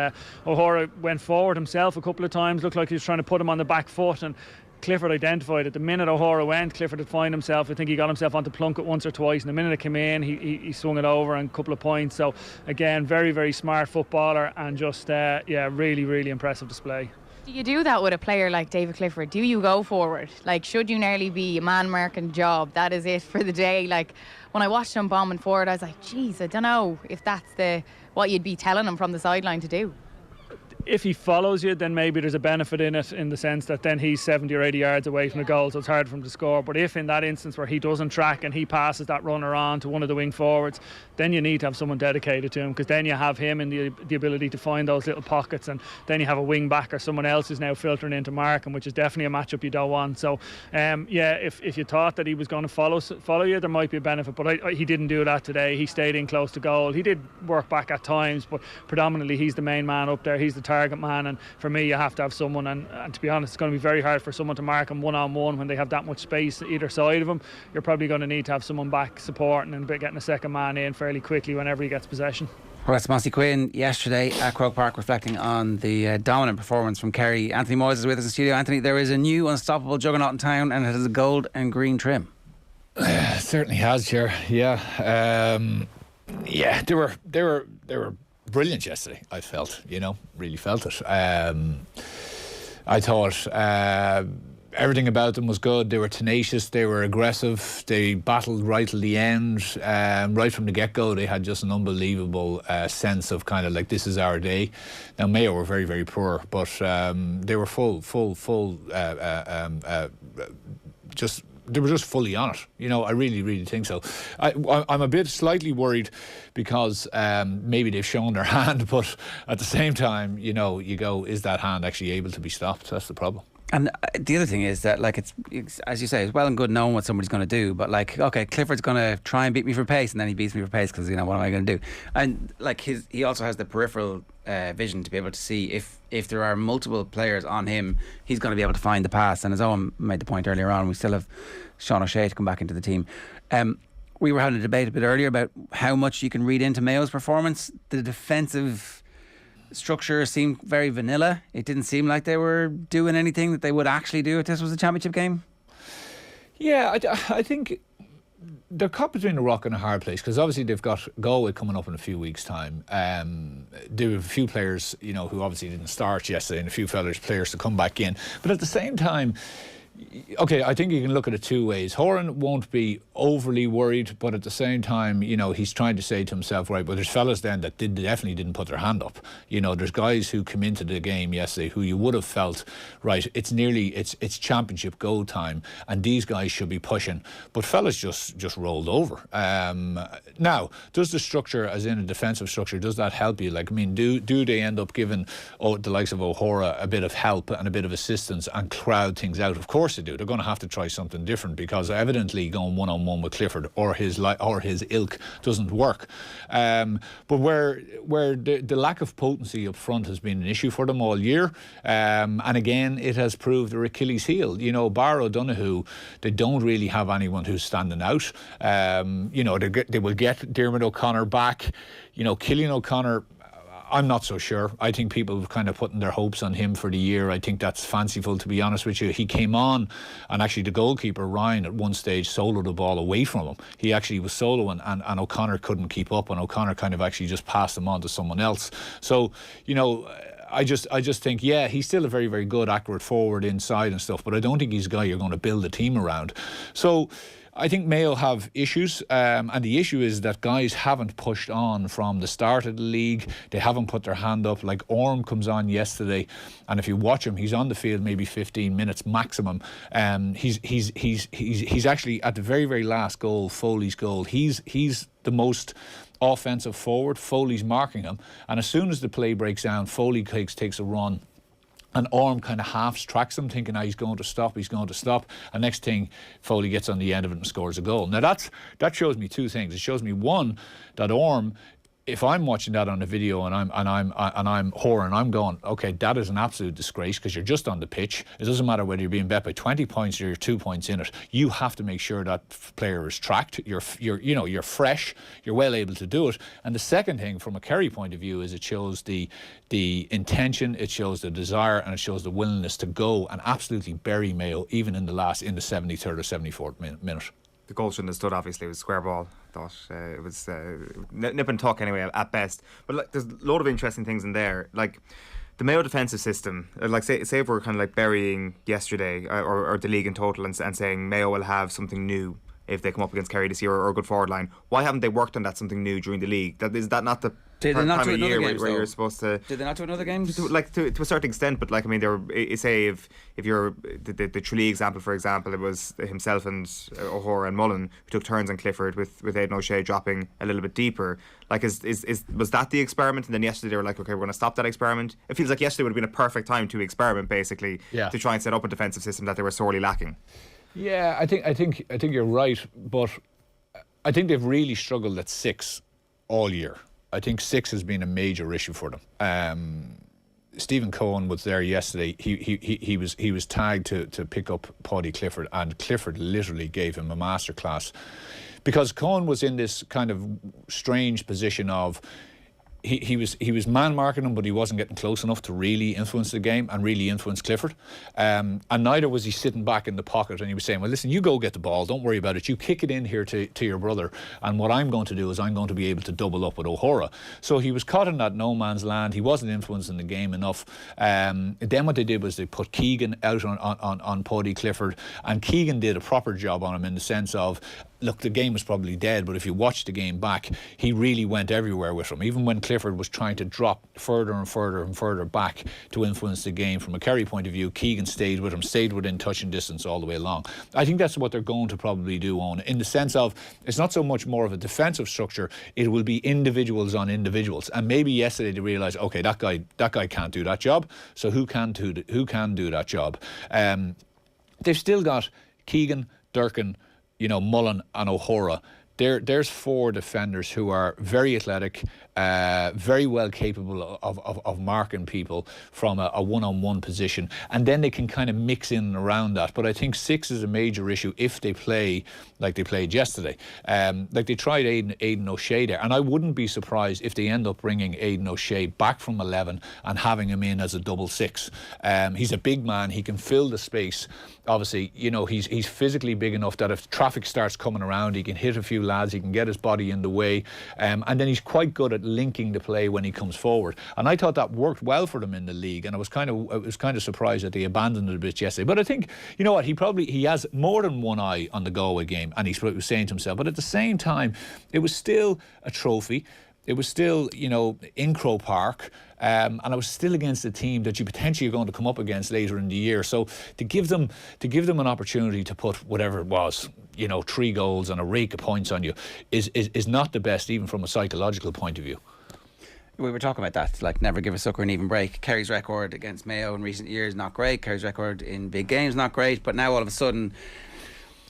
O'Hara went forward himself a couple of times, looked like he was trying to put him on the back foot, and Clifford identified it. The minute O'Hara went, Clifford had find himself. I think he got himself onto Plunkett once or twice, and the minute it came in, he swung it over and a couple of points. So again, very, very smart footballer, and just really, really impressive display. Do you do that with a player like David Clifford? Do you go forward? Like, should you nearly be a man-marking job? That is it for the day. Like, when I watched him bombing forward, I was like, geez, I don't know if that's what you'd be telling him from the sideline to do. If he follows you, then maybe there's a benefit in it, in the sense that then he's 70 or 80 yards away from the goal, so it's hard for him to score. But if in that instance where he doesn't track and he passes that runner on to one of the wing forwards, then you need to have someone dedicated to him, because then you have him in the ability to find those little pockets, and then you have a wing back or someone else who's now filtering into marking, which is definitely a matchup you don't want. So if you thought that he was going to follow you, there might be a benefit, but he didn't do that today. He stayed in close to goal. He did work back at times, but predominantly he's the main man up there. He's the target man, and for me, you have to have someone, and to be honest, it's going to be very hard for someone to mark him one-on-one when they have that much space either side of him. You're probably going to need to have someone back supporting and getting a second man in fairly quickly whenever he gets possession. Well, that's Mossy Quinn yesterday at Croke Park, reflecting on the dominant performance from Kerry. Anthony Moyles is with us in the studio. Anthony, there is a new unstoppable juggernaut in town, and it has a gold and green trim. It certainly has, here. Yeah, they were brilliant yesterday. I felt, really felt it. I thought everything about them was good. They were tenacious, they were aggressive, they battled right till the end. Right from the get-go, they had just an unbelievable sense of kind of like, this is our day. Now, Mayo were very, very poor, but they were they were just fully on it. You know, I really, really think so. I'm a bit slightly worried because maybe they've shown their hand, but at the same time, you know, you go, is that hand actually able to be stopped? That's the problem. And the other thing is that, like, it's as you say, it's well and good knowing what somebody's going to do, but like, okay, Clifford's going to try and beat me for pace, and then he beats me for pace because, you know, what am I going to do? And like, he also has the peripheral vision to be able to see if there are multiple players on him, he's going to be able to find the pass. And as Eoin made the point earlier on, we still have Sean O'Shea to come back into the team. We were having a debate a bit earlier about how much you can read into Mayo's performance. The defensive structure seemed very vanilla. It didn't seem like they were doing anything that they would actually do if this was a championship game. Yeah, I think they're caught between a rock and a hard place, because obviously they've got Galway coming up in a few weeks' time. There were a few players, you know, who obviously didn't start yesterday, and a few players to come back in. But at the same time, okay, I think you can look at it two ways. Horan won't be overly worried, but at the same time, you know, he's trying to say to himself, right, well, there's fellas then that definitely didn't put their hand up. You know, there's guys who come into the game yesterday who you would have felt, right, it's championship goal time, and these guys should be pushing. But fellas just rolled over. Now, does the structure, as in a defensive structure, does that help you? Like, I mean, do they end up giving the likes of O'Hara a bit of help and a bit of assistance and crowd things out? Of course they do. They're going to have to try something different, because evidently going one-on-one with Clifford or his ilk doesn't work. But where the lack of potency up front has been an issue for them all year, and again it has proved their Achilles heel. You know, bar O'Donoghue, they don't really have anyone who's standing out. You know, they will get Diarmuid O'Connor back. You know, Cillian O'Connor, I'm not so sure. I think people have kind of putting their hopes on him for the year. I think that's fanciful, to be honest with you. He came on, and actually the goalkeeper, Ryan, at one stage soloed the ball away from him. He actually was soloing, and O'Connor couldn't keep up, and O'Connor kind of actually just passed him on to someone else. So, you know, I just think, yeah, he's still a very, very good, accurate forward inside and stuff, but I don't think he's a guy you're going to build a team around. So I think Mayo have issues, and the issue is that guys haven't pushed on from the start of the league. They haven't put their hand up. Like, Orm comes on yesterday, and if you watch him, he's on the field maybe 15 minutes maximum. He's actually at the very, very last goal, Foley's goal. He's the most offensive forward. Foley's marking him, and as soon as the play breaks down, Foley takes a run, and Orm kind of half tracks him, thinking, he's going to stop. And next thing, Foley gets on the end of it and scores a goal. Now that shows me two things. It shows me, one, that Orm, if I'm watching that on a video and I'm Horan, I'm going, okay, that is an absolute disgrace, because you're just on the pitch. It doesn't matter whether you're being bet by 20 points or you're 2 points in it. You have to make sure that player is tracked. You're fresh. You're well able to do it. And the second thing, from a Kerry point of view, is it shows the intention, it shows the desire, and it shows the willingness to go and absolutely bury Mayo, even in the 73rd or 74th minute. The goal shouldn't have stood, obviously. It was square ball. Thought it was nip and tuck anyway at best. But like, there's a lot of interesting things in there. Like, the Mayo defensive system, like say if we're kind of like burying yesterday or the league in total and saying Mayo will have something new if they come up against Kerry this year, or a good forward line. Why haven't they worked on that something new during the league? Is that not the Did they not time do of year games, where you're supposed to? Did they not do another game? To a certain extent, but like, I mean, there were, say if you're the Tralee example, for example, it was himself and O'Hara and Mullen who took turns on Clifford, with Aidan O'Shea dropping a little bit deeper. Like, was that the experiment? And then yesterday they were like, okay, we're going to stop that experiment. It feels like yesterday would have been a perfect time to experiment, basically, to try and set up a defensive system that they were sorely lacking. Yeah, I think you're right, but I think they've really struggled at 6 all year. I think 6 has been a major issue for them. Stephen Cohen was there yesterday. He was tagged to pick up Paddy Clifford, and Clifford literally gave him a masterclass, because Cohen was in this kind of strange position of, he was man marking him, but he wasn't getting close enough to really influence the game and really influence Clifford. And neither was he sitting back in the pocket and he was saying, well, listen, you go get the ball, don't worry about it. You kick it in here to your brother. And what I'm going to do is I'm going to be able to double up with O'Gara. So he was caught in that no man's land. He wasn't influencing the game enough. Then what they did was they put Keegan out on Paddy Clifford, and Keegan did a proper job on him in the sense of, look, the game was probably dead, but if you watch the game back, he really went everywhere with him. Even when Clifford was trying to drop further and further and further back to influence the game from a Kerry point of view, Keegan stayed with him, stayed within touching distance all the way along. I think that's what they're going to probably do, Eoin, in the sense of it's not so much more of a defensive structure, it will be individuals on individuals. And maybe yesterday they realised, okay, that guy can't do that job, so who can do that job? They've still got Keegan, Durkin, Mullen and O'Gara. There's 4 defenders who are very athletic, very well capable of marking people from a one-on-one position, and then they can kind of mix in and around that. But I think 6 is a major issue if they play like they played yesterday. Like they tried Aidan O'Shea there, and I wouldn't be surprised if they end up bringing Aidan O'Shea back from 11 and having him in as a double 6. He's a big man, he can fill the space. Obviously, he's physically big enough that if traffic starts coming around, he can hit a few lads, he can get his body in the way, and then he's quite good at linking the play when he comes forward. And I thought that worked well for them in the league, and I was kind of surprised that they abandoned it a bit yesterday. But I think, you know what, he has more than one eye on the Galway game, and he was saying to himself, but at the same time, it was still a trophy. It was still, in Croke Park, and I was still against a team that you potentially are going to come up against later in the year. So to give them an opportunity to put whatever it was, 3 goals and a rake of points on you is not the best, even from a psychological point of view. We were talking about that, like never give a sucker an even break. Kerry's record against Mayo in recent years, not great. Kerry's record in big games, not great. But now all of a sudden,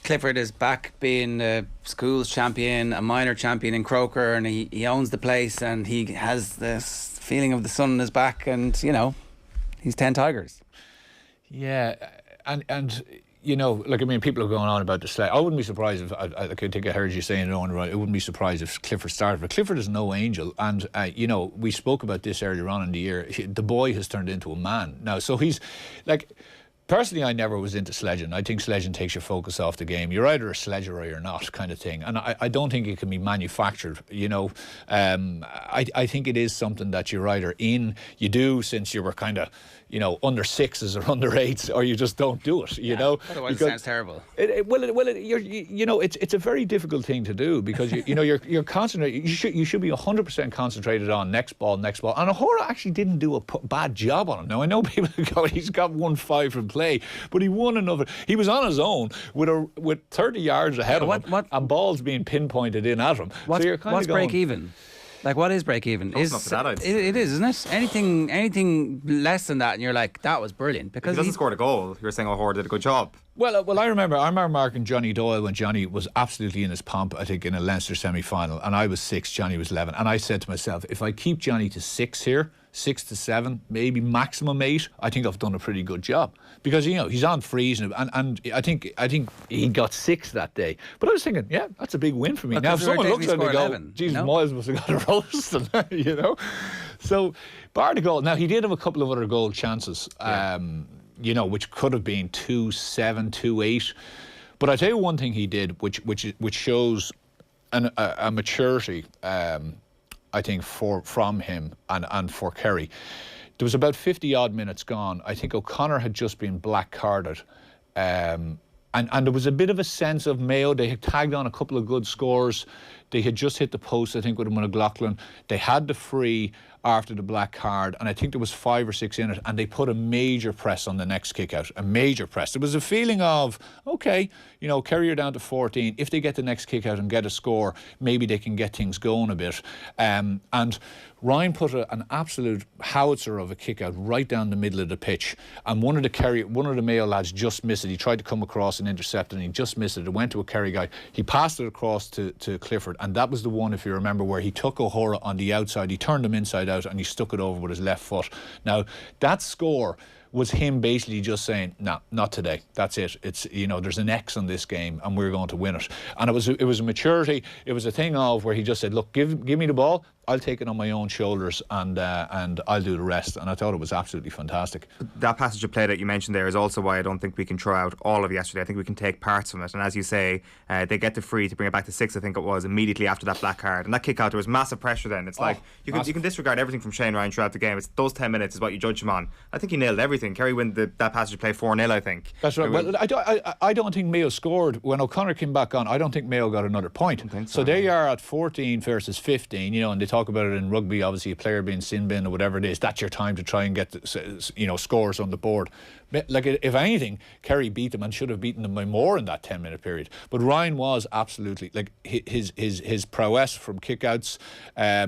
Clifford is back being a schools champion, a minor champion in Croker, and he owns the place, and he has this feeling of the sun in his back, and he's 10 Tigers. Yeah, and people are going on about the select. I wouldn't be surprised if I think I heard you saying it on right. I wouldn't be surprised if Clifford started, but Clifford is no angel, and we spoke about this earlier on in the year. The boy has turned into a man now, so he's like. Personally, I never was into sledging. I think sledging takes your focus off the game. You're either a sledger or you're not, kind of thing. And I don't think it can be manufactured, I think it is something that you're either you do since you were kind of, under 6s or under 8s, or you just don't do it, Otherwise it sounds terrible. It's a very difficult thing to do because, you're concentrated. You should be 100% concentrated on next ball. And O'Gara actually didn't do a bad job on it. Now, I know people go, he's got 1-5 from play, but he won another. He was on his own with 30 yards ahead of him and balls being pinpointed in at him. What's break even? Like, what is break even? It's not for that, it is, isn't it? Anything less than that, and you're like, that was brilliant. Because if he doesn't score a goal, you're saying O'Gara did a good job. Well, I remember marking Johnny Doyle when Johnny was absolutely in his pomp, I think, in a Leinster semi-final, and I was 6, Johnny was 11, and I said to myself, if I keep Johnny to 6 here, 6 to 7, maybe maximum 8, I think I've done a pretty good job. Because, he's on frees, and I think he got 6 that day. But I was thinking, yeah, that's a big win for me. Now, if someone looks at it and go, Jesus, Moyles must have got a roast, So, bar the goal. Now, he did have a couple of other goal chances, which could have been 2-7, 2-8. But I tell you one thing he did, which shows a maturity, I think, from him and for Kerry. There was about 50 odd minutes gone. I think O'Connor had just been black carded, and there was a bit of a sense of Mayo. They had tagged on a couple of good scores. They had just hit the post, I think, with McLaughlin. They had the free after the black card, and I think there was 5 or 6 in it, and they put a major press on the next kick out, a major press. There was a feeling of, okay, Kerry are down to 14. If they get the next kick out and get a score, maybe they can get things going a bit. And Ryan put an absolute howitzer of a kick out right down the middle of the pitch, and one of the Mayo lads just missed it. He tried to come across and intercept, and he just missed it. It went to a Kerry guy. He passed it across to Clifford, and that was the one, if you remember, where he took O'Gara on the outside. He turned him inside out, and he stuck it over with his left foot. Now, that score was him basically just saying, "No, not today. That's it. It's, you know, there's an X on this game, and we're going to win it." And it was a maturity. It was a thing of where he just said, "Look, give me the ball. I'll take it on my own shoulders, and I'll do the rest." And I thought it was absolutely fantastic. That passage of play that you mentioned there is also why I don't think we can throw out all of yesterday. I think we can take parts from it. And as you say, they get the free to bring it back to 6, I think it was, immediately after that black card. And that kick out, there was massive pressure then. It's like, you can disregard everything from Shane Ryan throughout the game. It's those 10 minutes is what you judge him on. I think he nailed everything. Kerry win that passage of play 4-0, I think. That's right. Well, I don't think Mayo scored. When O'Connor came back on, I don't think Mayo got another point. So there you are at 14 versus 15, you know, and they talk about it in rugby, obviously a player being sin bin or whatever it is, that's your time to try and get scores on the board. Like, if anything, Kerry beat them and should have beaten them by more in that 10-minute period. But Ryan was absolutely, like, his prowess from kickouts,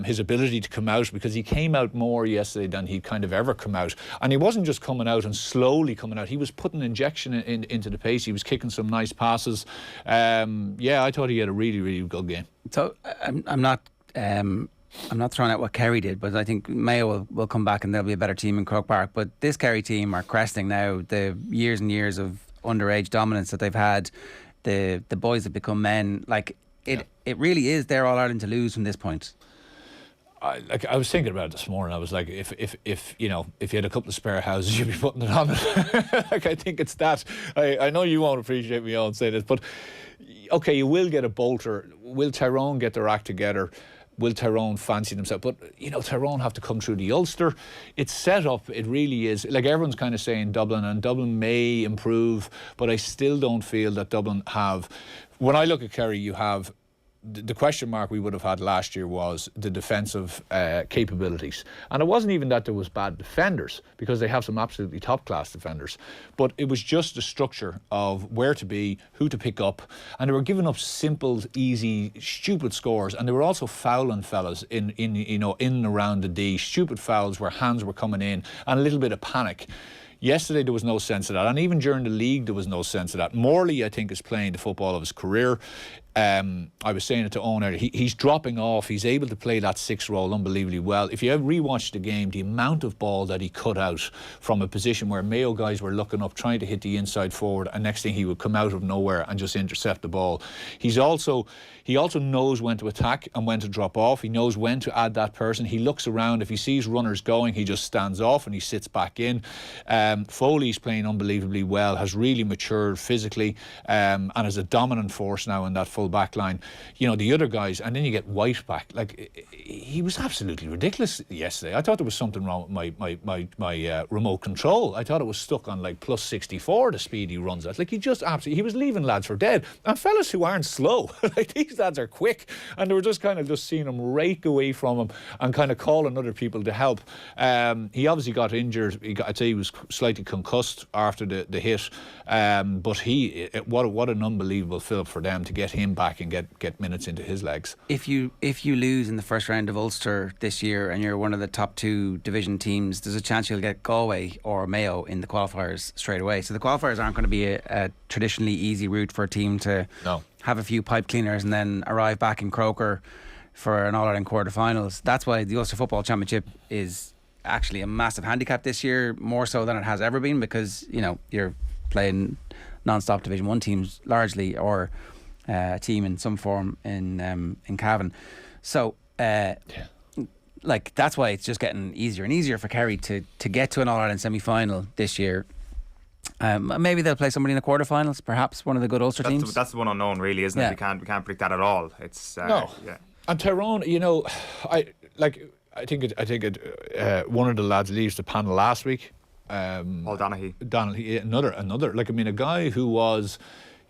his ability to come out, because he came out more yesterday than he'd kind of ever come out. And he wasn't just coming out and slowly coming out, he was putting injection into the pace. He was kicking some nice passes. I thought he had a really, really good game. So I'm not throwing out what Kerry did, but I think Mayo will come back and they'll be a better team in Croke Park. But this Kerry team are cresting now the years and years of underage dominance that they've had. The boys have become men. Like, it really is their All-Ireland to lose from this point. I was thinking about it this morning. I was like, if you had a couple of spare houses, you'd be putting it on it. Like, I think it's that. I know you won't appreciate me all saying this, but okay, you will get a bolter. Will Tyrone get their act together? Will Tyrone fancy themselves? But, you know, Tyrone have to come through the Ulster. It's set up, it really is. Like, everyone's kind of saying Dublin, and Dublin may improve, but I still don't feel that Dublin have... When I look at Kerry, you have... The question mark we would have had last year was the defensive capabilities. And it wasn't even that there was bad defenders, because they have some absolutely top-class defenders. But it was just the structure of where to be, who to pick up. And they were giving up simple, easy, stupid scores. And they were also fouling fellas in and around the D. Stupid fouls where hands were coming in, and a little bit of panic. Yesterday there was no sense of that, and even during the league there was no sense of that. Morley, I think, is playing the football of his career. I was saying it to Eoin earlier, he's dropping off. He's able to play that 6 role unbelievably well. If you ever rewatch the game, the amount of ball that he cut out from a position where Mayo guys were looking up, trying to hit the inside forward, and next thing he would come out of nowhere and just intercept the ball. He also knows when to attack and when to drop off. He knows when to add that person. He looks around. If he sees runners going, he just stands off and he sits back in. Foley's playing unbelievably well, has really matured physically, and is a dominant force now in that full back line. You know, the other guys, and then you get White back. Like, he was absolutely ridiculous yesterday. I thought there was something wrong with my remote control. I thought it was stuck on like plus 64, the speed he runs at. Like, he was leaving lads for dead. And fellas who aren't slow, like, these lads are quick, and they were just kind of just seeing him rake away from him and kind of calling other people to help. He obviously got injured. I'd say he was slightly concussed after the hit, but what an unbelievable fill-up for them to get him back and get minutes into his legs. If you lose in the first round of Ulster this year and you're one of the top 2 division teams, there's a chance you'll get Galway or Mayo in the qualifiers straight away. So the qualifiers aren't going to be a traditionally easy route for a team to have a few pipe cleaners and then arrive back in Croker for an All-Ireland quarter-finals. That's why the Ulster Football Championship is actually a massive handicap this year, more so than it has ever been, because, you know, you're playing non-stop Division 1 teams largely, or a team in some form in Cavan. So like, that's why it's just getting easier and easier for Kerry to get to an All-Ireland semi-final this year. Maybe they'll play somebody in the quarterfinals, perhaps one of the good Ulster teams. That's the one unknown, really, isn't it? We can't predict that at all. It's no. Yeah. And Tyrone, you know, I think it. One of the lads leaves the panel last week. Paul Donaghy. Another. Like, I mean, a guy who was,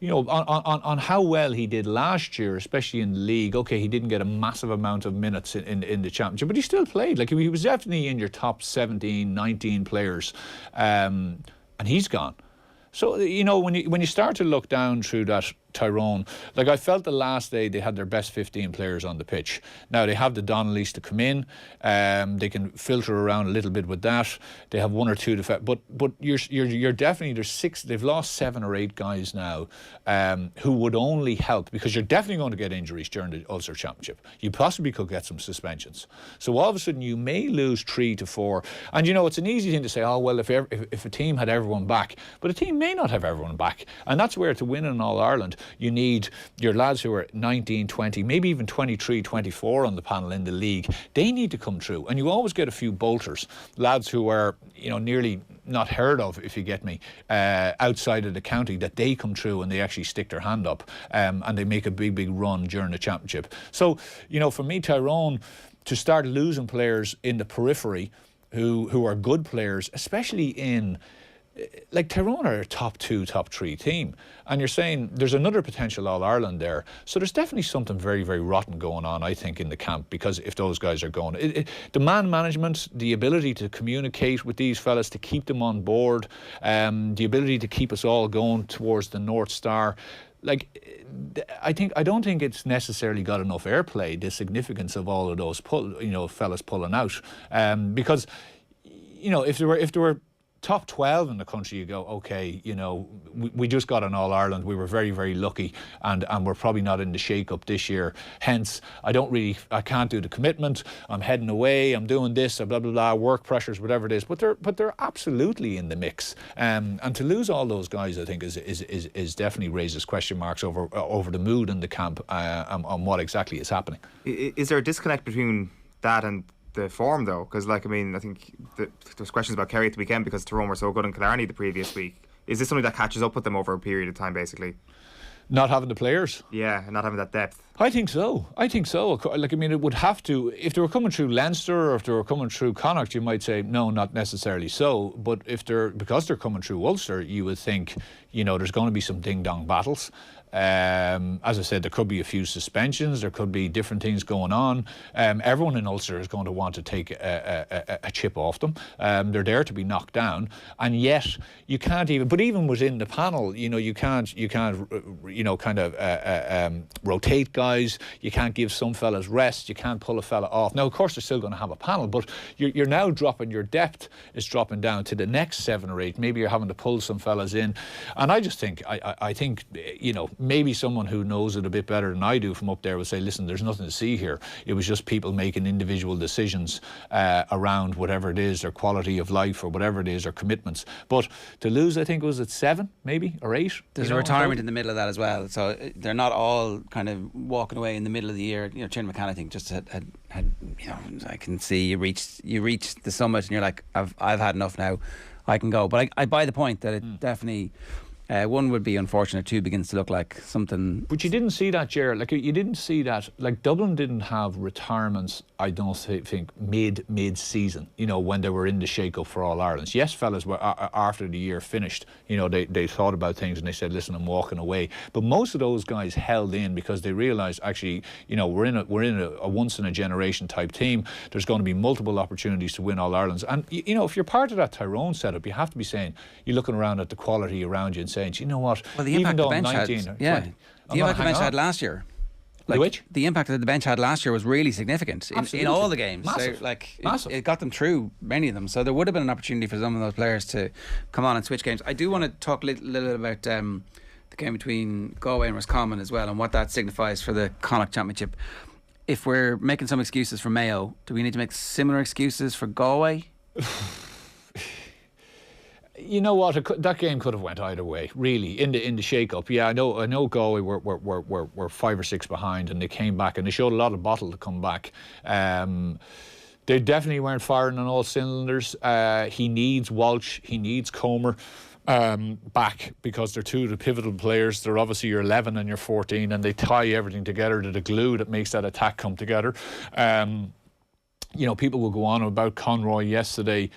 you know, on how well he did last year, especially in the league. Okay, he didn't get a massive amount of minutes in the championship, but he still played. Like, he was definitely in your top 17, 19 players, and he's gone. So, you know, when you start to look down through that Tyrone, like I felt the last day they had their best 15 players on the pitch. Now they have the Donnellys to come in, they can filter around a little bit with that. They have one or two to but you're definitely, they've lost 7 or 8 guys now who would only help, because you're definitely going to get injuries during the Ulster Championship. You possibly could get some suspensions. So all of a sudden you may lose 3 to 4. And you know, it's an easy thing to say, oh well, if a team had everyone back, but a team may not have everyone back. And that's where, to win in All-Ireland, you need your lads who are 19, 20, maybe even 23, 24 on the panel in the league. They need to come through. And you always get a few bolters, lads who are, you know, nearly not heard of, if you get me, outside of the county, that they come through and they actually stick their hand up and they make a big run during the championship. So, you know, for me, Tyrone, to start losing players in the periphery who are good players, especially in, like, Tyrone are a top 2, top 3 team, and you're saying there's another potential All-Ireland there. So there's definitely something very, very rotten going on, I think, in the camp, because if those guys are going, the man management, the ability to communicate with these fellas, to keep them on board, the ability to keep us all going towards the North Star. Like, I don't think it's necessarily got enough airplay, the significance of all of those fellas pulling out, because, you know, if there were top 12 in the country, you go, okay, you know, we just got an All-Ireland, we were very, very lucky, and we're probably not in the shake-up this year. Hence, I can't do the commitment, I'm heading away, I'm doing this, blah, blah, blah, work pressures, whatever it is. But they're absolutely in the mix. And to lose all those guys, I think, is definitely raises question marks over the mood in the camp on what exactly is happening. Is there a disconnect between that and the form, though? Because, like, I mean, I think there's questions about Kerry at the weekend because Tyrone were so good in Killarney the previous week. Is this something that catches up with them over a period of time, basically? Not having the players? Yeah, and not having that depth. I think so. Like, I mean, it would have to, if they were coming through Leinster or if they were coming through Connacht, you might say, no, not necessarily so. But because they're coming through Ulster, you would think, you know, there's going to be some ding-dong battles. As I said, there could be a few suspensions, there could be different things going on. Everyone in Ulster is going to want to take a chip off them. They're there to be knocked down, and yet you can't even within the panel, you know, you can't rotate guys. You can't give some fellas rest. You can't pull a fella off. Now, of course, they're still going to have a panel, but you're now your depth is dropping down to the next 7 or 8. Maybe you're having to pull some fellas in, and I just think, I think, you know, maybe someone who knows it a bit better than I do from up there would say, listen, there's nothing to see here. It was just people making individual decisions around whatever it is, their quality of life or whatever it is, or commitments. But to lose, I think, was it 7 maybe or 8? There's a retirement in the middle of that as well, so they're not all kind of walking away in the middle of the year. You know, Chin McCann, I think, just had you know, I can see you reach the summit and you're like, I've had enough now, I can go. But I buy the point that it definitely. One would be unfortunate, 2 begins to look like something. But you didn't see that, Ger. Like, you didn't see that. Like, Dublin didn't have retirements, I don't think, mid-season, you know, when they were in the shake-up for All Irelands. Yes, fellas were, after the year finished, you know, they thought about things and they said, listen, I'm walking away. But most of those guys held in because they realised, actually, you know, we're in a once-in-a-generation type team. There's going to be multiple opportunities to win All Irelands. And, you know, if you're part of that Tyrone setup, you have to be saying, you're looking around at the quality around you and saying, you know what? Well, the impact the bench had, the impact the bench had last year. Like, the impact that the bench had last year was really significant in all the games. Massive. So, like, Massive. It got them through many of them. So there would have been an opportunity for some of those players to come on and switch games. I do want to talk a little bit about the game between Galway and Roscommon as well, and what that signifies for the Connacht Championship. If we're making some excuses for Mayo, do we need to make similar excuses for Galway? You know what? That game could have went either way, really. In the shake-up, yeah, I know. Galway were 5 or 6 behind, and they came back, and they showed a lot of bottle to come back. They definitely weren't firing on all cylinders. He needs Walsh, he needs Comer back, because they're 2 of the pivotal players. They're obviously your 11 and your 14, and they tie everything together to the glue that makes that attack come together. You know, people will go on about Conroy yesterday.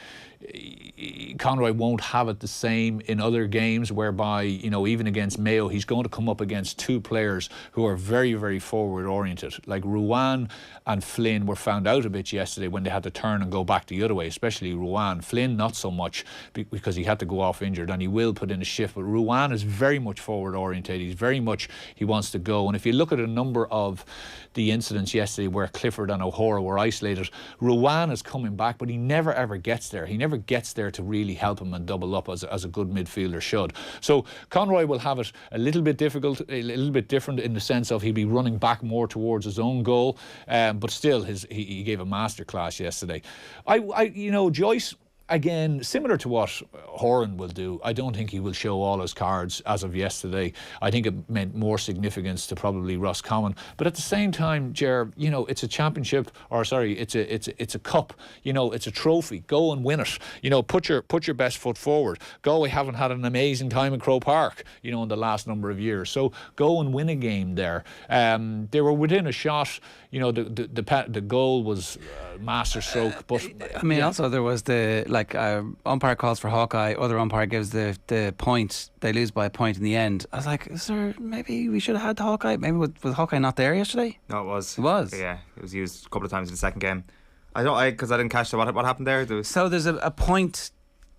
Conroy won't have it the same in other games, whereby, you know, even against Mayo, he's going to come up against two players who are very, very forward oriented. Like Ruan and Flynn were found out a bit yesterday when they had to turn and go back the other way, especially Ruan. Flynn not so much, because he had to go off injured, and he will put in a shift, but Ruan is very much forward oriented. He's very much, he wants to go. And if you look at a number of the incidents yesterday where Clifford and O'Gara were isolated, Ruan is coming back, but he never ever gets there. He never gets there to really help him and double up as a good midfielder should. So Conroy will have it a little bit difficult, a little bit different in the sense of he'll be running back more towards his own goal, but still he gave a masterclass yesterday. You know, Joyce, again, similar to what Horan will do, I don't think he will show all his cards as of yesterday. I think it meant more significance to probably Roscommon. But at the same time, Ger, you know, it's a championship, or sorry, it's a cup. You know, it's a trophy. Go and win it. You know, put your best foot forward. Galway haven't had an amazing time in Croke Park, you know, in the last number of years. So go and win a game there. They were within a shot. You know, the goal was masterstroke. But I mean, also there was umpire calls for Hawkeye, other umpire gives the point, they lose by a point in the end. I was like, maybe we should have had the Hawkeye? Maybe was Hawkeye not there yesterday? No, it was. It was? Yeah, it was used a couple of times in the second game. Because I didn't catch what happened there. So there's a point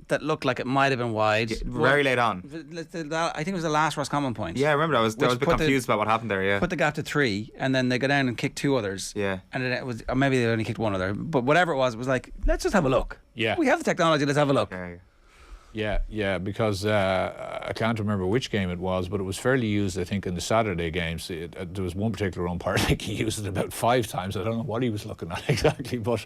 that looked like it might have been wide. Very late on. I think it was the last Roscommon point. Yeah, I remember. I was a bit confused about what happened there, yeah. Put the gap to 3, and then they go down and kick 2 others. Yeah. And it was, or maybe they only kicked 1 other. But whatever it was like, let's just have a look. Yeah. We have the technology, let's have a look. Yeah, because I can't remember which game it was, but it was fairly used, I think, in the Saturday games. There was one particular umpire, I think he used it about 5 times. I don't know what he was looking at exactly, but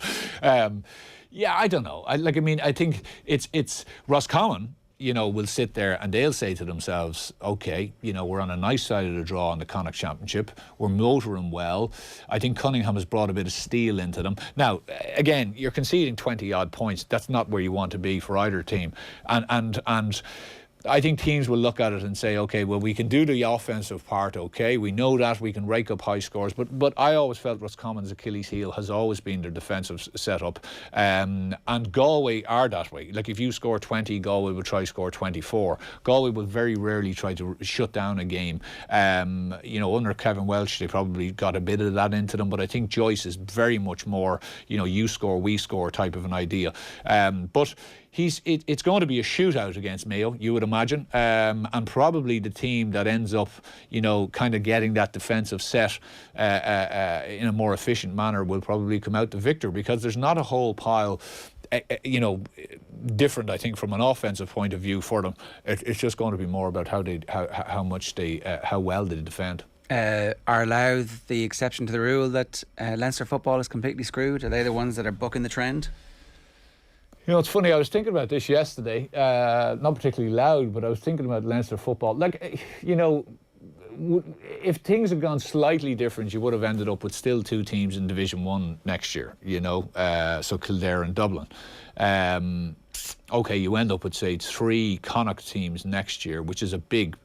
yeah, I don't know. I think it's Roscommon, you know, will sit there and they'll say to themselves, okay, you know, we're on a nice side of the draw in the Connacht Championship. We're motoring well. I think Cunningham has brought a bit of steel into them. Now, again, you're conceding 20-odd points. That's not where you want to be for either team. And I think teams will look at it and say, okay, well, we can do the offensive part, okay, we know that, we can rake up high scores, but I always felt Roscommon's Achilles heel has always been their defensive setup, and Galway are that way. Like, if you score 20, Galway will try to score 24. Galway will very rarely try to shut down a game. You know, under Kevin Welch, they probably got a bit of that into them, but I think Joyce is very much more, you know, you score, we score type of an idea. But it's going to be a shootout against Mayo, you would imagine, and probably the team that ends up, you know, kind of getting that defensive set in a more efficient manner will probably come out the victor, because there's not a whole pile, you know, different, I think, from an offensive point of view for them. It's just going to be more about how well they defend. Are Louth the exception to the rule that Leinster football is completely screwed? Are they the ones that are bucking the trend? You know, it's funny, I was thinking about this yesterday, not particularly loud, but I was thinking about Leinster football. Like, you know, if things had gone slightly different, you would have ended up with still 2 teams in Division 1 next year, you know, so Kildare and Dublin. Okay, you end up with, say, 3 Connacht teams next year, which is big.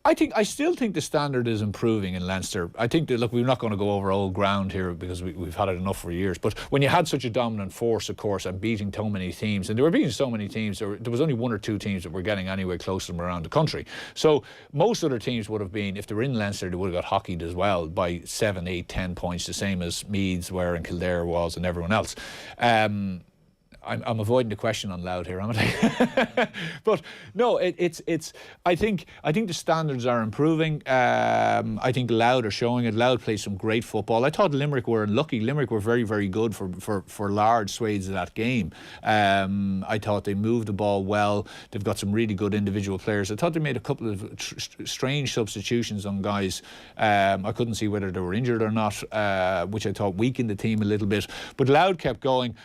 I still think the standard is improving in Leinster. I think that, look, we're not going to go over old ground here because we've had it enough for years. But when you had such a dominant force, of course, and beating so many teams, and they were beating so many teams, there was only 1 or 2 teams that were getting anywhere close to them around the country. So most other teams would have been, if they were in Leinster, they would have got hockeyed as well by 7, 8, 10 points, the same as Meads were and Kildare was and everyone else. I'm avoiding the question on Louth here, aren't I? But no, it's. I think the standards are improving. I think Louth are showing it. Louth plays some great football. I thought Limerick were unlucky. Limerick were very, very good for large swathes of that game. I thought they moved the ball well. They've got some really good individual players. I thought they made a couple of strange substitutions on guys. I couldn't see whether they were injured or not, which I thought weakened the team a little bit. But Louth kept going.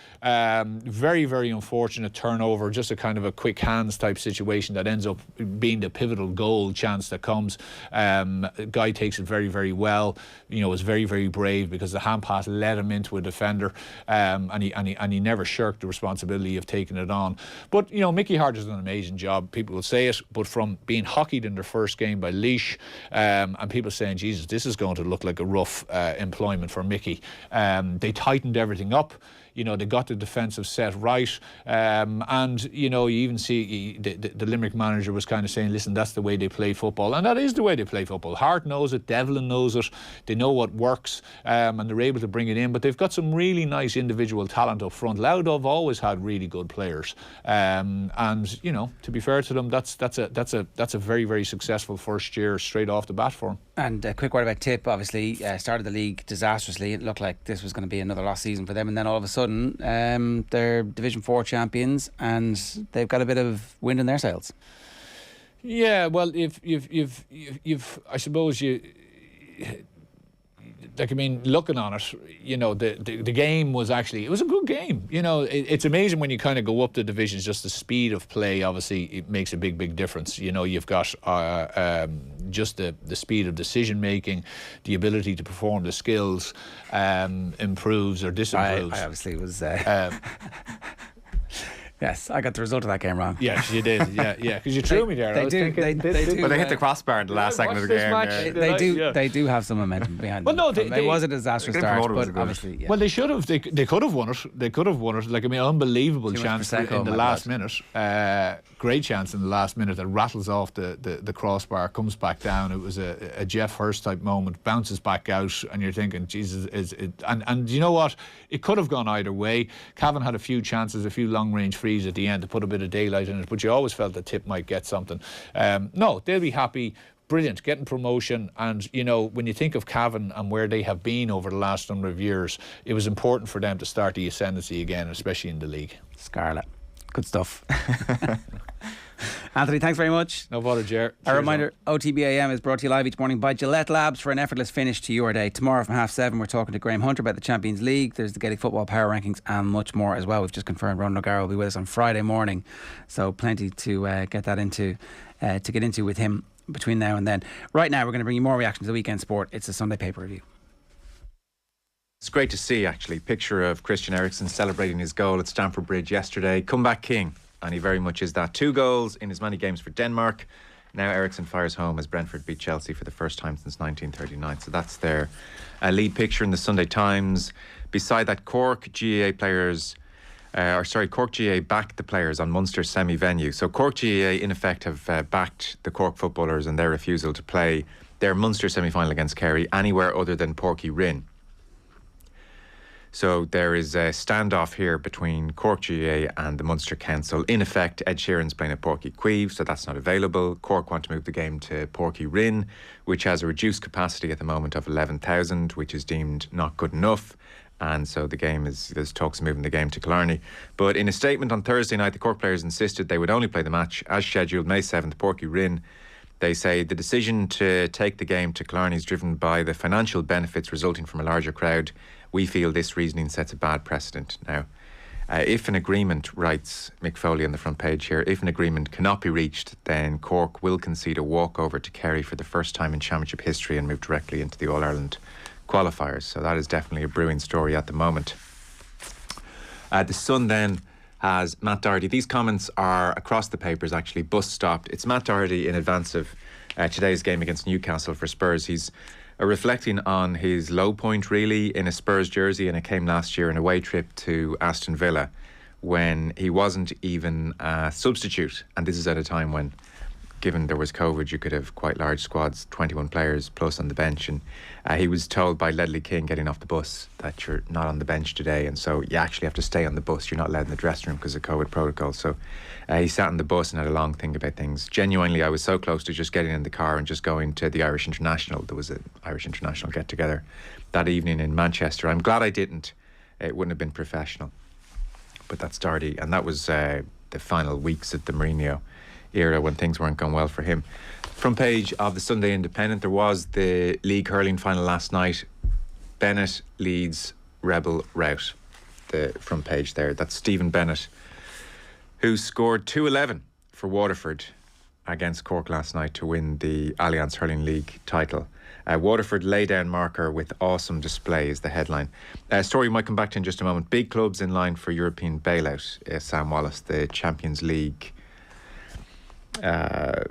Very, very unfortunate turnover, just a kind of a quick hands type situation that ends up being the pivotal goal chance that comes. Guy takes it very, very well. You know, was very, very brave because the hand pass led him into a defender, and he never shirked the responsibility of taking it on. But you know, Mickey Hart has done an amazing job. People will say it, but from being hockeyed in their first game by Laois, and people saying, Jesus, this is going to look like a rough employment for Mickey. They tightened everything up. You know, they got the defensive set right. And, you know, you even see the Limerick manager was kind of saying, listen, that's the way they play football. And that is the way they play football. Hart knows it, Devlin knows it, they know what works, and they're able to bring it in. But they've got some really nice individual talent up front. Louth have always had really good players. And, you know, to be fair to them, that's a very, very successful first year straight off the bat for them. And a quick word about Tip. Obviously, started the league disastrously. It looked like this was going to be another lost season for them, and then all of a sudden, they're Division 4 champions, and they've got a bit of wind in their sails. Yeah, well, if you've I suppose you. Like, I mean, looking on it, you know, the game was actually, it was a good game. You know, it's amazing when you kind of go up the divisions, just the speed of play, obviously, it makes a big difference. You know, you've got just the speed of decision making, the ability to perform the skills improves or disimproves. I obviously was... Yes, I got the result of that game wrong. Yes, you did. Yeah, because you threw me there. They do. Well, they hit the crossbar in the last second of the game. They do have some momentum behind them. Well, no, it was a disastrous start, but obviously, yeah. Well, they should have. They could have won it. They could have won it. Like, I mean, unbelievable chance in the last minute. Great chance in the last minute that rattles off the crossbar, comes back down. It was a Jeff Hurst type moment, bounces back out, and you're thinking, Jesus, and you know what? It could have gone either way. Cavan had a few chances, a few long range frees at the end to put a bit of daylight in it, but you always felt that Tip might get something. No, they'll be happy. Brilliant, getting promotion. And, you know, when you think of Cavan and where they have been over the last number of years, it was important for them to start the ascendancy again, especially in the league. Scarlet. Good stuff. Anthony, thanks very much. No bother, Ger. A reminder, OTB AM is brought to you live each morning by Gillette Labs for an effortless finish to your day. Tomorrow from 7:30 we're talking to Graham Hunter about the Champions League. There's the Gaelic Football Power Rankings and much more as well. We've just confirmed Ronan O'Gara will be with us on Friday morning, so plenty to get into with him between now and then. Right now we're going to bring you more reaction to the weekend sport. It's a Sunday paper review. It's great to see, actually. Picture of Christian Eriksen celebrating his goal at Stamford Bridge yesterday. Comeback king. And he very much is that. 2 goals in as many games for Denmark. Now Eriksen fires home as Brentford beat Chelsea for the first time since 1939. So that's their lead picture in the Sunday Times. Beside that, Cork GAA backed the players on Munster semi-venue. So Cork GAA in effect have backed the Cork footballers and their refusal to play their Munster semi-final against Kerry anywhere other than Páirc Uí Rinn. So there is a standoff here between Cork GAA and the Munster Council. In effect, Ed Sheeran's playing at Páirc Uí Chaoimh, so that's not available. Cork want to move the game to Páirc Uí Rinn, which has a reduced capacity at the moment of 11,000, which is deemed not good enough. And so there's talks of moving the game to Killarney. But in a statement on Thursday night, the Cork players insisted they would only play the match as scheduled May 7th, Páirc Uí Rinn. They say the decision to take the game to Killarney is driven by the financial benefits resulting from a larger crowd. We feel this reasoning sets a bad precedent. Now, if an agreement, writes Mick Foley on the front page here, if an agreement cannot be reached, then Cork will concede a walkover to Kerry for the first time in championship history and move directly into the All-Ireland qualifiers. So that is definitely a brewing story at the moment. The Sun then has Matt Doherty. These comments are across the papers, actually. Bus stopped. It's Matt Doherty in advance of today's game against Newcastle for Spurs. He's reflecting on his low point, really, in a Spurs jersey, and it came last year, an away trip to Aston Villa, when he wasn't even a substitute. And this is at a time when, given there was COVID, you could have quite large squads, 21 players plus on the bench. And he was told by Ledley King getting off the bus that you're not on the bench today, and so you actually have to stay on the bus. You're not allowed in the dressing room because of COVID protocol. So he sat on the bus and had a long think about things. Genuinely, I was so close to just getting in the car and just going to the Irish International. There was an Irish International get-together that evening in Manchester. I'm glad I didn't. It wouldn't have been professional. But that's Doherty, and that was the final weeks of the Mourinho era when things weren't going well for him. Front page of the Sunday Independent, there was the league hurling final last night. Bennett leads Rebel rout. The front page there. That's Stephen Bennett, who scored 211 for Waterford against Cork last night to win the Allianz Hurling League title. Waterford lay down marker with awesome display is the headline. Story we might come back to in just a moment. Big clubs in line for European bailout. Sam Wallace, the Champions League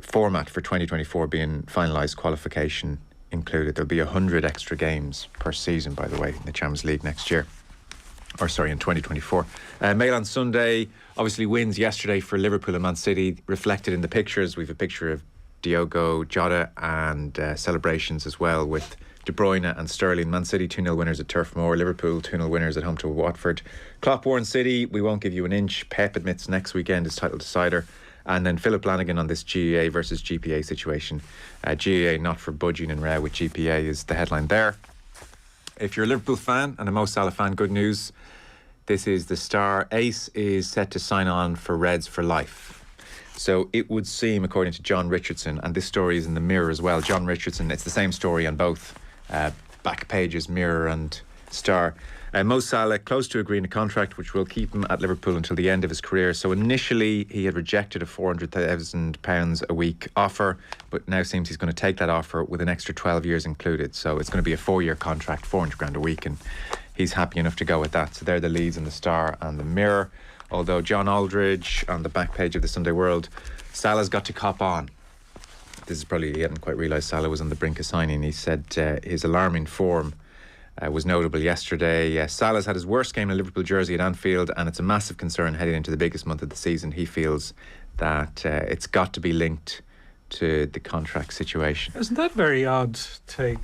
format for 2024 being finalised, qualification included. There'll be 100 extra games per season, by the way, in the Champions League next year. in 2024. Mail on Sunday, obviously wins yesterday for Liverpool and Man City, reflected in the pictures. We've a picture of Diogo Jota and celebrations as well with De Bruyne and Sterling. Man City 2-0 winners at Turf Moor. Liverpool 2-0 winners at home to Watford. Klopp warned City, we won't give you an inch. Pep admits next weekend is title decider. And then Philip Lanigan on this GAA versus GPA situation. GAA not for budging and row with GPA is the headline there. If you're a Liverpool fan and a Mo Salah fan, good news. This is the Star. Ace is set to sign on for Reds for life. So it would seem, according to John Richardson, and this story is in the Mirror as well. John Richardson, it's the same story on both back pages, Mirror and Star. Mo Salah close to agreeing a contract which will keep him at Liverpool until the end of his career. So initially he had rejected a £400,000 a week offer, but now seems he's going to take that offer with an extra 12 years included. So it's going to be a 4-year contract, 400 grand a week, and he's happy enough to go with that. So they're the leads in the Star and the Mirror. Although John Aldridge on the back page of the Sunday World, Salah's got to cop on. This is probably, he hadn't quite realised Salah was on the brink of signing. He said his alarming form was notable yesterday. Salah's had his worst game in a Liverpool jersey at Anfield, and it's a massive concern heading into the biggest month of the season. He feels that it's got to be linked to the contract situation. Isn't that very odd take,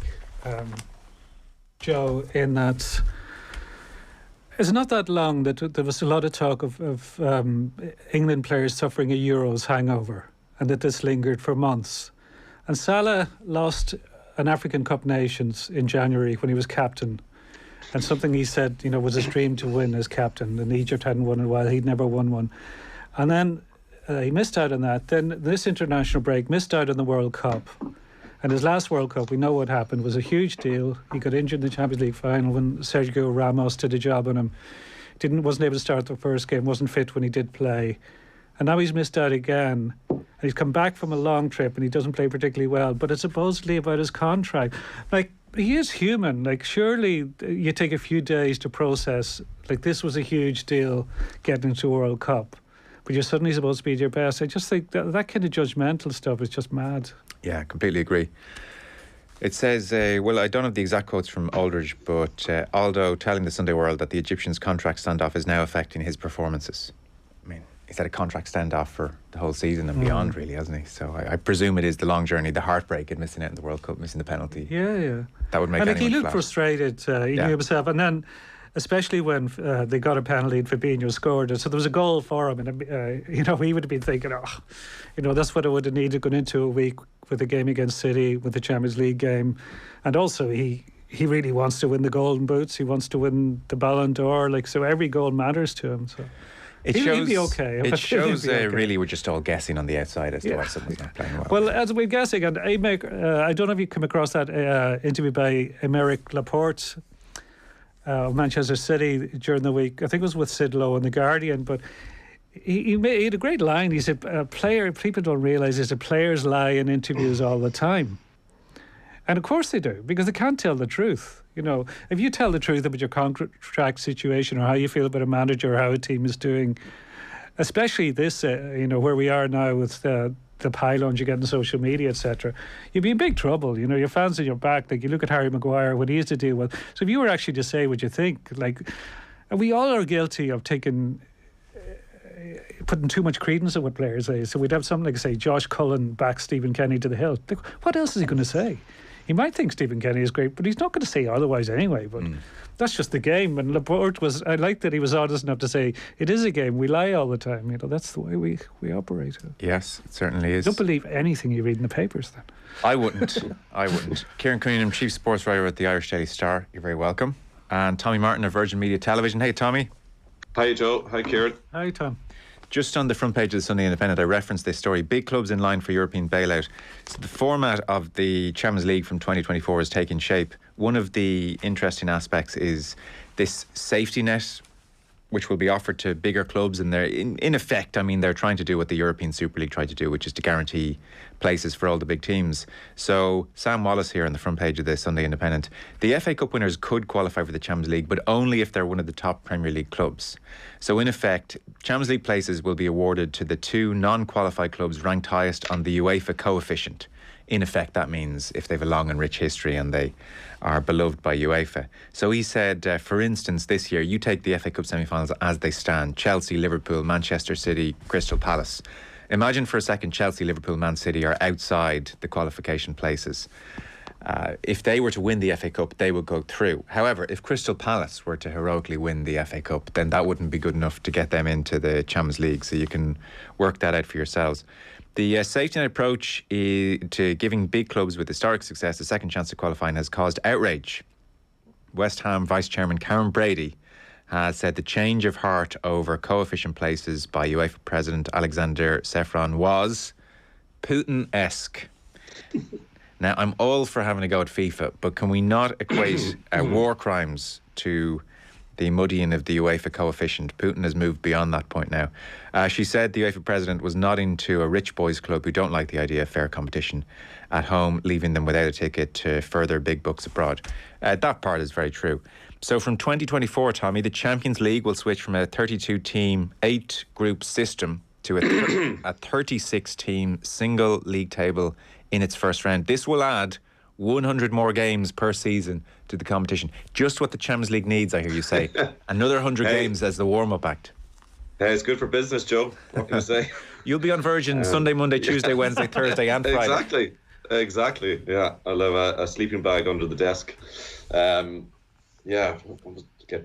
Joe, in that it's not that long that there was a lot of talk of England players suffering a Euros hangover, and that this lingered for months. And Salah lost an African Cup Nations in January when he was captain, and something he said, was his dream to win as captain, and Egypt hadn't won in a while, he'd never won one. And then he missed out on that. Then this international break, missed out on the World Cup. And his last World Cup, we know what happened, was a huge deal. He got injured in the Champions League final when Sergio Ramos did a job on him. Wasn't able to start the first game, wasn't fit when he did play. And now he's missed out again. And he's come back from a long trip and he doesn't play particularly well. But it's supposedly about his contract. Like, he is human. Like, surely you take a few days to process. Like, this was a huge deal getting into a World Cup. But you're suddenly supposed to be at your best. I just think that kind of judgmental stuff is just mad. Yeah, completely agree. It says, well, I don't have the exact quotes from Aldridge, but Aldo telling the Sunday World that the Egyptian's contract standoff is now affecting his performances. I mean, he's had a contract standoff for the whole season and beyond, really, hasn't he? So I presume it is the long journey, the heartbreak and missing out in the World Cup, missing the penalty. Yeah. That would make anyone anyone he looked flat. Frustrated, he knew himself. And then, especially when they got a penalty and Fabinho scored it. So there was a goal for him. And, he would have been thinking, that's what I would have needed going into a week with the game against City, with the Champions League game. And also, he really wants to win the Golden Boots. He wants to win the Ballon d'Or. So every goal matters to him. So he'll be okay. It shows really we're just all guessing on the outside as to why someone's not playing well. Well, as we're guessing, and I don't know if you come across that interview by Aymeric Laporte of Manchester City during the week. I think it was with Sid Lowe in The Guardian, but he had a great line. He said, people don't realise is that players lie in interviews all the time. And of course they do, because they can't tell the truth. If you tell the truth about your contract situation or how you feel about a manager or how a team is doing, especially this, where we are now with the pylons you get in social media, etc., you'd be in big trouble. Your fans in your back. Like, you look at Harry Maguire, what he has to deal with. So if you were actually to say what you think, and we all are guilty of putting too much credence in what players say. So we'd have something like, say, Josh Cullen backs Stephen Kenny to the hill. What else is he going to say? He might think Stephen Kenny is great, but he's not going to say otherwise anyway. But that's just the game. And Laporte I like that he was honest enough to say, it is a game, we lie all the time. That's the way we operate. Yes, it certainly is. Don't believe anything you read in the papers then. I wouldn't. Kieran Quinlan, Chief Sports Writer at the Irish Daily Star, you're very welcome. And Tommy Martin of Virgin Media Television. Hey, Tommy. Hi, Joe. Hi, Kieran. Hi, Tom. Just on the front page of the Sunday Independent, I referenced this story. Big clubs in line for European bailout. So the format of the Champions League from 2024 is taking shape. One of the interesting aspects is this safety net, which will be offered to bigger clubs. And they're, in effect, they're trying to do what the European Super League tried to do, which is to guarantee places for all the big teams. So Sam Wallace here on the front page of the Sunday Independent. The FA Cup winners could qualify for the Champions League, but only if they're one of the top Premier League clubs. So in effect, Champions League places will be awarded to the two non-qualified clubs ranked highest on the UEFA coefficient. in effect, that means if they have a long and rich history and they are beloved by UEFA. So he said, for instance, this year, you take the FA Cup semi-finals as they stand: Chelsea, Liverpool, Manchester City, Crystal Palace. Imagine for a second Chelsea, Liverpool, Man City are outside the qualification places. If they were to win the FA Cup, they would go through. However, if Crystal Palace were to heroically win the FA Cup, then that wouldn't be good enough to get them into the Champions League. So you can work that out for yourselves. The safety net approach to giving big clubs with historic success a second chance to qualifying has caused outrage. West Ham Vice Chairman Karen Brady has said the change of heart over coefficient places by UEFA President Alexander Sefron was Putin-esque. Now, I'm all for having a go at FIFA, but can we not equate war crimes to the muddying of the UEFA coefficient? Putin has moved beyond that point now. She said the UEFA president was nodding to a rich boys club who don't like the idea of fair competition at home, leaving them without a ticket to further big bucks abroad. That part is very true. So from 2024, Tommy, the Champions League will switch from a 32-team, 8-group system to a 36-team single league table in its first round. This will add 100 more games per season to the competition. Just what the Champions League needs, I hear you say. Another 100 games as the warm-up act. Hey, it's good for business, Joe. What can I say? You'll be on Virgin Sunday, Monday, Tuesday, Wednesday, Thursday and Friday. Exactly. Yeah, I'll have a sleeping bag under the desk. Get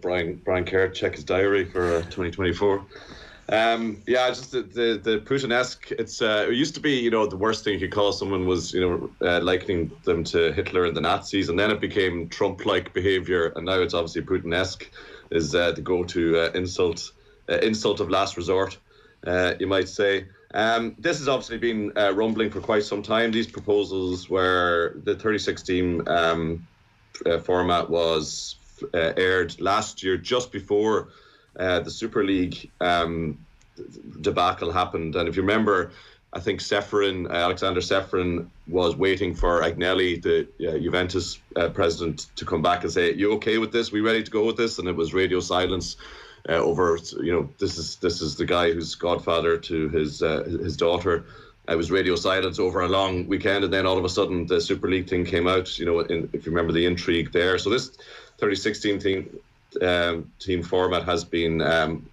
Brian Kerr to check his diary for 2024. Just the Putin-esque. It used to be, the worst thing you could call someone was, likening them to Hitler and the Nazis, and then it became Trump-like behaviour, and now it's obviously Putin-esque is the go-to insult of last resort, you might say. This has obviously been rumbling for quite some time. These proposals where the 36-team format was aired last year, just before the Super League debacle happened. And if you remember, I think Alexander Sefrin was waiting for Agnelli, the Juventus president, to come back and say, "You okay with this? We ready to go with this?" And it was radio silence over, this is the guy who's godfather to his daughter. It was radio silence over a long weekend, and then all of a sudden the Super League thing came out, if you remember the intrigue there. So this 36-team team format has been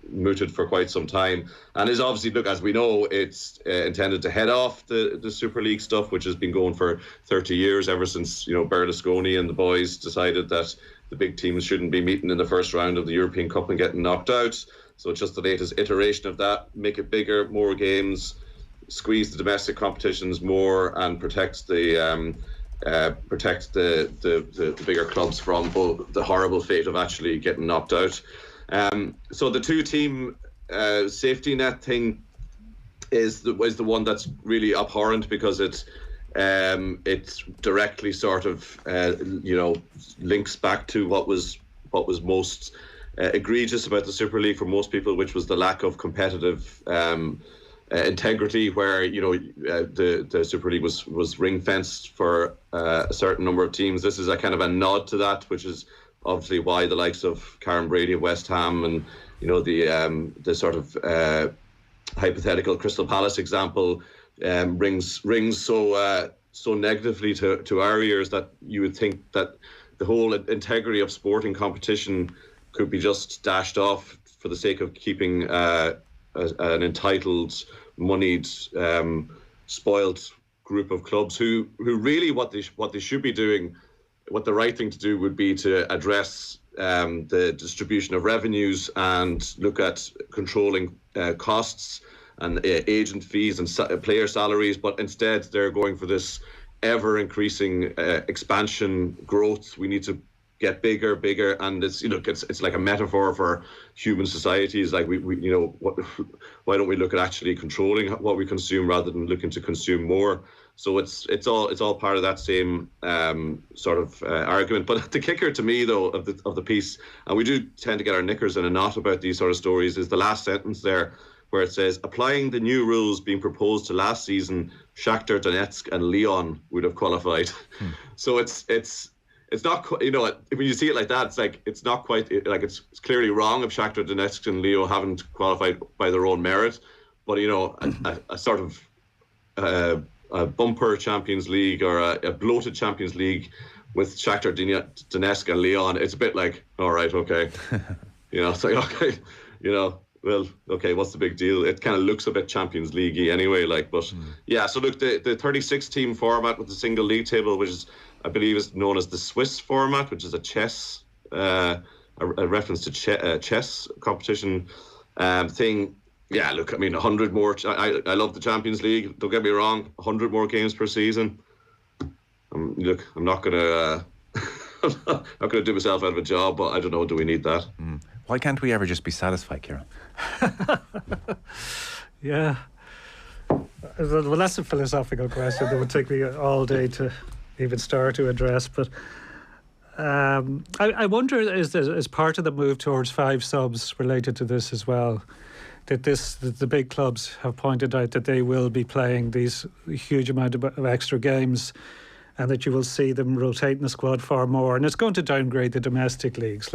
mooted for quite some time, and is obviously, look, as we know, it's intended to head off the Super League stuff, which has been going for 30 years, ever since Berlusconi and the boys decided that the big teams shouldn't be meeting in the first round of the European Cup and getting knocked out. So it's just the latest iteration of that. Make it bigger, more games, squeeze the domestic competitions more, and protect the bigger clubs from the horrible fate of actually getting knocked out. So the 2-team safety net thing is the one that's really abhorrent, because it's directly sort of links back to what was most egregious about the Super League for most people, which was the lack of competitive integrity, where the Super League was ring fenced for a certain number of teams. This is a kind of a nod to that, which is obviously why the likes of Karen Brady of West Ham and the sort of hypothetical Crystal Palace example rings so negatively to our ears, that you would think that the whole integrity of sporting competition could be just dashed off for the sake of keeping an entitled, moneyed, spoiled group of clubs who really what they should be doing, what the right thing to do would be to address the distribution of revenues and look at controlling costs and agent fees and player salaries. But instead they're going for this ever increasing expansion growth. We need to get bigger, and it's like a metaphor for human society. It's like why don't we look at actually controlling what we consume rather than looking to consume more? So it's all part of that same sort of argument. But the kicker to me, though, of the piece, and we do tend to get our knickers in a knot about these sort of stories, is the last sentence there, where it says, applying the new rules being proposed to last season, Shakhtar Donetsk and Lyon would have qualified. So it's not, when you see it like that, it's not quite, it's clearly wrong if Shakhtar Donetsk and Lyon haven't qualified by their own merit. But, a sort of a bumper Champions League or a bloated Champions League with Shakhtar Donetsk and Lyon, it's a bit like, all right, okay. It's like, okay, well, okay, what's the big deal? It kind of looks a bit Champions League-y anyway, yeah, so look, the 36-team format with the single league table, which is, I believe, is known as the Swiss format, which is a chess, a reference to chess competition thing. Yeah, look, I mean, 100 more. I love the Champions League. Don't get me wrong, 100 more games per season. Look, I'm not gonna do myself out of a job, but I don't know. Do we need that? Why can't we ever just be satisfied, Kieran? Yeah. Well, that's a philosophical question that would take me all day to even start to address. But I wonder, is part of the move towards 5 subs related to this as well? That the big clubs have pointed out that they will be playing these huge amount of extra games, and that you will see them rotating the squad far more, and it's going to downgrade the domestic leagues.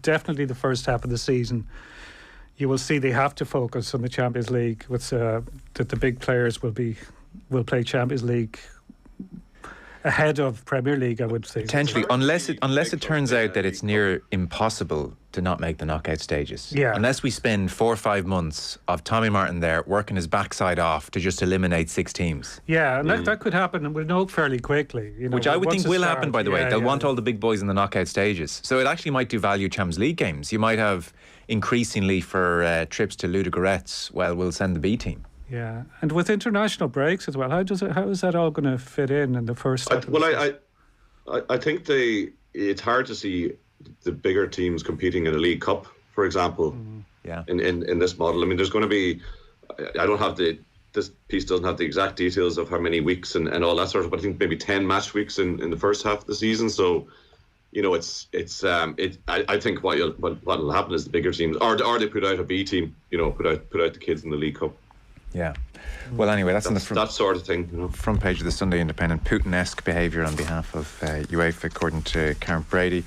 Definitely the first half of the season, you will see they have to focus on the Champions League. With that the big players will play Champions League ahead of Premier League, I would say. Potentially, unless it turns out that it's near impossible to not make the knockout stages. Yeah. Unless we spend 4 or 5 months of Tommy Martin there working his backside off to just eliminate 6 teams. Yeah, and that could happen, and we'll know fairly quickly. Which I would think will happen, by the way. They'll want all the big boys in the knockout stages. So it actually might devalue Champions League games. You might have increasingly for trips to Ludogorets, we'll send the B team. Yeah, and with international breaks as well, how is that all going to fit in the first? I think it's hard to see the bigger teams competing in a League Cup, for example. Yeah. In this model, I mean, there's going to be. I don't have this piece doesn't have the exact details of how many weeks and all that sort of. But I think maybe 10 match weeks in the first half of the season. So, I think what will happen is the bigger teams, or they put out a B team. Put out the kids in the League Cup. Yeah. Well, anyway, that's on the that sort of thing. Front page of the Sunday Independent. Putin-esque behaviour on behalf of UEFA, according to Karen Brady.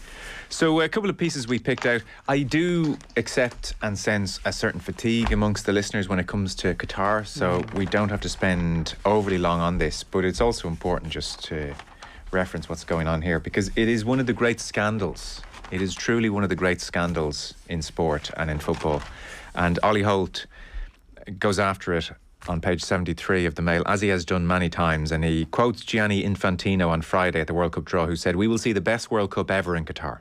So a couple of pieces we picked out. I do accept and sense a certain fatigue amongst the listeners when it comes to Qatar, so we don't have to spend overly long on this, but it's also important just to reference what's going on here, because it is one of the great scandals. It is truly one of the great scandals in sport and in football. And Ollie Holt goes after it on page 73 of the Mail, as he has done many times, and he quotes Gianni Infantino on Friday at the World Cup draw, who said, "We will see the best World Cup ever in Qatar."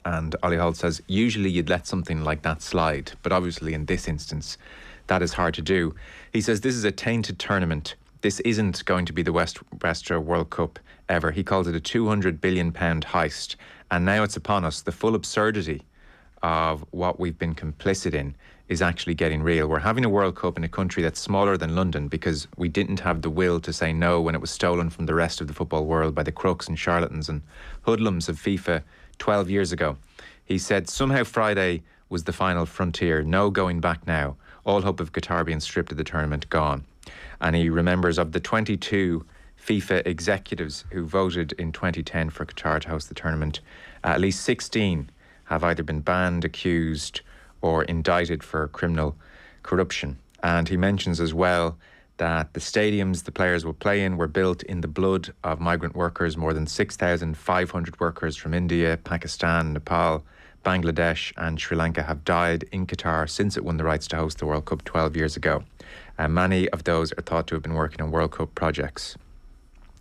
And Ollie Holt says, usually you'd let something like that slide, but obviously in this instance that is hard to do. He says this is a tainted tournament. This isn't going to be the Western World Cup ever. He calls it a £200 billion heist, and now it's upon us. The full absurdity of what we've been complicit in is actually getting real. We're having a World Cup in a country that's smaller than London because we didn't have the will to say no when it was stolen from the rest of the football world by the crooks and charlatans and hoodlums of FIFA 12 years ago. He said somehow Friday was the final frontier. No going back now. All hope of Qatar being stripped of the tournament gone. And he remembers of the 22 FIFA executives who voted in 2010 for Qatar to host the tournament, at least 16 have either been banned, accused or indicted for criminal corruption. And he mentions as well that the stadiums the players will play in were built in the blood of migrant workers. More than 6,500 workers from India, Pakistan, Nepal, Bangladesh and Sri Lanka have died in Qatar since it won the rights to host the World Cup 12 years ago. Many of those are thought to have been working on World Cup projects.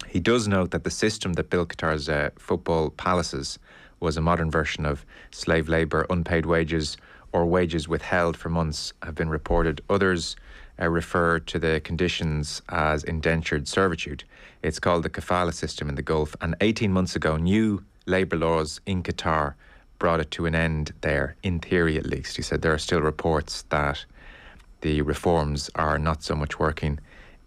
He does note that the system that built Qatar's football palaces was a modern version of slave labour. Unpaid wages or wages withheld for months have been reported. Others refer to the conditions as indentured servitude. It's called the kafala system in the Gulf, and 18 months ago new labour laws in Qatar brought it to an end there, in theory at least. He said there are still reports that the reforms are not so much working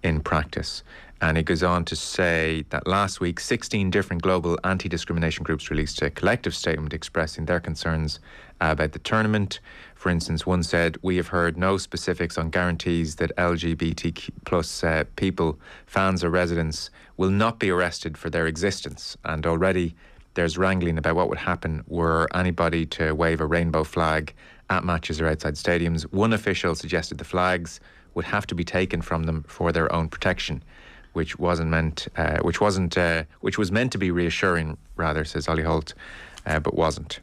in practice. And he goes on to say that last week 16 different global anti-discrimination groups released a collective statement expressing their concerns about the tournament. For instance, one said, "We have heard no specifics on guarantees that LGBTQ plus people, fans or residents will not be arrested for their existence." And already there's wrangling about what would happen were anybody to wave a rainbow flag at matches or outside stadiums. One official suggested the flags would have to be taken from them for their own protection, which was meant to be reassuring, rather, says Ollie Holt, but wasn't.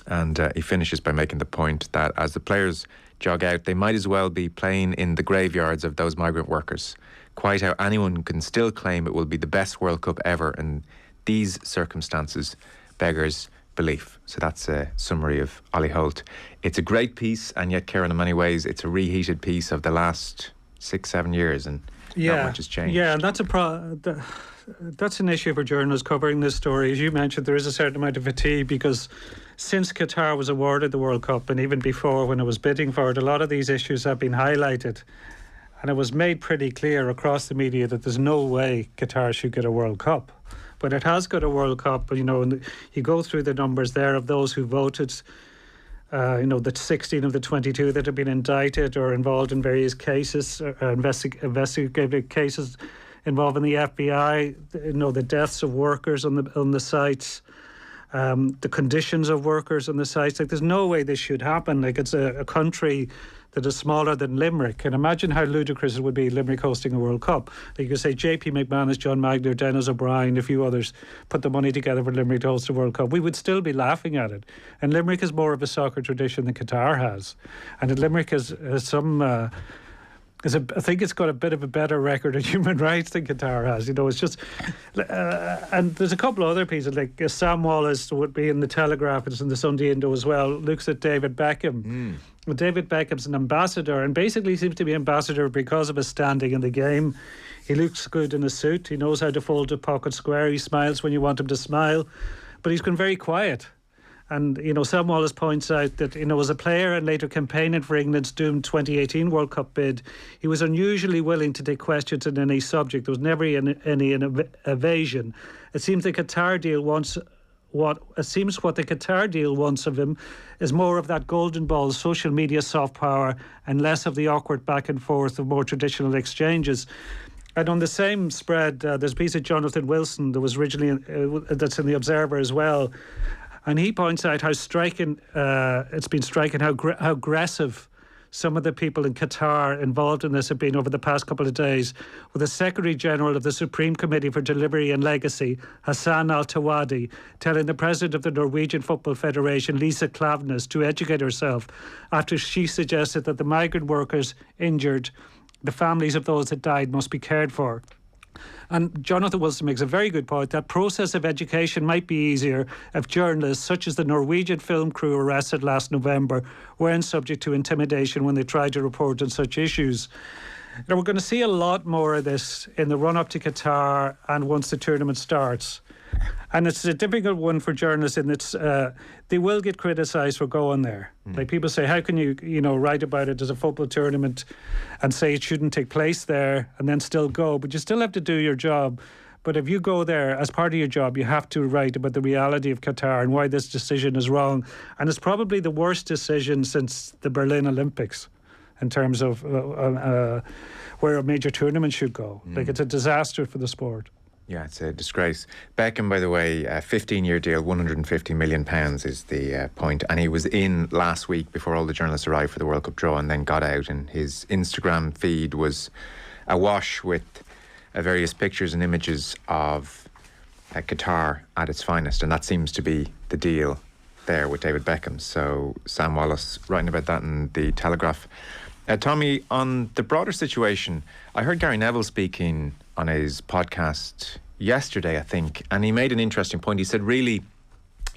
And he finishes by making the point that as the players jog out, they might as well be playing in the graveyards of those migrant workers. Quite how anyone can still claim it will be the best World Cup ever in these circumstances beggars belief. So that's a summary of Ollie Holt. It's a great piece, and yet, Kieran, in many ways, it's a reheated piece of the last 6-7 years, and not much has changed. Yeah, and that's an issue for journalists covering this story. As you mentioned, there is a certain amount of fatigue because since Qatar was awarded the World Cup, and even before when it was bidding for it, a lot of these issues have been highlighted. And it was made pretty clear across the media that there's no way Qatar should get a World Cup. But it has got a World Cup, and you go through the numbers there of those who voted, the 16 of the 22 that have been indicted or involved in various cases, investigative cases involving the FBI, the deaths of workers on the sites, the conditions of workers on the sites. Like, there's no way this should happen. Like, it's a country that is smaller than Limerick. And imagine how ludicrous it would be Limerick hosting a World Cup. Like, you could say JP McManus, John Magner, Dennis O'Brien, a few others put the money together for Limerick to host a World Cup. We would still be laughing at it. And Limerick has more of a soccer tradition than Qatar has. And Limerick has some... I think it's got a bit of a better record of human rights than Qatar has. It's just... and there's a couple of other pieces, like Sam Wallace would be in the Telegraph, it's in the Sunday Indo as well, looks at David Beckham. Well, David Beckham's an ambassador, and basically seems to be ambassador because of his standing in the game. He looks good in a suit. He knows how to fold a pocket square. He smiles when you want him to smile. But he's gone very quiet. And, Sam Wallace points out that, as a player and later campaigning for England's doomed 2018 World Cup bid, he was unusually willing to take questions on any subject. There was never any evasion. It seems the Qatar deal wants... what the Qatar deal wants of him is more of that golden ball social media soft power and less of the awkward back and forth of more traditional exchanges. And on the same spread, there's a piece of Jonathan Wilson that was originally that's in the Observer as well, and he points out how striking it's been striking how aggressive some of the people in Qatar involved in this have been over the past couple of days, with the Secretary General of the Supreme Committee for Delivery and Legacy, Hassan Al-Tawadi, telling the President of the Norwegian Football Federation, Lisa Klaveness, to educate herself after she suggested that the migrant workers injured, the families of those that died, must be cared for. And Jonathan Wilson makes a very good point. That process of education might be easier if journalists, such as the Norwegian film crew arrested last November, weren't subject to intimidation when they tried to report on such issues. Now, we're going to see a lot more of this in the run-up to Qatar and once the tournament starts. And it's a difficult one for journalists in that they will get criticised for going there. Like, people say, how can you write about it as a football tournament and say it shouldn't take place there and then still go? But you still have to do your job. But if you go there as part of your job, you have to write about the reality of Qatar and why this decision is wrong. And it's probably the worst decision since the Berlin Olympics in terms of where a major tournament should go. Like, it's a disaster for the sport. Yeah, it's a disgrace. Beckham, by the way, a 15-year deal, £150 million is the point. And he was in last week before all the journalists arrived for the World Cup draw and then got out. And his Instagram feed was awash with various pictures and images of Qatar at its finest. And that seems to be the deal there with David Beckham. So Sam Wallace writing about that in the Telegraph. Tommy, on the broader situation, I heard Gary Neville speaking on his podcast yesterday, I think, and he made an interesting point. He said, really,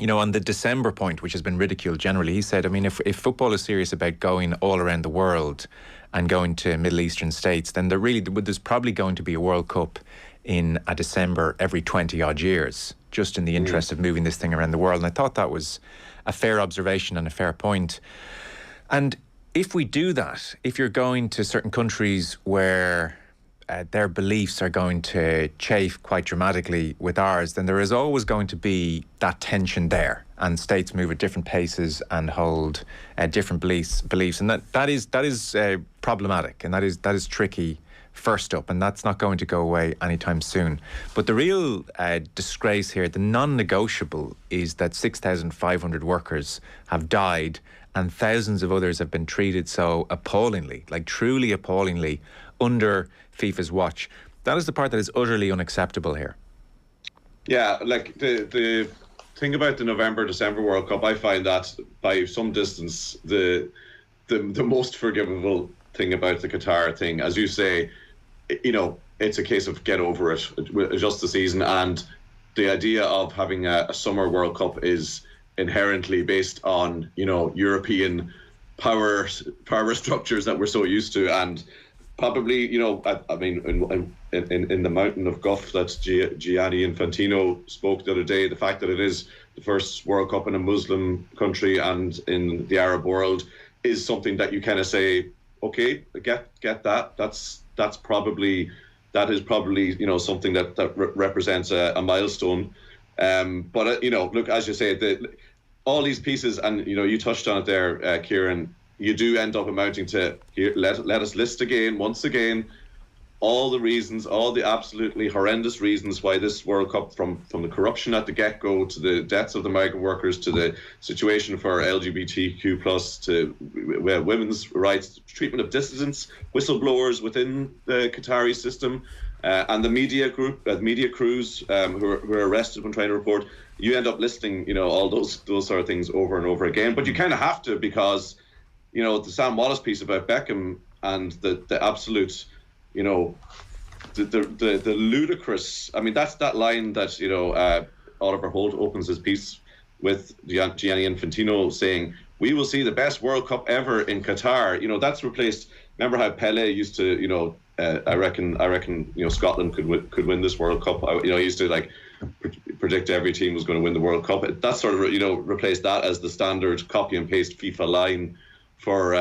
on the December point, which has been ridiculed generally, he said, if football is serious about going all around the world and going to Middle Eastern states, then there's probably going to be a World Cup in a December every 20 odd years, just in the interest of moving this thing around the world. And I thought that was a fair observation and a fair point. And if we do that, if you're going to certain countries where their beliefs are going to chafe quite dramatically with ours, then there is always going to be that tension there, and states move at different paces and hold different beliefs, and that is problematic, and that is tricky. First up, and that's not going to go away anytime soon. But the real disgrace here, the non-negotiable, is that 6,500 workers have died and thousands of others have been treated so appallingly, like truly appallingly, under FIFA's watch. That is the part that is utterly unacceptable here. Yeah, like the thing about the November-December World Cup, I find that by some distance the most forgivable thing about the Qatar thing. As you say, it's a case of get over it, adjust the season, and the idea of having a summer World Cup is inherently based on European power structures that we're so used to, and probably I mean in the mountain of guff that Gianni Infantino spoke the other day, the fact that it is the first World Cup in a Muslim country and in the Arab world is something that you kind of say, okay, get that. That is probably something that represents a milestone. But look, as you say, all these pieces, and you touched on it there, Kieran. You do end up amounting to let us list again, once again, all the reasons, all the absolutely horrendous reasons why this World Cup, from the corruption at the get-go to the deaths of the migrant workers to the situation for LGBTQ+, to women's rights, treatment of dissidents, whistleblowers within the Qatari system, and the media crews who are arrested when trying to report. You end up listing, all those sort of things over and over again. But you kind of have to, because the Sam Wallace piece about Beckham and the absolute, the ludicrous. I mean, that's that line that Oliver Holt opens his piece with Gianni Infantino saying, "We will see the best World Cup ever in Qatar." That's replaced. Remember how Pele used to, I reckon, Scotland could win this World Cup. He used to predict every team was going to win the World Cup. That sort of replaced that as the standard copy and paste FIFA line for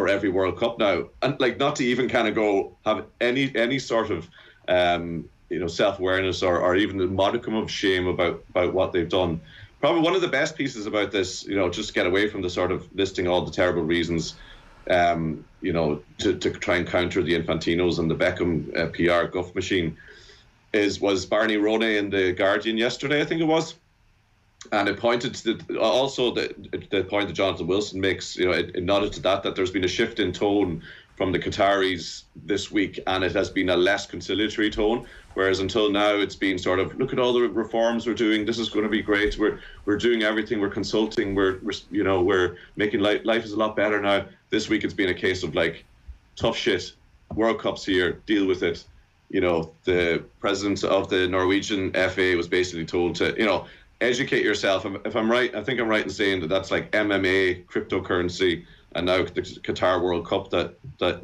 every World Cup now, and not to even kind of go have any sort of self-awareness or even a modicum of shame about what they've done. Probably one of the best pieces about this, just get away from the sort of listing all the terrible reasons, to try and counter the Infantinos and the Beckham PR guff machine, was Barney Ronay in The Guardian yesterday, I think it was. And it pointed to the point that Jonathan Wilson makes, it nodded to that there's been a shift in tone from the Qataris this week, and it has been a less conciliatory tone, whereas until now it's been sort of, look at all the reforms we're doing, this is going to be great, we're doing everything, we're consulting, we're making life is a lot better now. This week it's been a case of tough shit, World Cup's here, deal with it. The president of the Norwegian FA was basically told to, educate yourself. If I'm right, I think I'm right in saying that that's like MMA, cryptocurrency, and now the Qatar World Cup that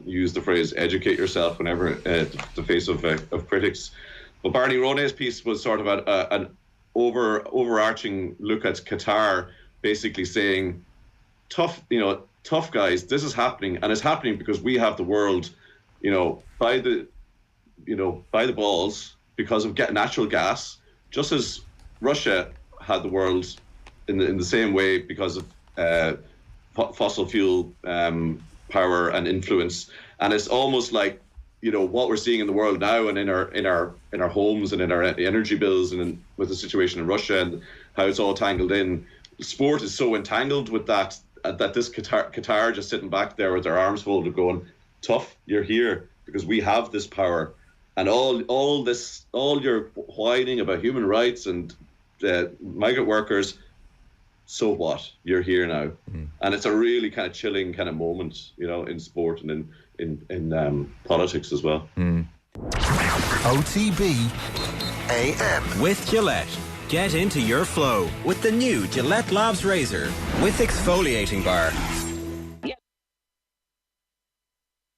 use the phrase educate yourself whenever the face of critics. But Barney Ronay's piece was sort of an overarching look at Qatar, basically saying, tough guys, this is happening, and it's happening because we have the world, by the balls because of natural gas, just as Russia had the world in the same way because of fossil fuel power and influence. And it's almost like what we're seeing in the world now, and in our homes and in our energy bills, and with the situation in Russia and how it's all tangled in. Sport is so entangled with that this Qatar just sitting back there with their arms folded, going, "Tough, you're here because we have this power." And all your whining about human rights and migrant workers, so what? You're here now. And it's a really kind of chilling kind of moment, in sport and in politics as well. OTB AM with Gillette. Get into your flow with the new Gillette Labs Razor with exfoliating bar.